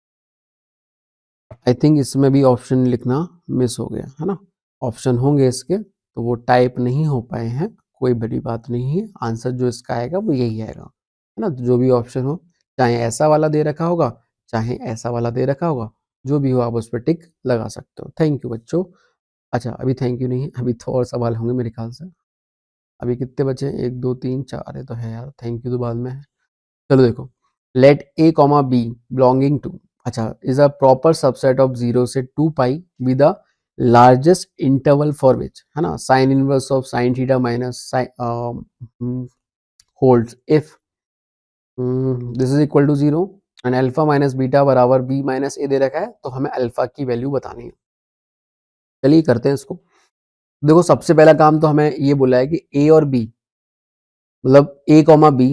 आई थिंक इसमें भी ऑप्शन लिखना मिस हो गया है ना, ऑप्शन होंगे इसके, तो वो टाइप नहीं हो पाए हैं, कोई बड़ी बात नहीं है। आंसर जो इसका आएगा वो यही आएगा, है ना। तो जो भी ऑप्शन हो, चाहे ऐसा वाला दे रखा होगा, चाहे ऐसा वाला दे रखा होगा, जो भी हो आप उस पर टिक लगा सकते हो। थैंक यू बच्चों। अच्छा अभी थैंक यू नहीं, अभी तो और सवाल होंगे मेरे ख्याल से। अभी कितने बचे, 1 2 3 4 है तो है यार, थैंक यू तो बाद में है। चलो देखो, let a comma b belonging to, अच्छा, is a proper subset of 0 से 2 pi with the largest interval for which, है ना, sine inverse of sine theta minus holds if this is equal to 0 and alpha minus beta बराबर b माइनस ए दे रखा है, तो हमें अल्फा की वैल्यू बतानी है। चलिए करते हैं इसको। देखो सबसे पहला काम तो हमें ये बोला है कि a और b, मतलब a कॉमा b,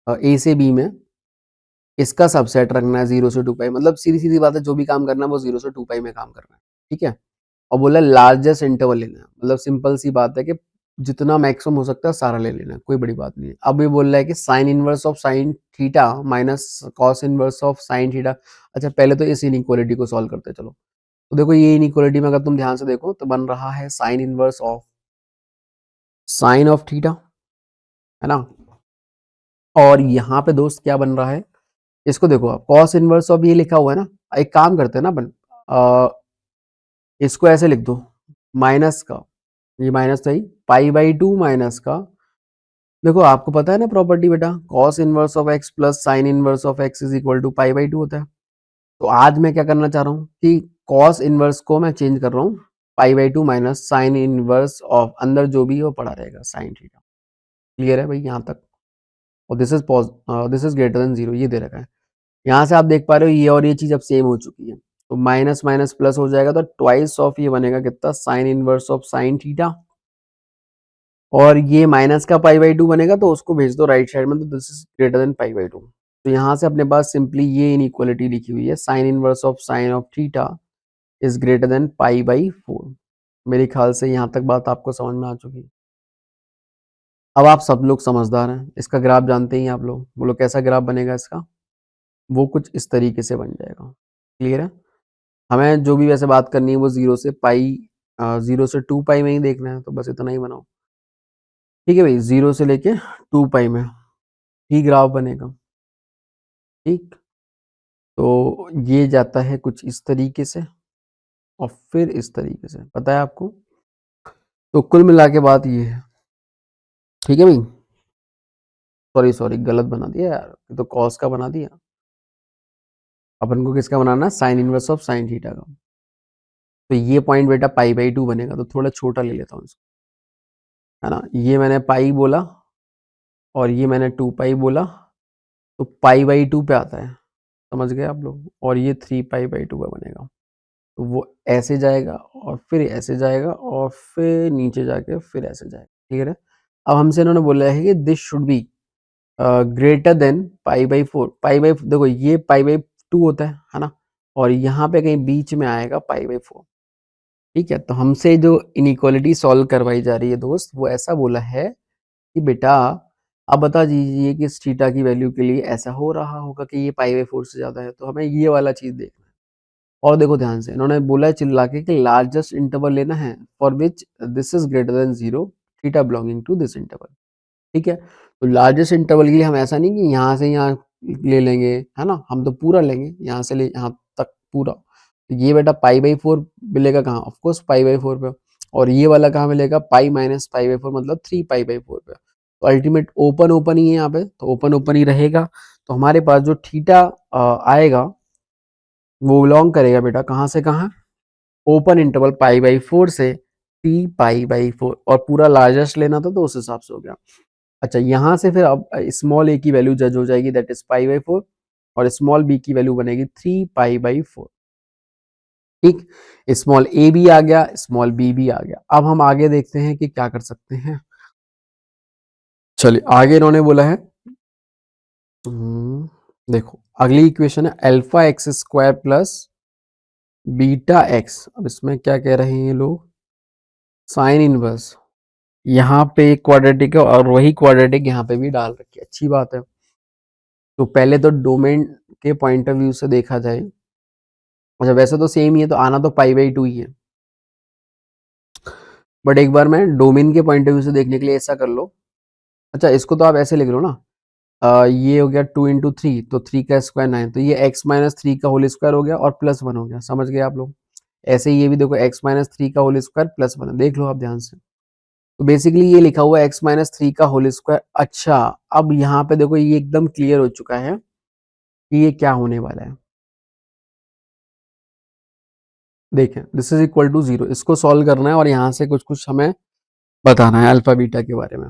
ए से b में इसका सबसेट रखना है 0 से 2 पाई, मतलब सीधी सीधी बात है, जो भी काम करना है वो 0 से 2 पाई में काम करना है। ठीक है, और बोला लार्जेस्ट इंटरवल लेना है, मतलब सिंपल सी बात है कि जितना मैक्सिमम हो सकता है सारा ले लेना है, कोई बड़ी बात नहीं है। अब ये बोल रहा है कि sign inverse of sine theta minus cos inverse of sine theta. अच्छा पहले तो इस इनइक्वालिटी को सॉल्व करते हैं, चलो। तो देखो ये इनइक्वालिटी में अगर तुम ध्यान से देखो तो बन रहा है sine inverse of sine of theta, है ना, और यहाँ पे दोस्त क्या बन रहा है, इसको देखो आप, कॉस इनवर्स ऑफ ये लिखा हुआ है ना, एक काम करते हैं ना अपन, इसको ऐसे लिख दो, माइनस का, ये माइनस सही, पाई/2 माइनस का, देखो आपको पता है ना प्रॉपर्टी बेटा, cos inverse of x plus sine inverse of x is equal to pi by two होता है। तो आज मैं क्या करना चाह रहा हूँ कि कॉस इनवर्स को मैं चेंज कर रहा हूँ पाई/2 माइनस साइन इनवर्स ऑफ, अंदर जो भी है वो पड़ा रहेगा साइन थीटा। क्लियर है भाई यहाँ तक, और दिस इज ग्रेटर देन 0 ये दे रखा है। यहाँ से आप देख पा रहे हो ये और ये चीज अब सेम हो चुकी है, तो माइनस माइनस प्लस हो जाएगा, तो ट्वाइस ऑफ ये बनेगा कितना, sine inverse of sine theta, और ये माइनस का पाई/2 बनेगा तो उसको भेज दो राइट साइड में, तो दिस इज ग्रेटर देन पाई/2। तो यहाँ से अपने पास सिंपली ये इनइक्वालिटी लिखी हुई है, sine inverse of sine of theta is greater than pi by four. मेरे ख्याल से यहाँ तक बात आपको समझ में आ चुकी है। अब आप सब लोग समझदार हैं, इसका ग्राफ जानते ही आप लोग, बोलो कैसा ग्राफ बनेगा इसका, वो कुछ इस तरीके से बन जाएगा। क्लियर है, हमें जो भी वैसे बात करनी है वो 0 से पाई 0 से 2 पाई में ही देखना है तो बस इतना ही बनाओ। ठीक है भाई, 0 से लेके 2 पाई में ही ग्राफ बनेगा। ठीक, तो ये जाता है कुछ इस तरीके से और फिर इस तरीके से, पता है आपको। तो कुल मिला के बात ये है। ठीक है भाई, सॉरी सॉरी गलत बना दिया यार, ये तो कॉस का बना दिया। अपन को किसका बनाना है, sine inverse of sine theta का। तो ये पॉइंट बेटा पाई बाई 2 बनेगा, तो थोड़ा छोटा ले लेता हूँ इसको, है ना। ये मैंने पाई बोला और ये मैंने 2 पाई बोला, तो पाई बाई 2 पे आता है, समझ गए आप लोग। और ये 3 पाई बाई 2 का बनेगा, तो वो ऐसे जाएगा और फिर ऐसे जाएगा और फिर नीचे जाके फिर ऐसे जाएगा। ठीक है ना। अब हमसे इन्होंने बोला है कि this should be greater than pi by 4। Pi by, देखो ये पाई बाई 2 होता है ना, और यहाँ पे कहीं बीच में आएगा पाई बाई 4। ठीक है, तो हमसे जो इनइक्वालिटी सॉल्व करवाई जा रही है दोस्त, वो ऐसा बोला है कि बेटा आप बता दीजिए कि इस थीटा की वैल्यू के लिए ऐसा हो रहा होगा कि ये पाई बाई 4 से ज्यादा है, तो हमें ये वाला चीज देखना है। और देखो ध्यान से, इन्होंने बोला है चिल्ला के कि लार्जेस्ट इंटरवल लेना है for which this is greater than 0, theta belonging to this interval. ठीक है, तो लार्जेस्ट इंटरवल के लिए हम ऐसा नहीं कि यहाँ से यहाँ ले लेंगे, है ना, हम तो पूरा लेंगे, यहाँ से ले यहाँ तक पूरा। तो ये बेटा पाई बाई 4 मिलेगा कहाँ, ऑफकोर्स पाई बाई 4 पे। और ये वाला कहाँ मिलेगा, पाई माइनस पाई बाई 4, मतलब 3 पाई बाई 4 पे। तो अल्टीमेट ओपन ओपन ही है यहाँ पे, तो ओपन ओपन ही रहेगा। तो हमारे पास जो थीटा आएगा वो बिलोंग करेगा बेटा कहाँ से कहाँ, ओपन इंटरवल पाई बाई 4 से टी पाई बाई 4, और पूरा लार्जेस्ट लेना था तो उस हिसाब से हो गया। अच्छा, यहाँ से फिर अब स्मॉल ए की वैल्यू जज हो जाएगी, दैट इज पाई बाई 4, और स्मॉल बी की वैल्यू बनेगी 3 पाई बाई 4। ठीक, स्मॉल ए भी आ गया, स्मॉल बी भी आ गया। अब हम आगे देखते हैं कि क्या कर सकते हैं। चलिए आगे इन्होंने बोला है, देखो अगली इक्वेशन है alpha x square plus beta x. अब इसमें क्या कह रहे हैं ये लोग, साइन इनवर्स, यहाँ पे एक क्वाड्रेटिक है और वही क्वाड्रेटिक यहाँ पे भी डाल रखी है, अच्छी बात है। तो पहले तो डोमेन के पॉइंट ऑफ व्यू से देखा जाए, अच्छा वैसे तो सेम ही है, तो आना तो पाई बाई 2 ही है, बट एक बार मैं डोमेन के पॉइंट ऑफ व्यू से देखने के लिए ऐसा कर लो। अच्छा इसको तो आप ऐसे लिख लो ना, ये हो गया 2 इंटू 3, तो 3 का स्क्वायर 9, तो ये x माइनस 3 का होल स्क्वायर हो गया और प्लस 1 हो गया, समझ गए आप लोग। ऐसे ही ये भी देखो x माइनस 3 का होल स्क्वायर प्लस 1, देख लो आप ध्यान से। तो बेसिकली ये लिखा हुआ है x माइनस 3 का होल स्क्वायर। अच्छा, अब यहाँ पे देखो ये एकदम क्लियर हो चुका है कि ये क्या होने वाला है। देखें, दिस इज इक्वल टू 0, इसको सॉल्व करना है और यहाँ से कुछ कुछ हमें बताना है अल्फा बीटा के बारे में।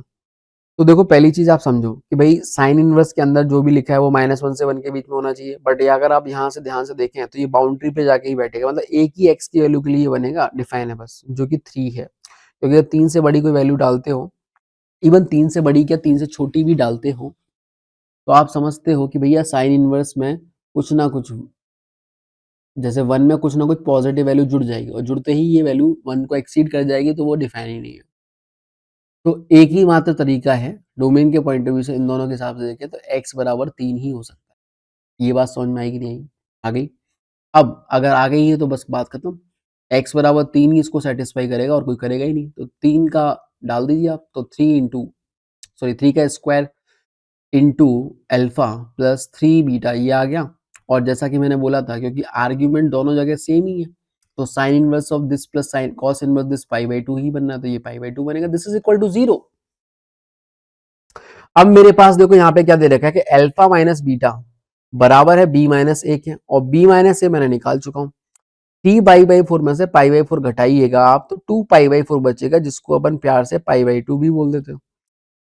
तो देखो पहली चीज आप समझो कि भाई साइन इनवर्स के अंदर जो भी लिखा है वो -1 से 1 के बीच में होना चाहिए, बट ये अगर आप यहाँ से ध्यान से देखें तो ये बाउंड्री पे जाके ही बैठेगा, मतलब एक ही एक्स की वैल्यू के लिए बनेगा, डिफाइन है बस, जो कि 3 है। क्योंकि अगर 3 से बड़ी कोई वैल्यू डालते हो, इवन 3 से बड़ी क्या 3 से छोटी भी डालते हो, तो आप समझते हो कि भैया साइन इनवर्स में कुछ ना कुछ, जैसे 1 में कुछ ना कुछ पॉजिटिव वैल्यू जुड़ जाएगी, और जुड़ते ही ये वैल्यू 1 को एक्सीड कर जाएगी, तो वो डिफाइन ही नहीं है। तो एक ही मात्र तरीका है डोमेन के पॉइंट ऑफ व्यू से, इन दोनों के हिसाब से देखें तो x बराबर 3 ही हो सकता है। ये बात समझ में आएगी नहीं, आ गई। अब अगर आ गई है तो बस बात खत्म, x बराबर 3 ही इसको सेटिस्फाई करेगा और कोई करेगा ही नहीं। तो 3 का डाल दीजिए आप, तो 3 का square into alpha plus 3 beta, ये आ गया। और जैसा कि मैंने बोला था, क्योंकि आर्ग्यूमेंट दोनों जगह सेम ही है, तो sine inverse of this plus sine cos inverse this pi by 2 ही बनना है, तो ये पाई बाई 2 बनेगा, दिस इज इक्वल टू 0। अब मेरे पास देखो यहाँ पे क्या दे रखा है कि अल्फा माइनस बीटा बराबर है बी माइनस 1 है, और बी माइनस ए मैंने निकाल चुका हूँ। 3 पाई बाई 4 में से पाई बाई 4 घटाइएगा आप, तो 2 पाई बाई 4 बचेगा, जिसको अपन प्यार से पाई बाई 2 भी बोल देते हो।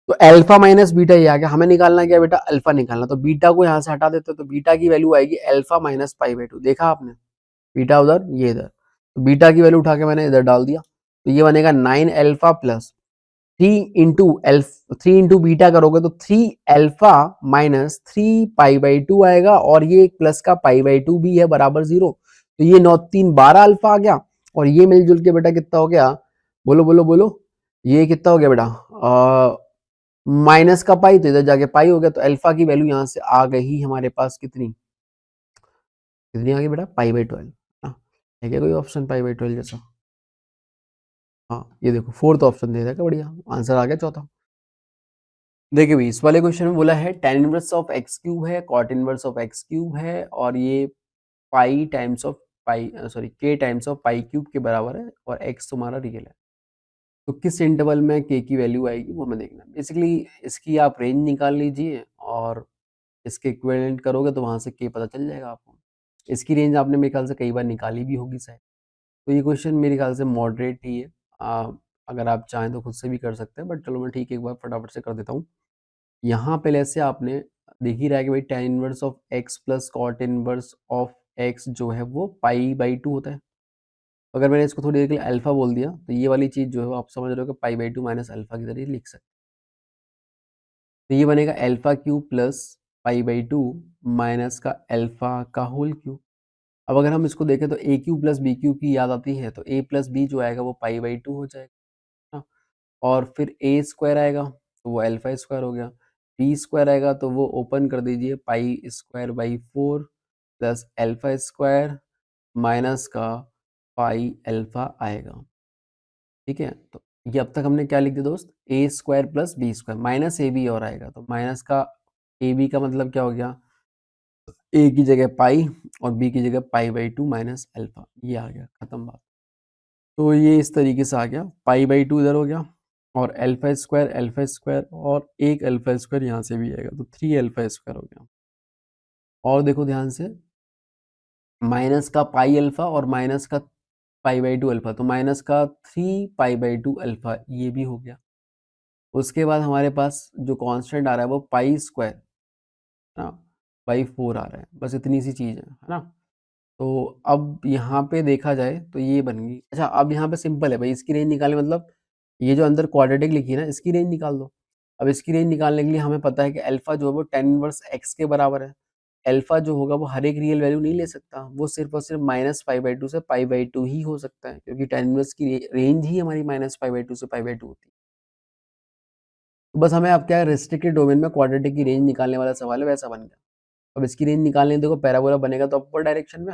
तो अल्फा माइनस बीटा ये आ गया, हमें निकालना क्या बेटा, अल्फा निकालना, तो बीटा को यहाँ से हटा देते हो, तो बीटा की वैल्यू आएगी अल्फा माइनस पाई बाई 2, देखा आपने, बीटा उधर ये इधर, तो बीटा की वैल्यू उठा के मैंने इधर डाल दिया, तो ये बनेगा 9 अल्फा प्लस 3 इंटू बीटा करोगे तो 3 अल्फा माइनस 3 पाई बाई 2 आएगा, और ये एक प्लस का पाई बाई 2 भी है बराबर 0, तो ये 9 3 12 अल्फा आ गया, और ये मिलजुल के बेटा कितना हो गया, बोलो बोलो बोलो, ये कितना हो गया बेटा, माइनस का पाई, तो इधर जाके पाई हो गया, तो अल्फा की वैल्यू यहाँ से आ गई हमारे पास कितनी कितनी आ गई बेटा, पाई बाई 12। है क्या कोई ऑप्शन पाई बाई 12 जैसा? हाँ, ये देखो फोर्थ ऑप्शन दे रखा है, बढ़िया आंसर आ गया चौथा। देखिए भाई, इस वाले क्वेश्चन में बोला है tan inverse of x cube है, cot inverse of x cube है और ये पाई times of pi sorry k times of pi cube के बराबर है और x तुम्हारा रियल है। तो किस इंटरवल में k की वैल्यू आएगी वो हमें देखना है। बेसिकली इसकी आप रेंज निकाल लीजिए और इसके इक्विवेलेंट करोगे तो वहाँ से k पता चल जाएगा आपको। इसकी रेंज आपने मेरे ख्याल से कई बार निकाली भी होगी शायद। तो ये क्वेश्चन मेरे ख्याल से मॉडरेट ही है। अगर आप चाहें तो खुद से भी कर सकते हैं, बट चलो मैं ठीक है एक बार फटाफट से कर देता हूँ। यहाँ पे लेट्स से आपने देख ही रहा है कि भाई tan inverse of x plus cot inverse of x जो है वो पाई बाई 2 होता है। तो अगर मैंने इसको थोड़ी देर के लिए अल्फा बोल दिया तो ये वाली चीज़ जो है वो आप समझ रहे हो कि पाई बाई 2 माइनस अल्फा की तरह ही लिख सकते हैं। तो ये बनेगा alpha cube plus pi by 2 minus का अल्फा का होल क्यूब। अब अगर हम इसको देखें तो ए क्यूब प्लस बी क्यूब की याद आती है तो ए प्लस बी जो आएगा वो पाई बाई 2 हो जाएगा ना। और फिर ए स्क्वायर आएगा तो वो अल्फा स्क्वायर हो गया। बी स्क्वायर आएगा तो वो ओपन कर दीजिए pi square by 4 plus alpha square minus का पाई अल्फा आएगा। ठीक है, तो ये अब तक हमने क्या लिख दिया दोस्त, a square plus b square minus a b और आएगा तो माइनस का ए बी का मतलब क्या हो गया, ए की जगह पाई और बी की जगह पाई बाई 2 माइनस अल्फा, ये आ गया, खत्म बात। तो ये इस तरीके से आ गया, पाई बाई 2 इधर हो गया और अल्फा स्क्वायर और एक अल्फा स्क्वायर यहाँ से भी आएगा तो 3 अल्फा स्क्वायर हो गया। और देखो ध्यान से, माइनस का पाई अल्फा और माइनस का पाई बाई 2 अल्फा, तो माइनस का 3 पाई बाई 2 अल्फा ये भी हो गया। उसके बाद हमारे पास जो कांस्टेंट आ रहा है वो पाई स्क्वायर है ना, बाई 4 आ रहा है, बस इतनी सी चीज़ है ना। तो अब यहाँ पे देखा जाए तो ये बन गई। अच्छा, अब यहाँ पे सिंपल है भाई, इसकी रेंज निकालें, मतलब ये जो अंदर क्वाड्रेटिक लिखी है ना इसकी रेंज निकाल दो। अब इसकी रेंज निकालने के लिए हमें पता है कि अल्फा जो है वो tan इनवर्स x के बराबर है। अल्फा जो होगा वो हर एक रियल वैल्यू नहीं ले सकता, वो सिर्फ और सिर्फ माइनस पाई बाई 2 से पाई बाई 2 ही हो सकता है, क्योंकि tan इनवर्स की रेंज ही हमारी माइनस पाई बाई 2 से पाई बाई 2 होती है। तो बस हमें अब क्या है, रेस्ट्रिक्टेड डोमेन में क्वाड्रेटिक की रेंज निकालने वाला सवाल है, वैसा बन गया। अब इसकी रेंज निकालने देखो, पैराबोला बनेगा तो अपर डायरेक्शन में।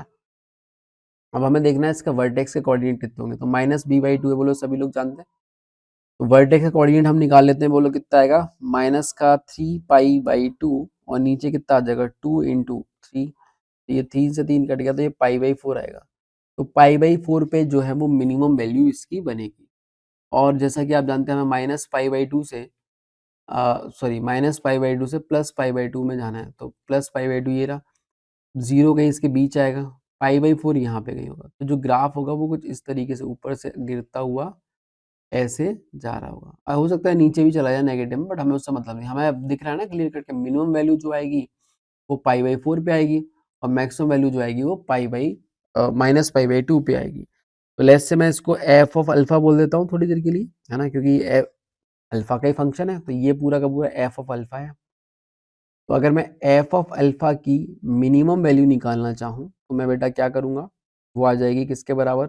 अब हमें देखना है इसका वर्टेक्स के कोऑर्डिनेट कितने होंगे, तो माइनस बी बाई 2 है, बोलो सभी लोग जानते हैं। तो वर्टेक्स का कोऑर्डिनेट हम निकाल लेते हैं, बोलो कितना आएगा, माइनस का 3 पाई बाई 2 और नीचे कितना आ जाएगा 2 इंटू 3। तो ये 3 से 3 कट गया तो ये पाई बाई 4 आएगा। तो पाई बाई 4 पे जो है वो मिनिमम वैल्यू इसकी बनेगी। और जैसा कि आप जानते हैं हमें माइनस पाई बाई 2 से सॉरी माइनस पाई बाई 2 से प्लस पाई बाई 2 में जाना है, तो प्लस पाई बाई 2 ये रहा, 0 कहीं इसके बीच आएगा, पाई बाई 4 यहाँ पे कहीं होगा। तो जो ग्राफ होगा वो कुछ इस तरीके से ऊपर से गिरता हुआ ऐसे जा रहा होगा। हो सकता है नीचे भी चला जाए नेगेटिव में, बट हमें उससे मतलब नहीं, हमें अब दिख रहा है ना क्लियर कट के, मिनिमम वैल्यू जो आएगी वो पाई बाई 4 पे आएगी और मैक्सिमम वैल्यू जो आएगी वो pi by minus pi by 2 पे आएगी। तो लेट्स से मैं इसको एफ ऑफ अल्फा बोल देता हूँ थोड़ी देर के लिए, है ना, क्योंकि अल्फा का ही फंक्शन है, तो ये पूरा का पूरा एफ ऑफ अल्फा है। तो अगर मैं एफ ऑफ अल्फा की मिनिमम वैल्यू निकालना चाहूँ तो मैं बेटा क्या करूँगा, वो आ जाएगी किसके बराबर,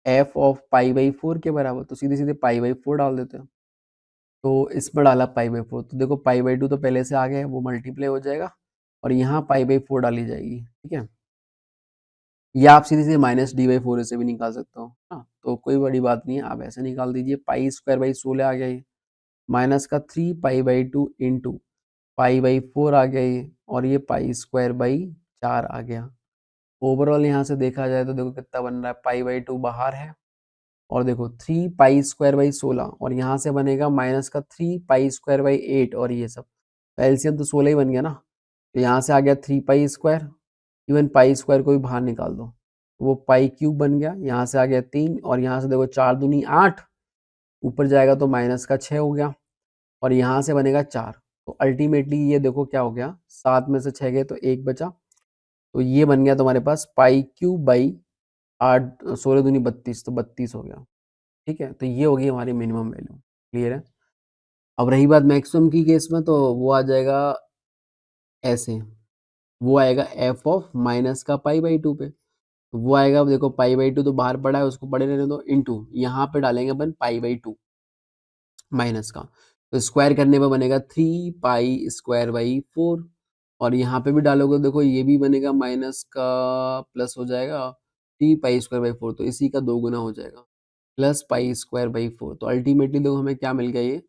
एफ ऑफ पाई बाई 4 के बराबर। तो सीधे सीधे पाई बाई 4 डाल देते हैं। तो इसमें डाला पाई बाई 4, तो देखो पाई बाई 2 तो पहले से आ गया है, वो मल्टीप्लाई हो जाएगा और यहाँ पाई बाई 4 डाली जाएगी। ठीक है, या आप सीधे सीधे माइनस डी बाई 4 ऐसे भी निकाल सकते हो, हाँ, तो कोई बड़ी बात नहीं है, आप ऐसे निकाल दीजिए। पाई स्क्वायर बाई 16 आ गया ये, माइनस का 3 pi by 2 into pi by 4 आ गया ये, और ये पाई स्क्वायर बाई 4 आ गया। ओवरऑल यहाँ से देखा जाए तो देखो कितना बन रहा है, पाई बाई 2 बाहर है और देखो 3 पाई स्क्वायर बाई 16 और यहाँ से बनेगा माइनस का 3 पाई स्क्वायर बाई 8 और ये सब, एलसीएम तो 16 ही बन गया ना। तो यहाँ से आ गया 3 pi square, even pi square को भी बाहर निकाल दो, तो वो पाई क्यूब बन गया। यहाँ से आ गया 3 और यहाँ से देखो 4 दूनी 8, ऊपर जाएगा तो माइनस का 6 हो गया और यहाँ से बनेगा 4। तो अल्टीमेटली ये देखो क्या हो गया, 7 में से 6 गए तो 1 बचा, तो ये बन गया तुम्हारे पास पाई क्यूब बाई 8, 16 दूनी 32, तो 32 हो गया। ठीक है, तो ये होगी हमारी मिनिमम वैल्यू। क्लियर है। अब रही बात मैक्सिमम की केस में, तो वो आ जाएगा ऐसे, वो आएगा एफ ऑफ माइनस का पाई बाई 2 पे, तो वो आएगा, अब देखो पाई बाई 2 तो बाहर पड़ा है, उसको पड़े रहने दो, इंटू यहाँ पे डालेंगे अपन पाई बाई 2 माइनस का, तो स्क्वायर करने पे बनेगा 3 पाई स्क्वायर बाई 4 और यहाँ पे भी डालोगे देखो ये भी बनेगा माइनस का प्लस हो जाएगा 3 पाई स्क्वायर बाई 4, तो इसी का 2 गुना हो जाएगा। Plus pi square by 4। तो अल्टीमेटली देखो हमें क्या मिल गया ये,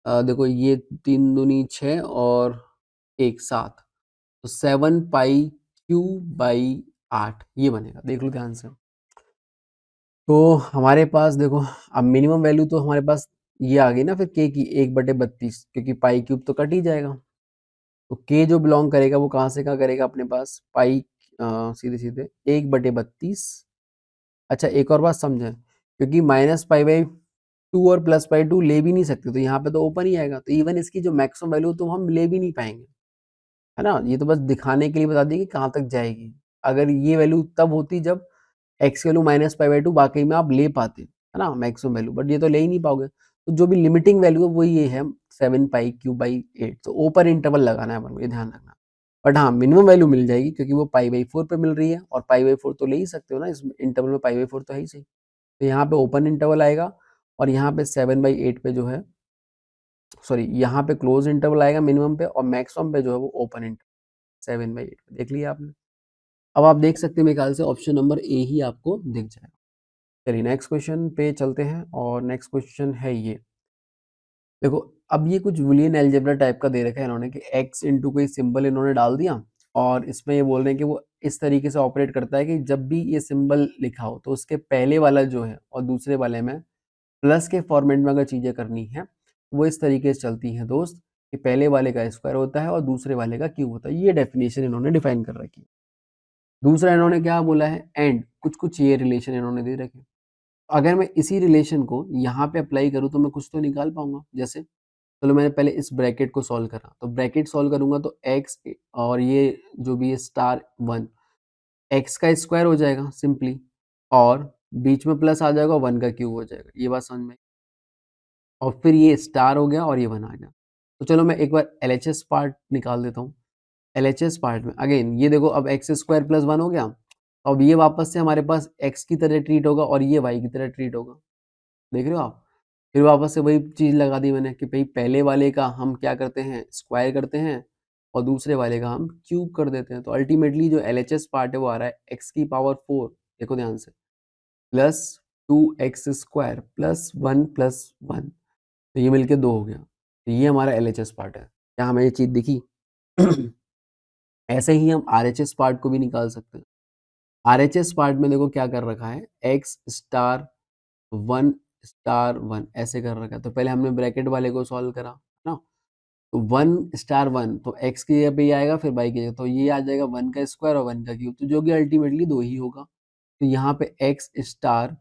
देखो ये 3 दूनी 6 और 1 7, तो 7 पाई क्यूब बाई 8 ये बनेगा। देख लो ध्यान से। तो हमारे पास देखो अब मिनिमम वैल्यू तो हमारे पास ये आ गई ना फिर के की 1/32, क्योंकि पाई क्यूब तो कट ही जाएगा। तो के जो बिलोंग करेगा वो कहाँ से कहाँ करेगा अपने पास, पाई सीधे सीधे 1/32। अच्छा एक और बात समझें, क्योंकि माइनस पाई बाई 2 और प्लस पाई 2 ले भी नहीं सकते, तो यहाँ पे तो ओपन ही आएगा, तो इवन इसकी जो मैक्सिमम वैल्यू तो हम ले भी नहीं पाएंगे, है ना। ये तो बस दिखाने के लिए बता दी कि कहाँ तक जाएगी। अगर ये वैल्यू तब होती जब एक्स की वैल्यू माइनस पाई बाई 2 वाकई में आप ले पाते, है ना, मैक्सिमम वैल्यू, बट ये तो ले ही नहीं पाओगे। तो जो भी लिमिटिंग वैल्यू है वो ये है 7 पाई क्यूब बाई 8। तो ओपन इंटरवल लगाना है अपन को, ये ध्यान रखना। बट हाँ मिनिमम वैल्यू मिल जाएगी क्योंकि वो पाई बाई 4 पे मिल रही है, और पाई बाई 4 तो ले ही सकते हो ना, इस इंटरवल में पाई बाई 4 तो है ही सही। तो यहाँ पे ओपन इंटरवल आएगा, और यहाँ पे 7/8 पे जो है, सॉरी यहाँ पे क्लोज इंटरवल आएगा मिनिमम पे, और मैक्सिमम पे जो है वो ओपन इंटरवल 7/8 पे। देख लिया आपने। अब आप देख सकते हैं मेरे ख्याल से ऑप्शन नंबर ए ही आपको दिख जाएगा। चलिए नेक्स्ट क्वेश्चन पे चलते हैं, और नेक्स्ट क्वेश्चन है ये। देखो अब ये कुछ बूलियन अलजेब्रा टाइप का दे रखा है इन्होंने, कि x इंटू कोई सिंबल इन्होंने डाल दिया, और इसमें ये बोल रहे हैं कि वो इस तरीके से ऑपरेट करता है कि जब भी ये सिंबल लिखा हो तो उसके पहले वाला जो है और दूसरे वाले में प्लस के फॉर्मेट में अगर चीजें करनी है वो इस तरीके से चलती हैं दोस्त, कि पहले वाले का स्क्वायर होता है और दूसरे वाले का क्यूब होता है। ये डेफिनेशन इन्होंने डिफाइन कर रखी है। दूसरा इन्होंने क्या बोला है, एंड कुछ कुछ ये रिलेशन इन्होंने दे रखे। अगर मैं इसी रिलेशन को यहाँ पे अप्लाई करूँ तो मैं कुछ तो निकाल पाऊंगा। जैसे चलो मैंने पहले इस ब्रैकेट को सॉल्व करा, तो ब्रैकेट सॉल्व करूंगा तो x और ये जो भी है स्टार 1, x का स्क्वायर हो जाएगा सिंपली, और बीच में प्लस आ जाएगा, 1 का क्यूब हो जाएगा। ये बात समझ में आई? और फिर ये स्टार हो गया और ये 1 आ गया। तो चलो मैं एक बार LHS पार्ट निकाल देता हूँ। LHS पार्ट में अगेन ये देखो, अब एक्स स्क्वायर प्लस 1 हो गया, अब ये वापस से हमारे पास x की तरह ट्रीट होगा और ये y की तरह ट्रीट होगा। देख रहे हो आप? फिर वापस से वही चीज़ लगा दी मैंने कि भाई पहले वाले का हम क्या करते हैं, स्क्वायर करते हैं, और दूसरे वाले का हम क्यूब कर देते हैं। तो अल्टीमेटली जो LHS पार्ट है वो आ रहा है x की पावर 4, देखो ध्यान से, plus 2x square plus 1 plus 1, तो ये मिलके 2 हो गया। तो ये हमारा LHS पार्ट है। क्या हमें ये चीज़ दिखी? ऐसे ही हम RHS पार्ट को भी निकाल सकते हैं। RHS पार्ट में देखो क्या कर रखा है, x स्टार 1 स्टार 1 ऐसे कर रखा है। तो पहले हमने ब्रैकेट वाले को सॉल्व करा, है ना। तो 1 स्टार 1 तो x की जगह पे ये आएगा, फिर y की जगह, तो ये आ जाएगा 1 का स्क्वायर और 1 का क्यूब, तो जो कि अल्टीमेटली 2 ही होगा। तो यहाँ पे x स्टार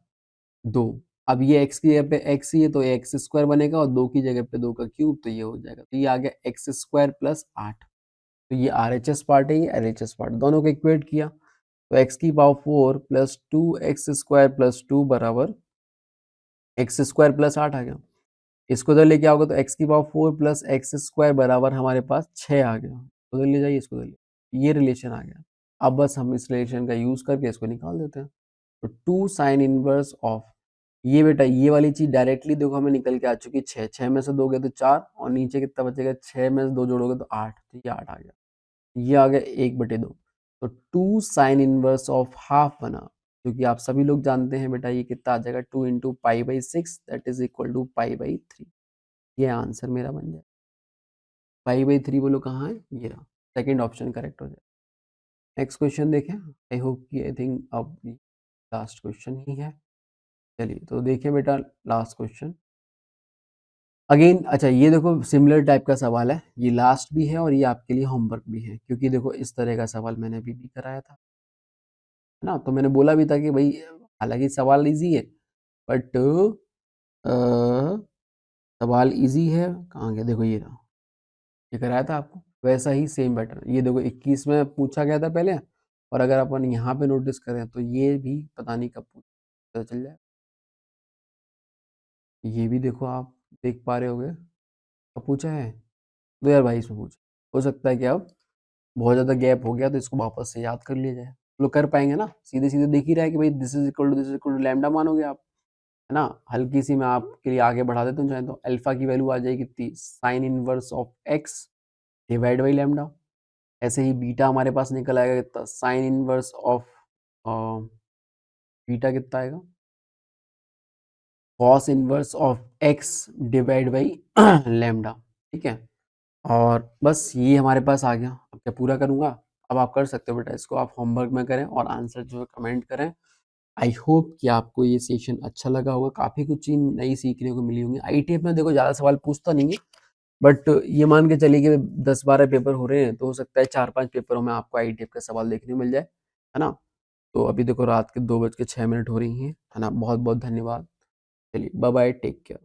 2, अब ये x की जगह पे x ही है तो x स्क्वायर बनेगा, और 2 की जगह पे 2 का क्यूब, तो ये हो जाएगा। तो ये आ गया x स्क्वायर प्लस 8। तो ये RHS पार्ट है, ये LHS पार्ट, दोनों को इक्वेट किया, तो x की power 4 plus 2x square plus 2 बराबर एक्स स्क्वायर प्लस 8 आ गया। इसको उधर लेके आओगे तो x की पावर 4 प्लस एक्स स्क्वायर बराबर हमारे पास 6 आ गया। उधर ले जाइए, इसको उधर ले, ये रिलेशन आ गया। अब बस हम इस रिलेशन का यूज करके इसको निकाल देते हैं। तो 2 साइन इनवर्स ऑफ, ये बेटा ये वाली चीज डायरेक्टली देखो हमें निकल के आ चुकी, 6 6 में से 2 गए तो 4, और नीचे कितना बचेगा, 6 में से 2 जोड़ोगे तो 8, तो ये 8 आ गया। ये आ गया 1/2। तो 2 साइन इनवर्स ऑफ हाफ बना, क्योंकि आप सभी लोग जानते हैं बेटा ये कितना आ जाएगा, 2 into pi by 6 that is equal to pi by 3। ये आंसर मेरा बन जाए। पाई बाई 3 बोलो कहाँ है, ये रहा, सेकंड ऑप्शन करेक्ट हो जाए। नेक्स्ट क्वेश्चन देखें। आई होप कि आई थिंक अब लास्ट क्वेश्चन ही है। चलिए तो देखिए बेटा लास्ट क्वेश्चन अगेन। अच्छा ये देखो सिमिलर टाइप का सवाल है, ये लास्ट भी है और ये आपके लिए होमवर्क भी है, क्योंकि देखो इस तरह का सवाल मैंने अभी भी कराया था, है ना। तो मैंने बोला भी था कि भाई हालांकि सवाल इजी है, बट सवाल इजी है, कहाँ गया, देखो ये रहा, ये कराया था आपको, वैसा ही सेम पैटर्न। ये देखो 21 में पूछा गया था पहले, और अगर अपन यहाँ पे नोटिस करें तो ये भी पता नहीं कब पता चल जाए। ये भी देखो आप देख पा रहे होगे, कब पूछा है, 2022 में पूछा। हो सकता है कि अब बहुत ज़्यादा गैप हो गया तो इसको वापस से याद कर लिया जाए। लोग कर पाएंगे ना, सीधे सीधे दिख ही रहा है कि भाई this is equal to lambda मानोगे आप, है ना। हल्की सी मैं आपके लिए आगे बढ़ा देता हूँ चाहे तो, अल्फा की वैल्यू आ जाएगी कितनी, sign inverse of x divide by lambda. ऐसे ही बीटा हमारे पास निकल आएगा कितना, साइन इनवर्स ऑफ बीटा कितना आएगा, cos inverse of x divide by lambda, ठीक है। और बस ये हमारे पास आ गया। अब क्या पूरा करूँगा? अब आप कर सकते हो बेटा इसको, आप होमवर्क में करें और आंसर जो है कमेंट करें। आई होप कि आपको ये सेशन अच्छा लगा होगा, काफ़ी कुछ चीज़ नई सीखने को मिली होंगी। आईटीएफ में देखो ज़्यादा सवाल पूछता नहीं है, बट ये मान के चलिए कि 10-12 पेपर हो रहे हैं, तो हो सकता है 4-5 पेपरों में आपको आईटीएफ का सवाल देखने को मिल जाए, है ना? तो अभी देखो रात के 2:06 हो रही हैं, है ना? बहुत-बहुत धन्यवाद। चलिए बाय बाय, टेक केयर।